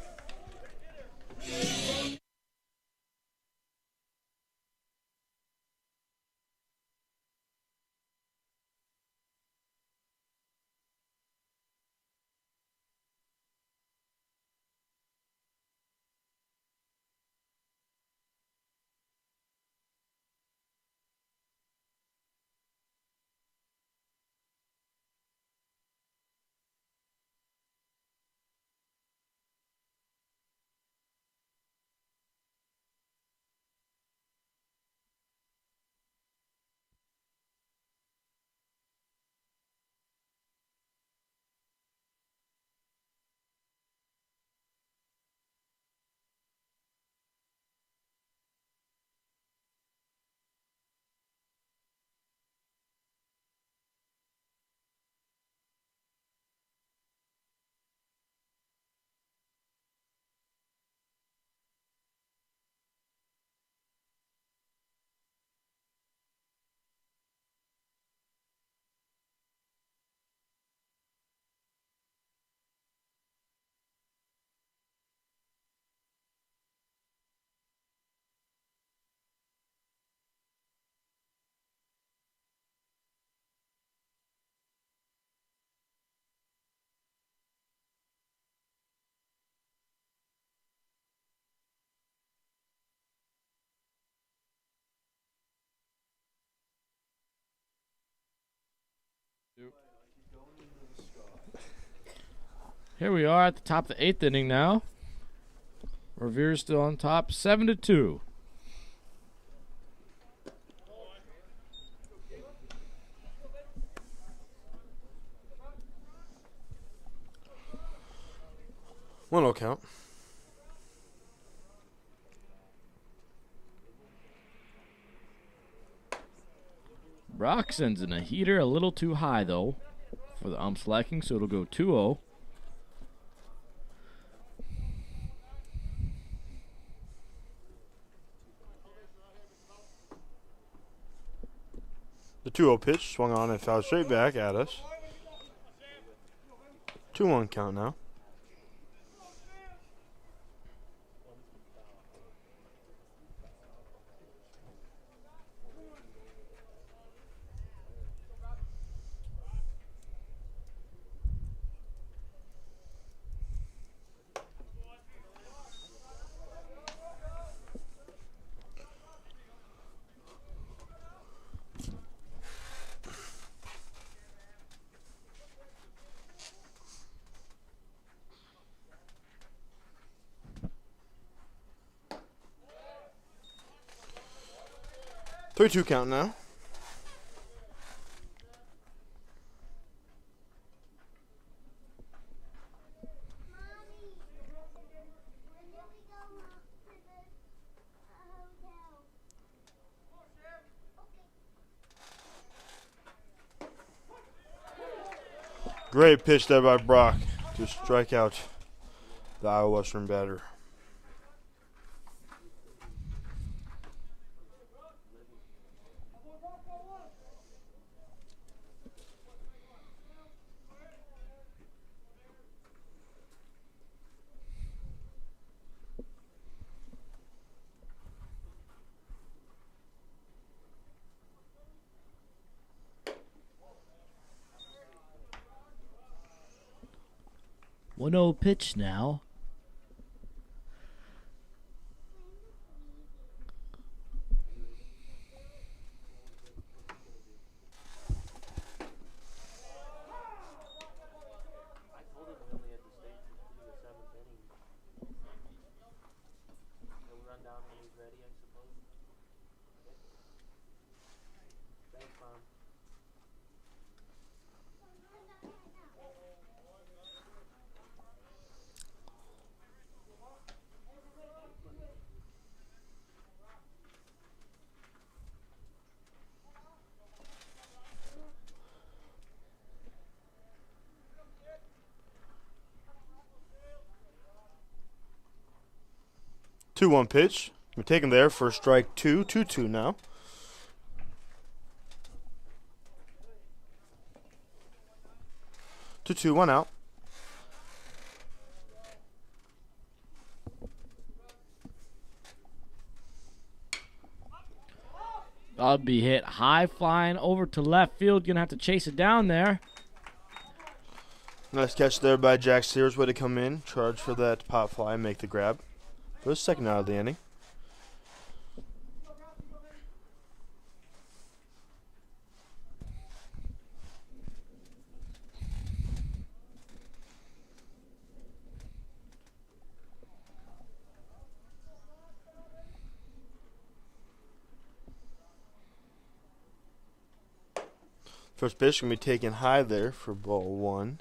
Here we are at the top of the 8th inning now. Revere's still on top, 7-2. One will count. Brock sends in a heater a little too high, though, for the ump's liking, so it'll go 2-0. The 2-0 pitch swung on and fouled straight back at us. 2-1 count now. Three-two count now. Great pitch there by Brock to strike out the Iowa Western batter. One 0 pitch now. Two-one pitch. We're taken there for strike two. 2-2 now. 2-2, one out. That'll be hit high, flying over to left field. Gonna have to chase it down there. Nice catch there by Jack Sears. Way to come in, charge for that pop fly, and make the grab. For the second out of the inning. First pitch can be taken high there for ball one.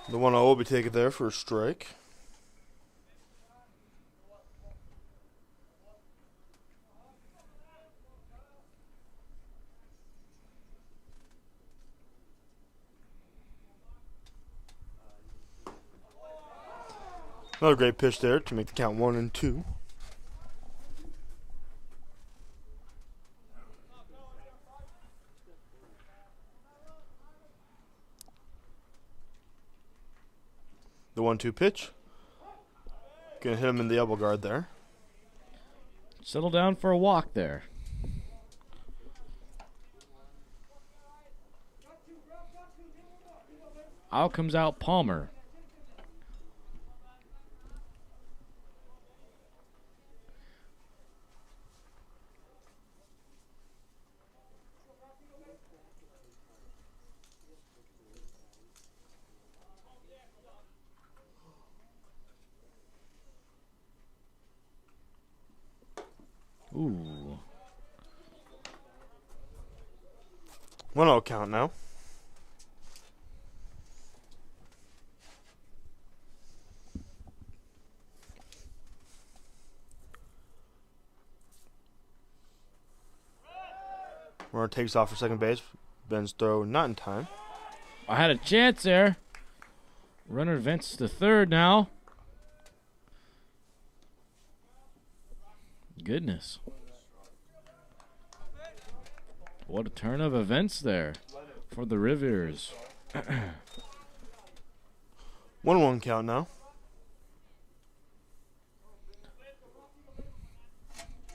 The 1-0 will be taken there for a strike. Another great pitch there to make the count 1-2. The 1-2 pitch. Gonna hit him in the elbow guard there. Settle down for a walk there. Out comes out Palmer. Ooh. 1-0 count now. Runner takes off for second base. Ben's throw not in time. I had a chance there. Runner advances to third now. Goodness. What a turn of events there for the Rivers. 1-1 count now.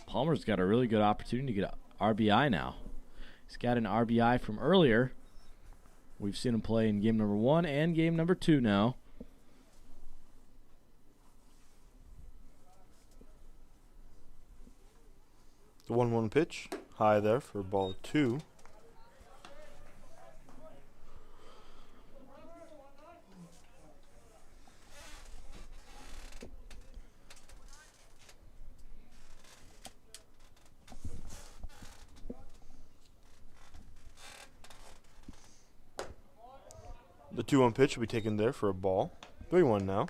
Palmer's got a really good opportunity to get an RBI now. He's got an RBI from earlier. We've seen him play in game number 1 and game number 2 now. The 1-1 pitch. High there for ball 2. The 2-1 pitch will be taken there for a ball. 3-1 now.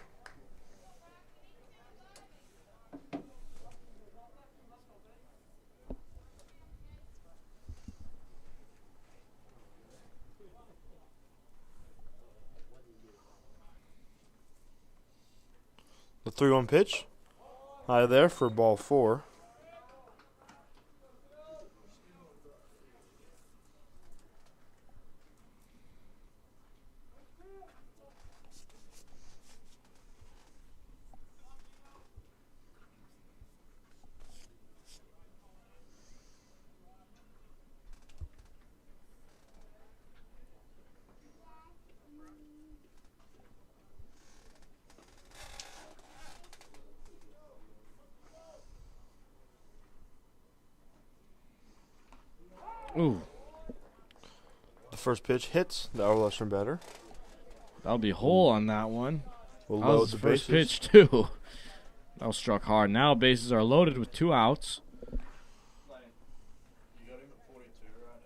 The 3-1 pitch. High there for ball 4. Ooh, The first pitch hits the outer Western batter. that'll be whole on that one. Will That load was the the first bases. pitch, too. That was struck hard. Now bases are loaded with 2 outs. You got him at 42 right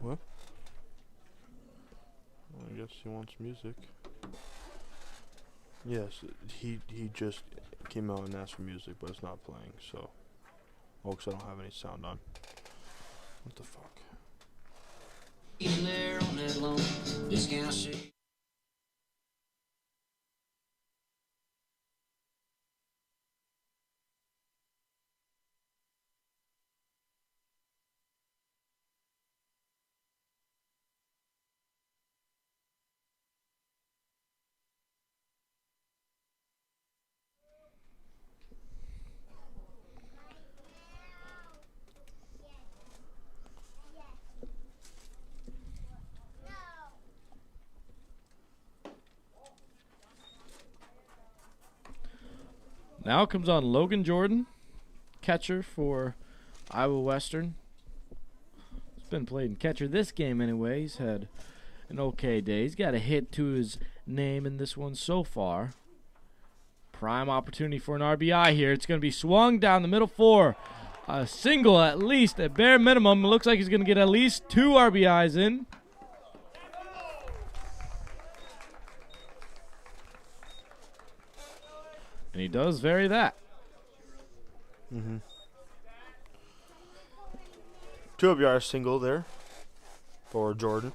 now. What? I guess he wants music. Yes, he just came out and asked for music, but it's not playing, so. Oh, 'cause I don't have any sound on. What the fuck? In there on that lawn, discount shit. Now comes on Logan Jordan, catcher for Iowa Western. He's been playing catcher this game anyway. He's had an okay day. He's got a hit to his name in this one so far. Prime opportunity for an RBI here. It's going to be swung down the middle for a single at least, at bare minimum. It looks like he's going to get at least 2 RBIs in. And he does vary that. 2 RBI single there for Jordan.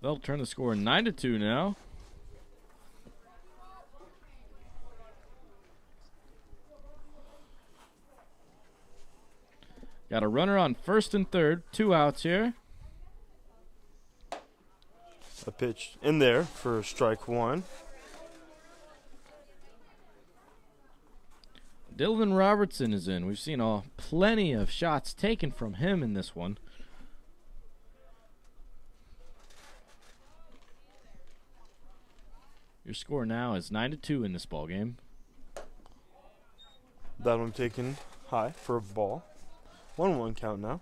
They'll turn the score 9-2 now. Got a runner on first and third. 2 outs here. A pitch in there for strike 1. Dylan Robertson is in. We've seen plenty of shots taken from him in this one. Your score now is 9-2 in this ball game. That one taken high for a ball. 1-1 count now.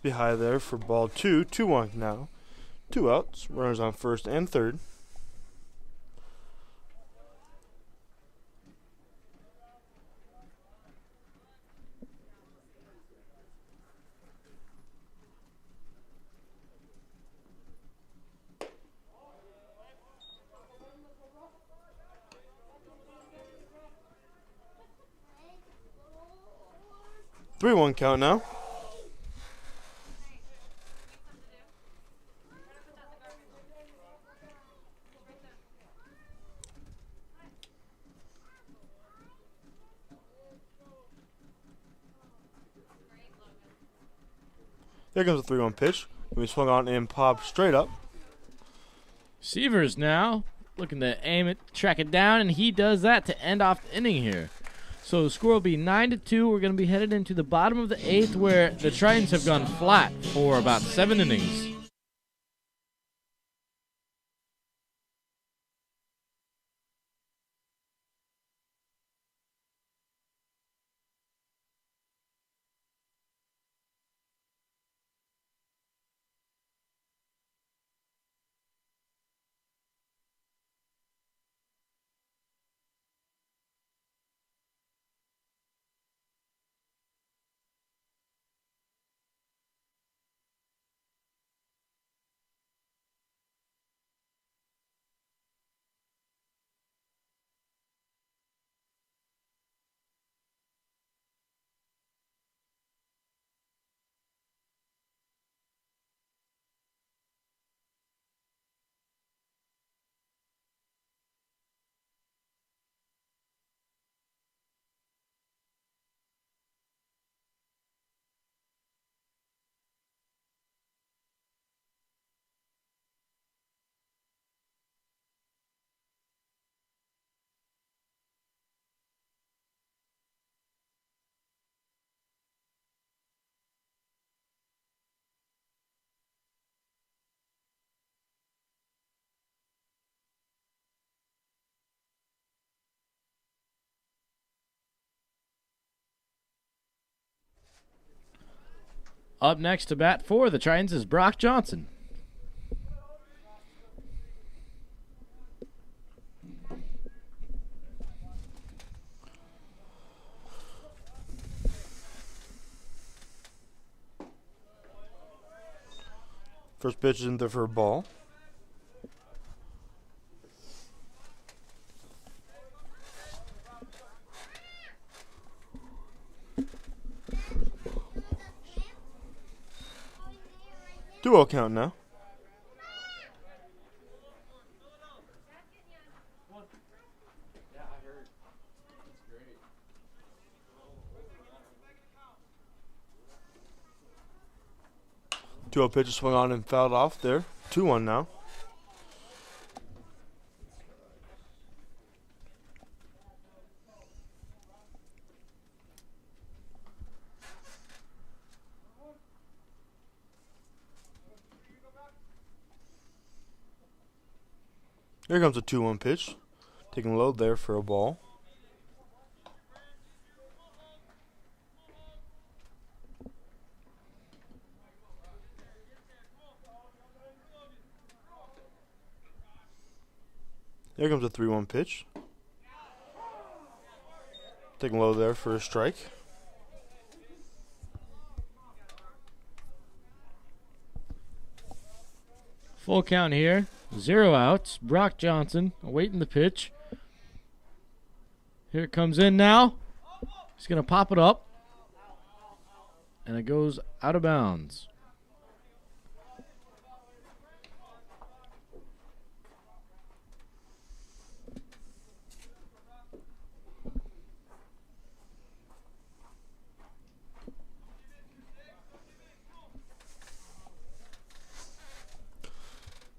Be high there for ball 2. 2-1 now. 2 outs. Runners on first and third. Three one count now. There comes a 3-1 pitch. We swung on and popped straight up. Severs now looking to aim it, track it down, and he does that to end off the inning here. So the score will be 9-2. We're going to be headed into the bottom of the 8th, where the Tritons have gone flat for about 7 innings. Up next to bat for the Tritons is Brock Johnson. First pitch is in there for a ball. Two-oh count now. Two-oh pitch swung on and fouled off there. 2-1 now. Here comes a 2-1 pitch. Taking low there for a ball. Here comes a 3-1 pitch. Taking low there for a strike. Full count here. 0 outs. Brock Johnson awaiting the pitch. Here it comes in now. He's going to pop it up. And it goes out of bounds.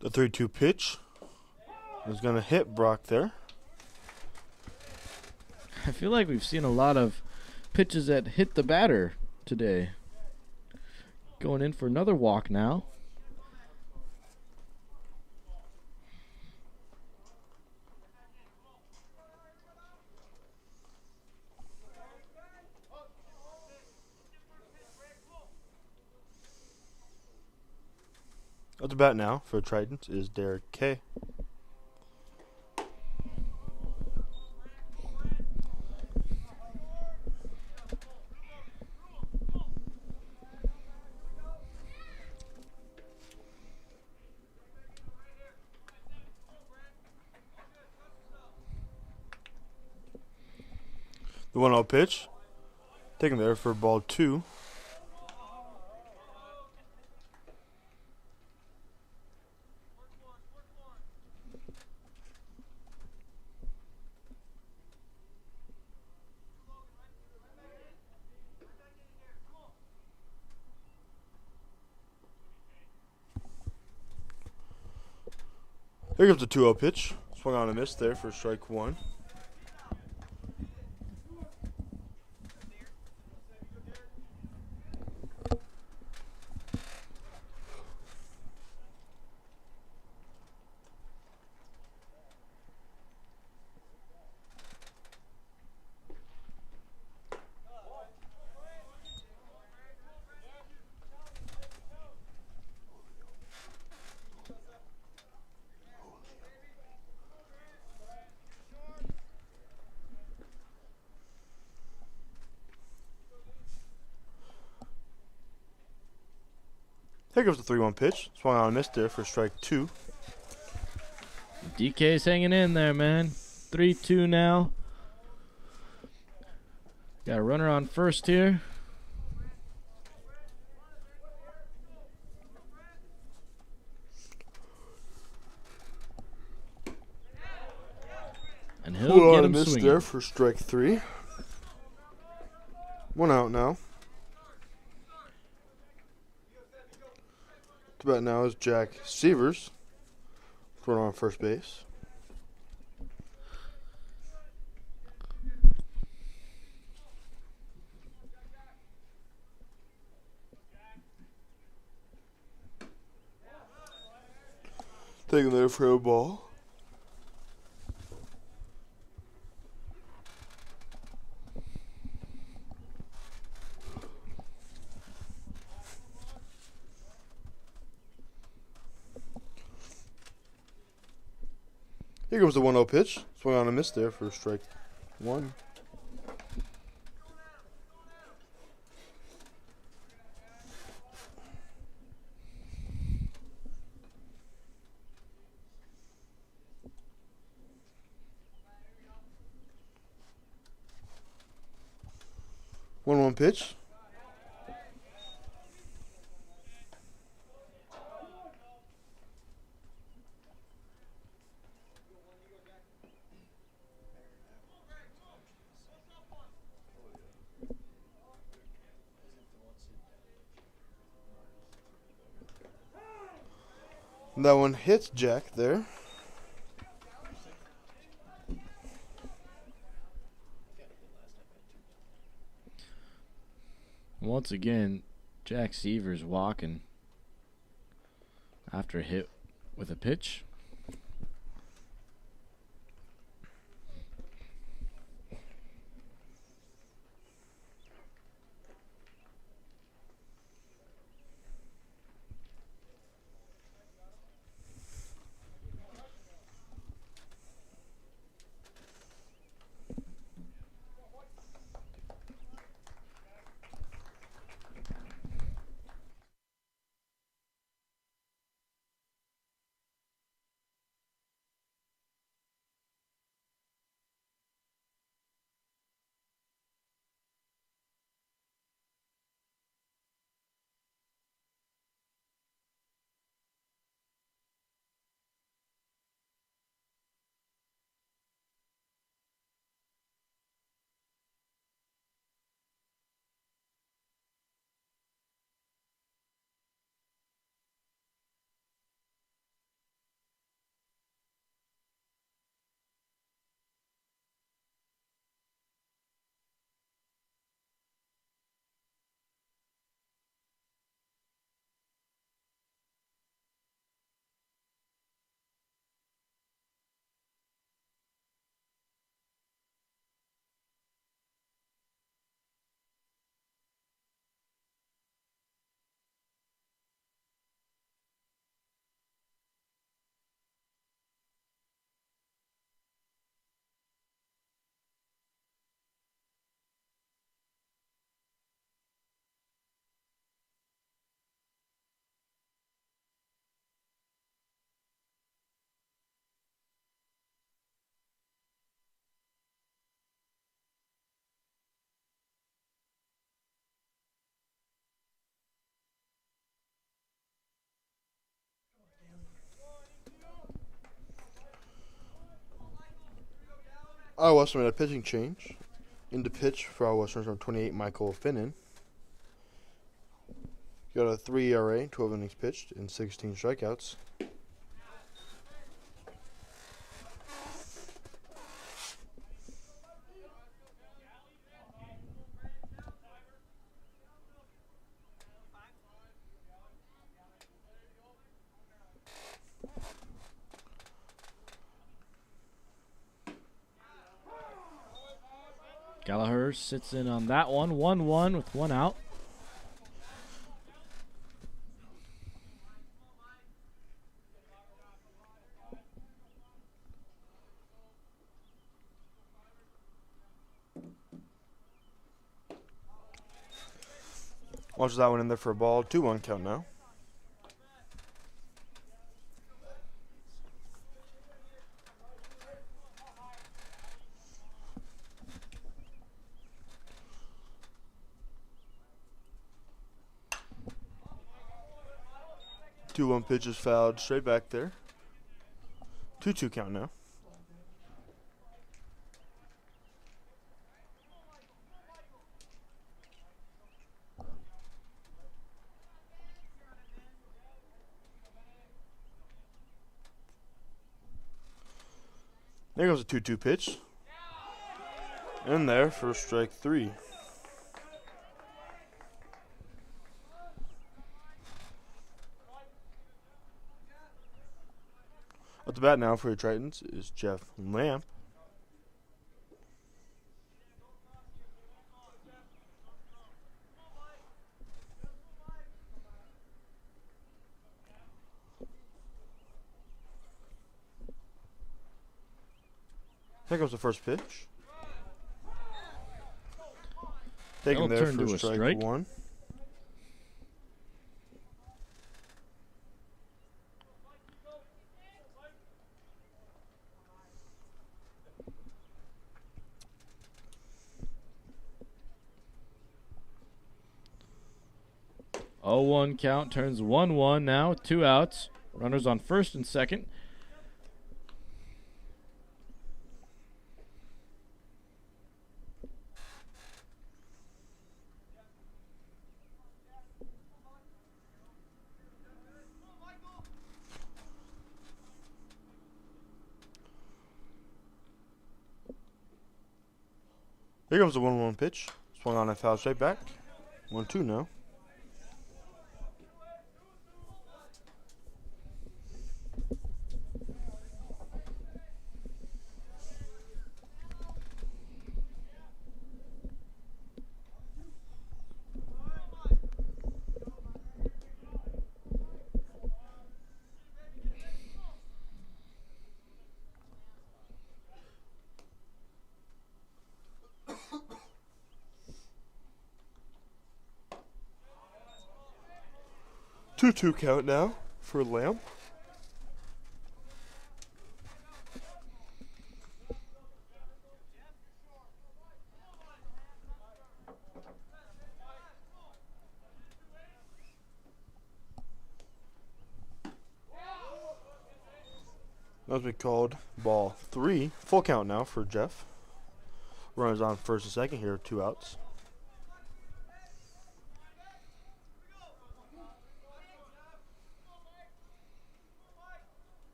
The 3-2 pitch is going to hit Brock there. I feel like we've seen a lot of pitches that hit the batter today. Going in for another walk now. At the bat now for Tritons is Derek K. The 1-0 pitch. Taken there for ball 2. Here comes the 2-0 pitch. Swung on a miss there for strike 1. Here comes the 3-1 pitch. Swung on a miss there for strike 2. DK's hanging in there, man. 3-2 now. Got a runner on first here. And he'll Swung get on a him miss swinging. there for strike 3. 1 out now. To bat now is Jack Severs. Thrown on first base. Taking there for a ball. Here comes the 1-0 pitch. Swung on a miss there for strike 1. One pitch. And that one hits Jack there. Once again, Jack Severs walking after a hit with a pitch. Iowa Western made a pitching change. Into pitch for Iowa Western from 28, Michael Finnan. Got a 3 ERA, 12 innings pitched, and 16 strikeouts. Gallagher sits in on that one. 1-1 with 1 out. Launches that one in there for a ball. 2-1 count now. Two one pitch is fouled straight back there. 2-2 count now. There goes a 2-2 pitch. In there for strike 3. At the bat now for the Tritons is Jeff Lamp. Here comes the first pitch. Taken That'll there turn for to a strike strike. 1. Oh, 1 count turns 1-1 now with 2 outs. Runners on first and second. Here comes the 1-1 pitch. Swung on and foul straight back. 1-2 now. Two count now for Lamp. That's been called ball 3. Full count now for Jeff. Runners on first and second here, 2 outs.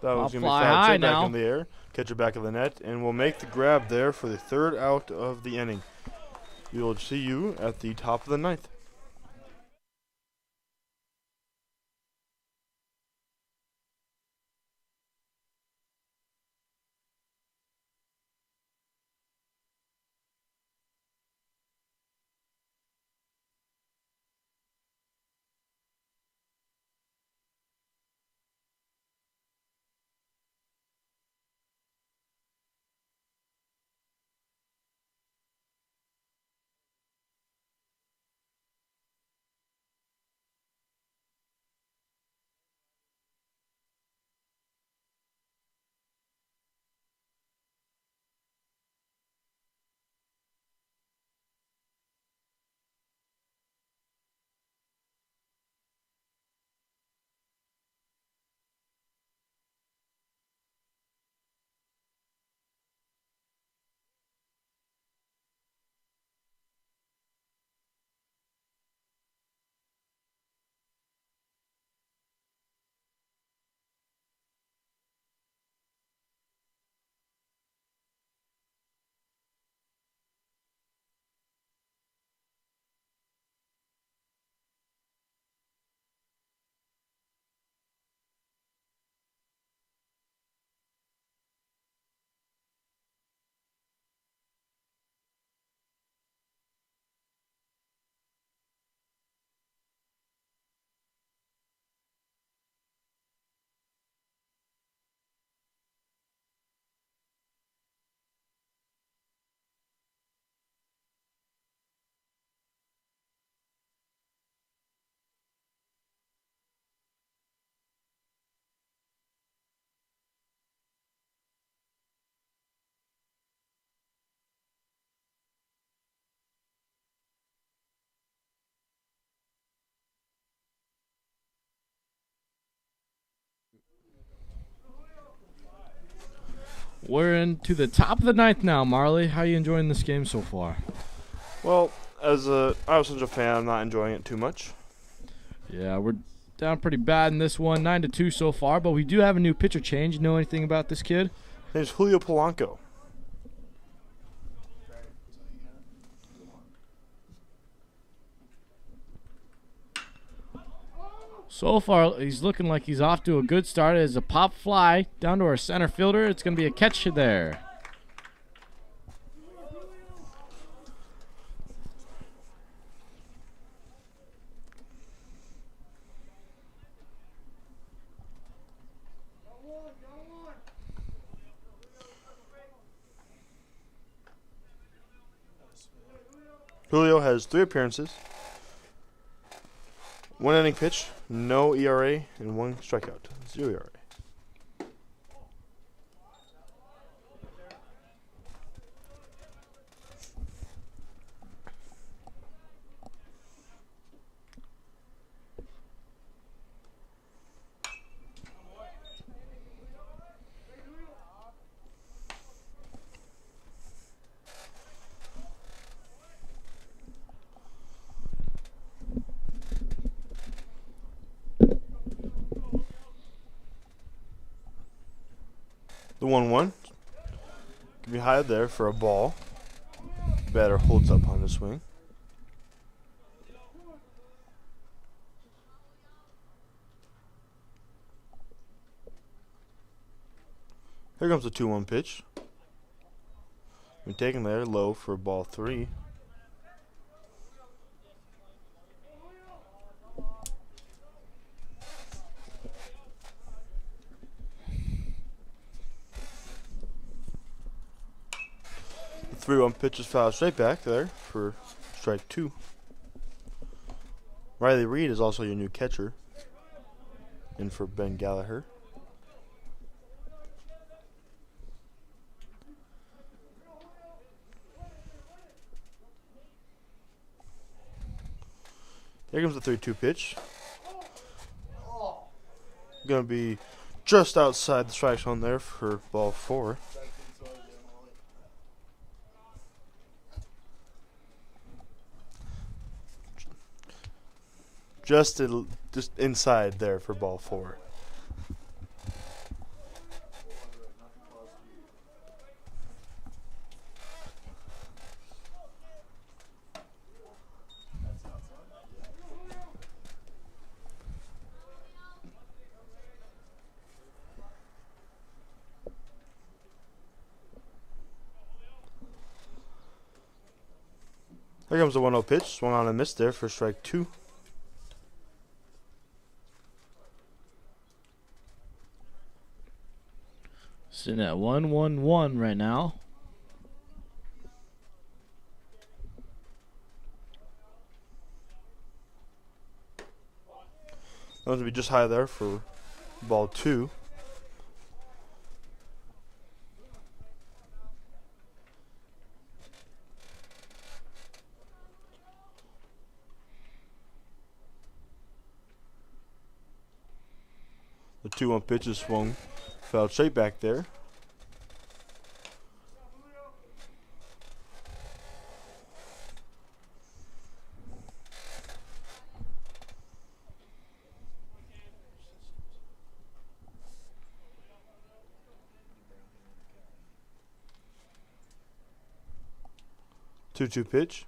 That was going to be fly fouled high straight back now. in the air. Catcher back of the net, and we'll make the grab there for the 3rd out of the inning. We will see you at the top of the 9th. We're into the top of the ninth now, Marley. How are you enjoying this game so far? Well, as a I was such a fan, I'm not enjoying it too much. Yeah, we're down pretty bad in this one, 9-2 so far, but we do have a new pitcher change. You know anything about this kid? His name's Julio Polanco. So far, he's looking like he's off to a good start. It's a pop fly down to our center fielder. It's going to be a catch there. Julio has 3 appearances, 1 inning pitch, no ERA, and 1 strikeout. 0 ERA. The 1-1 can be high there for a ball. Batter holds up on the swing. Here comes the 2-1 pitch. Been taken there low for ball 3. The 3-1 pitch is fouled straight back there for strike 2. Riley Reed is also your new catcher. In for Ben Gallagher. Here comes the 3-2 pitch. Gonna be just outside the strike zone there for ball 4. Just inside there for ball 4. Here comes the 1-0 pitch. Swung on and missed there for strike 2. Sitting at 1-1-1 right now. That one's gonna be just high there for ball 2. The 2-1 pitch is swung, fouled straight back there. Two-two pitch.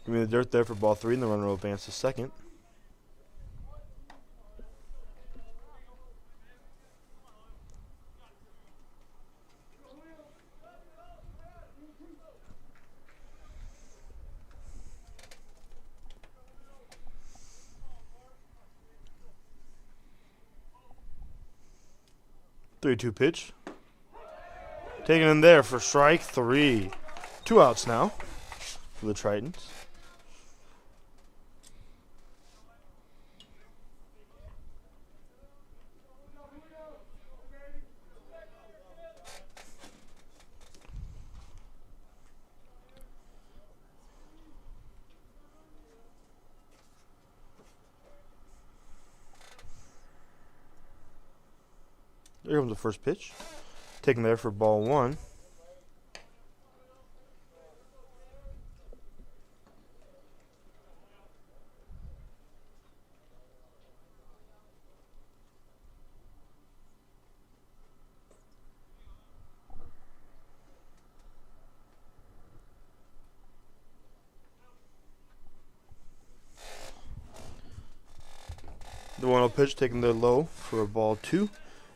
Give me the dirt there for ball 3, and the runner will advance to second. Three-two pitch. Taken in there for strike 3. 2 outs now for the Tritons. Here comes the first pitch. Taken there for ball 1. The 1-0 pitch taken there low for a ball 2.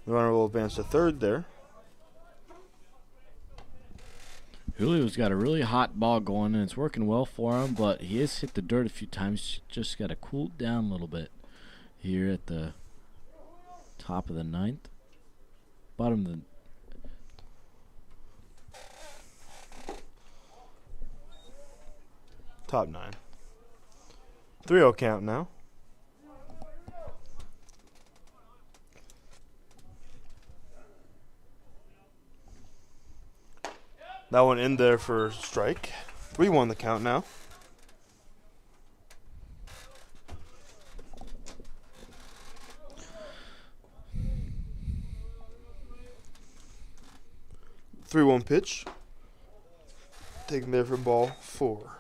The runner will advance to third there. Julio's got a really hot ball going, and it's working well for him, but he has hit the dirt a few times. Just got to cool it down a little bit here at the top of the 9th. Bottom of the... Top 9. 3-0 count now. That one in there for strike. 3-1 the count now. Three-one pitch. Taken there for ball 4.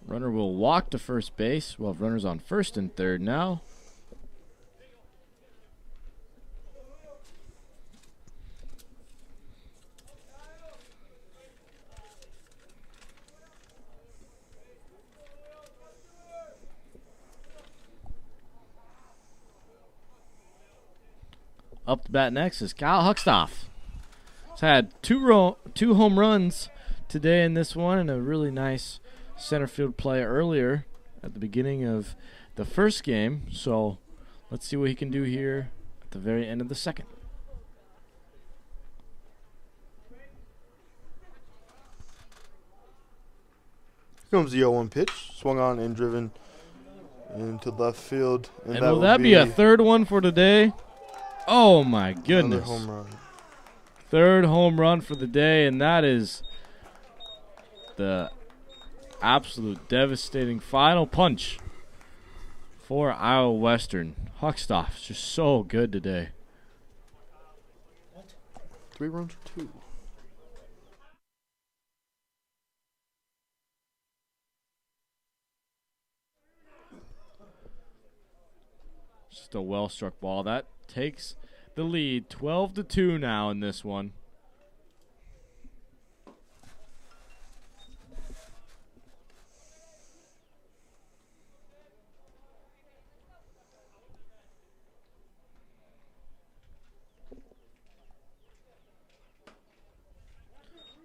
Runner will walk to first base. We'll have runners on first and third now. Up to bat next is Kyle Huckstoff. He's had two home runs today in this one, and a really nice center field play earlier at the beginning of the first game. So let's see what he can do here at the very end of the second. Here comes the 0-1 pitch. Swung on and driven into left field. And will that be a third one for today? Oh, my goodness. Another home run. Third home run for the day, and that is the absolute devastating final punch for Iowa Western. Huckstoff is just so good today. 3 runs for 2. Just a well-struck ball. That takes the lead 12-2 now in this one.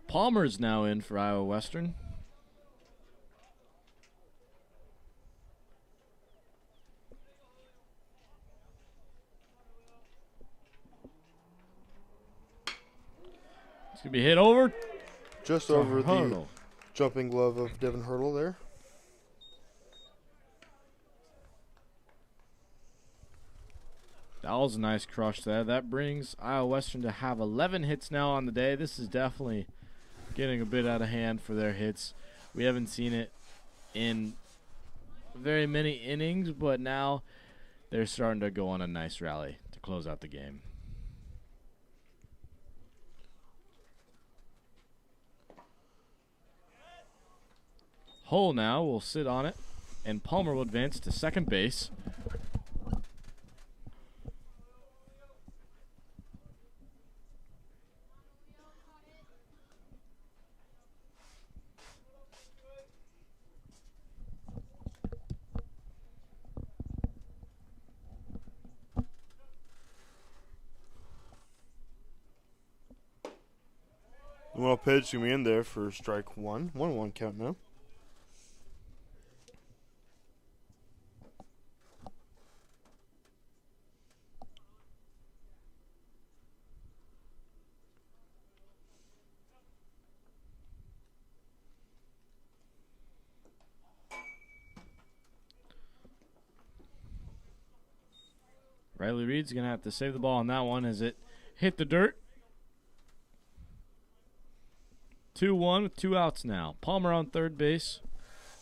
Palmer's now in for Iowa Western. It's going to be hit over. Just over the Hurdle. jumping glove of Devin Hurdle there. That was a nice crush there. That brings Iowa Western to have 11 hits now on the day. This is definitely getting a bit out of hand for their hits. We haven't seen it in very many innings, but now they're starting to go on a nice rally to close out the game. Hull now will sit on it, and Palmer will advance to second base. The 1-0 pitch going to be in there for strike 1. 1-1 count now. Riley Reed's going to have to save the ball on that one as it hit the dirt. 2-1 with 2 outs now. Palmer on third base.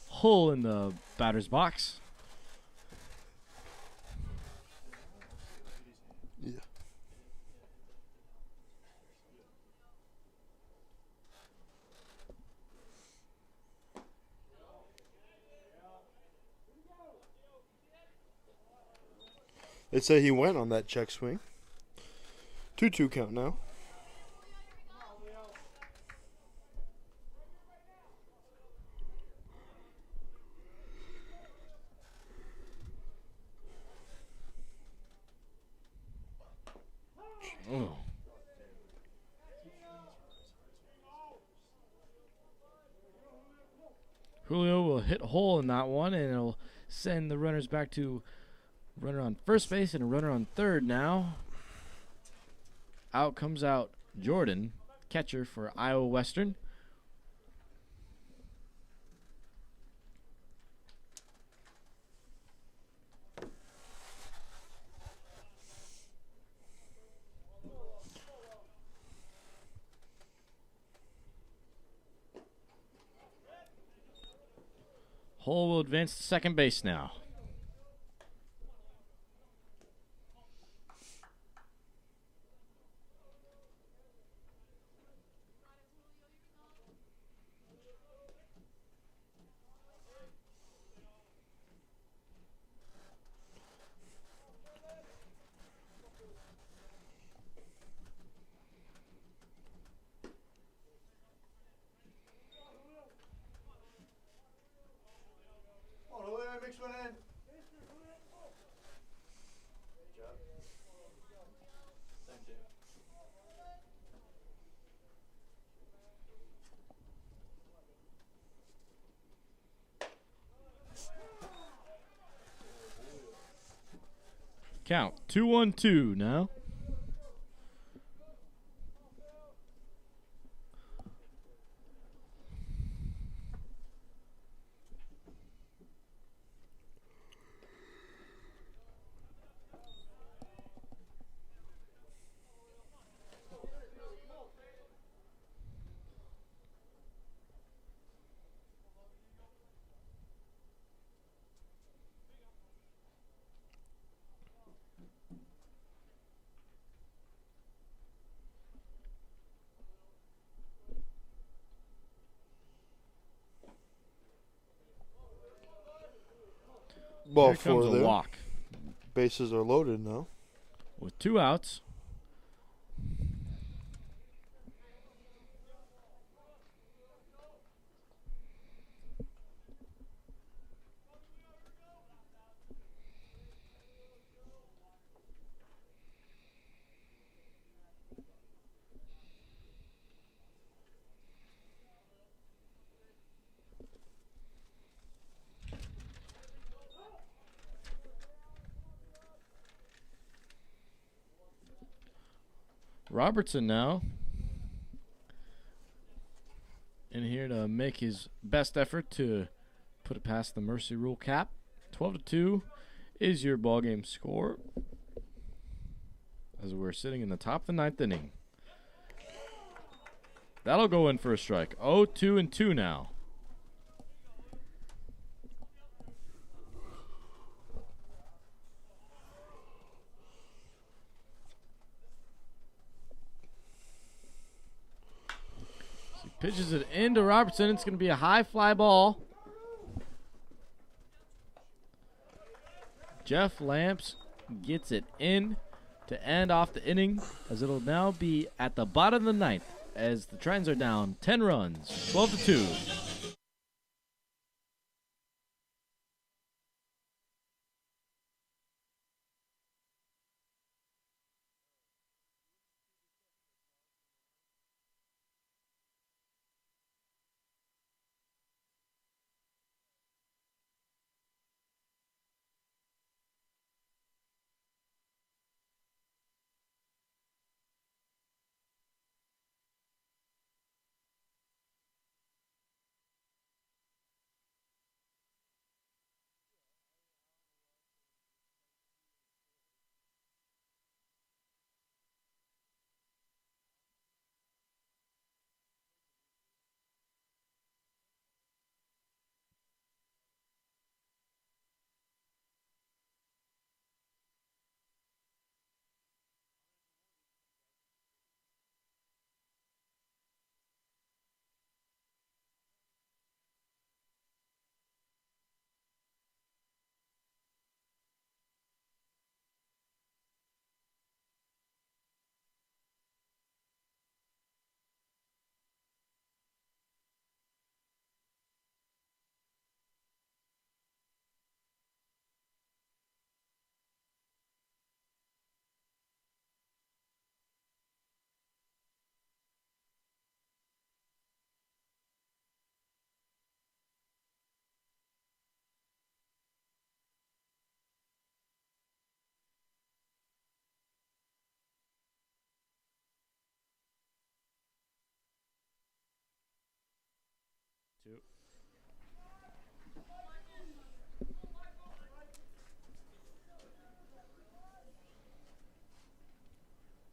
Hull in the batter's box. Yeah. They say he went on that check swing. 2-2 count now. Oh. Julio will hit a hole in that one, and it'll send the runners back to runner on first base and a runner on third now. Out comes out Jordan, catcher for Iowa Western. Hole will advance to second base now. Mix one in. Thank you. Count 2-1-2 now. Ball Here comes 4 a there. walk Bases are loaded now. with 2 outs. Robertson now in here to make his best effort to put it past the mercy rule cap. 12-2 is your ball game score as we're sitting in the top of the 9th inning. That'll go in for a strike. 0-2-2 now. Pitches it into Robertson. It's going to be a high fly ball. Jeff Lamps gets it in to end off the inning, as it'll now be at the bottom of the 9th as the Tritons are down 10 runs, 12-2.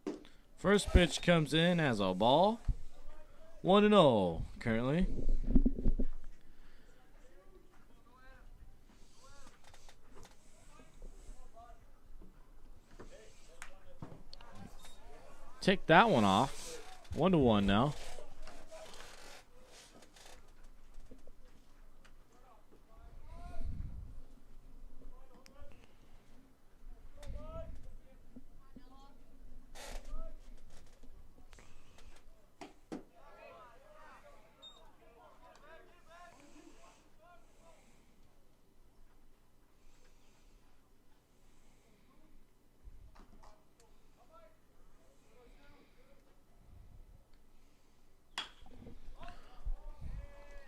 2. First pitch comes in as a ball. 1-0 currently. Take that one off. 1-1 now.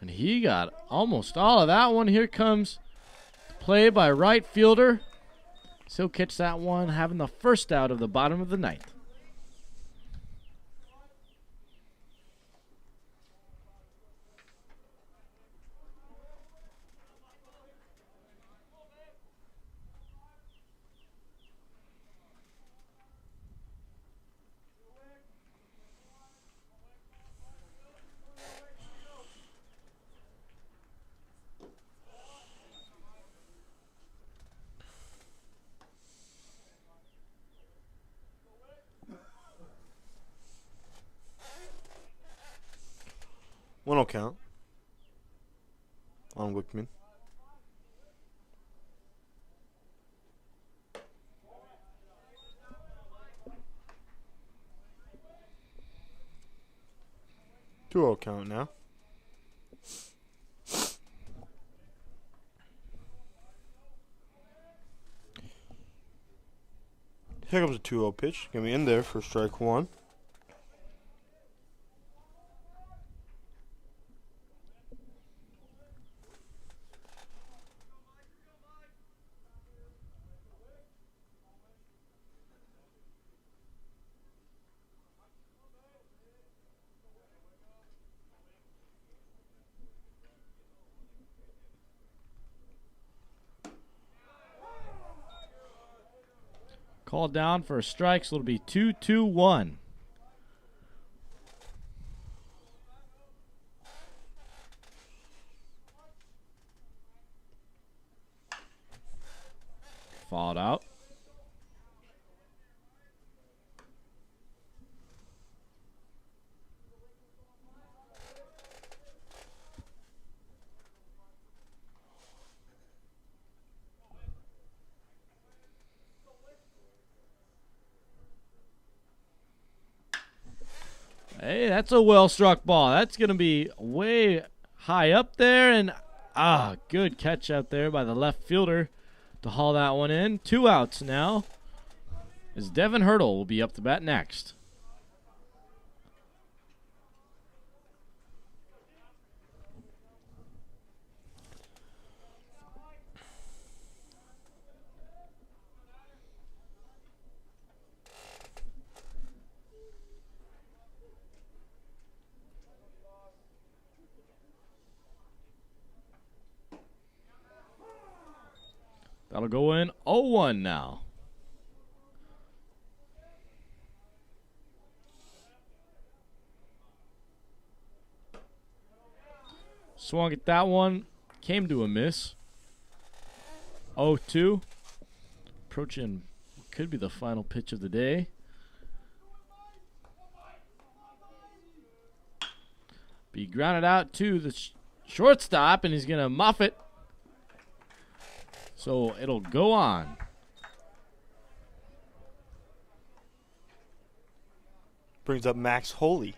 And he got almost all of that one. Here comes the play by right fielder. So he'll catch that one, having the first out of the bottom of the ninth. One will count on Wickman. Two will count now. Here comes a 2-0 pitch. Gonna be in there for strike one. Called down for a strike, so it'll be 2-2-1. Fouled out. Hey, that's a well-struck ball. That's going to be way high up there. And, good catch out there by the left fielder to haul that one in. 2 outs now, as Devin Hurdle will be up to bat next. That'll go in 0-1 now. Swung at that one. Came to a miss. 0-2. Approaching what could be the final pitch of the day. Be grounded out to the shortstop, and he's going to muff it. So it'll go on. Brings up Max Holy.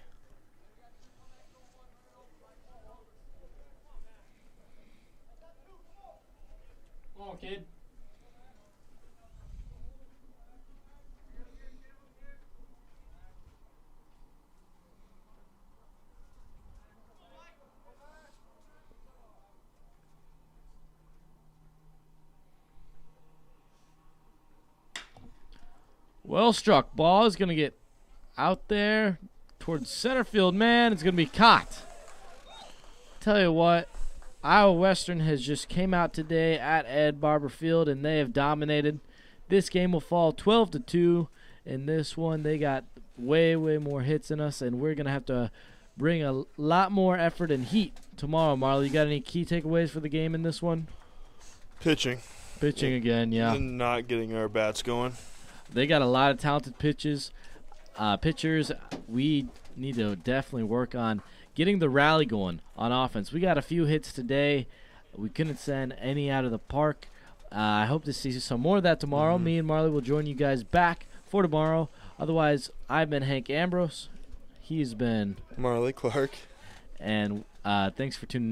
Come on, kid. Well struck ball is going to get out there towards center field, man. It's going to be caught. Tell you what, Iowa Western has just came out today at Ed Barber Field, and they have dominated. This game will fall 12-2. In this one, they got way more hits than us, and we're going to have to bring a lot more effort and heat tomorrow. Marley, you got any key takeaways for the game in this one? Pitching. Pitching again, yeah. And not getting our bats going. They got a lot of talented pitchers. We need to definitely work on getting the rally going on offense. We got a few hits today. We couldn't send any out of the park. I hope to see some more of that tomorrow. Me and Marley will join you guys back for tomorrow. Otherwise, I've been Hank Ambrose. He's been Marley Clark. And thanks for tuning in.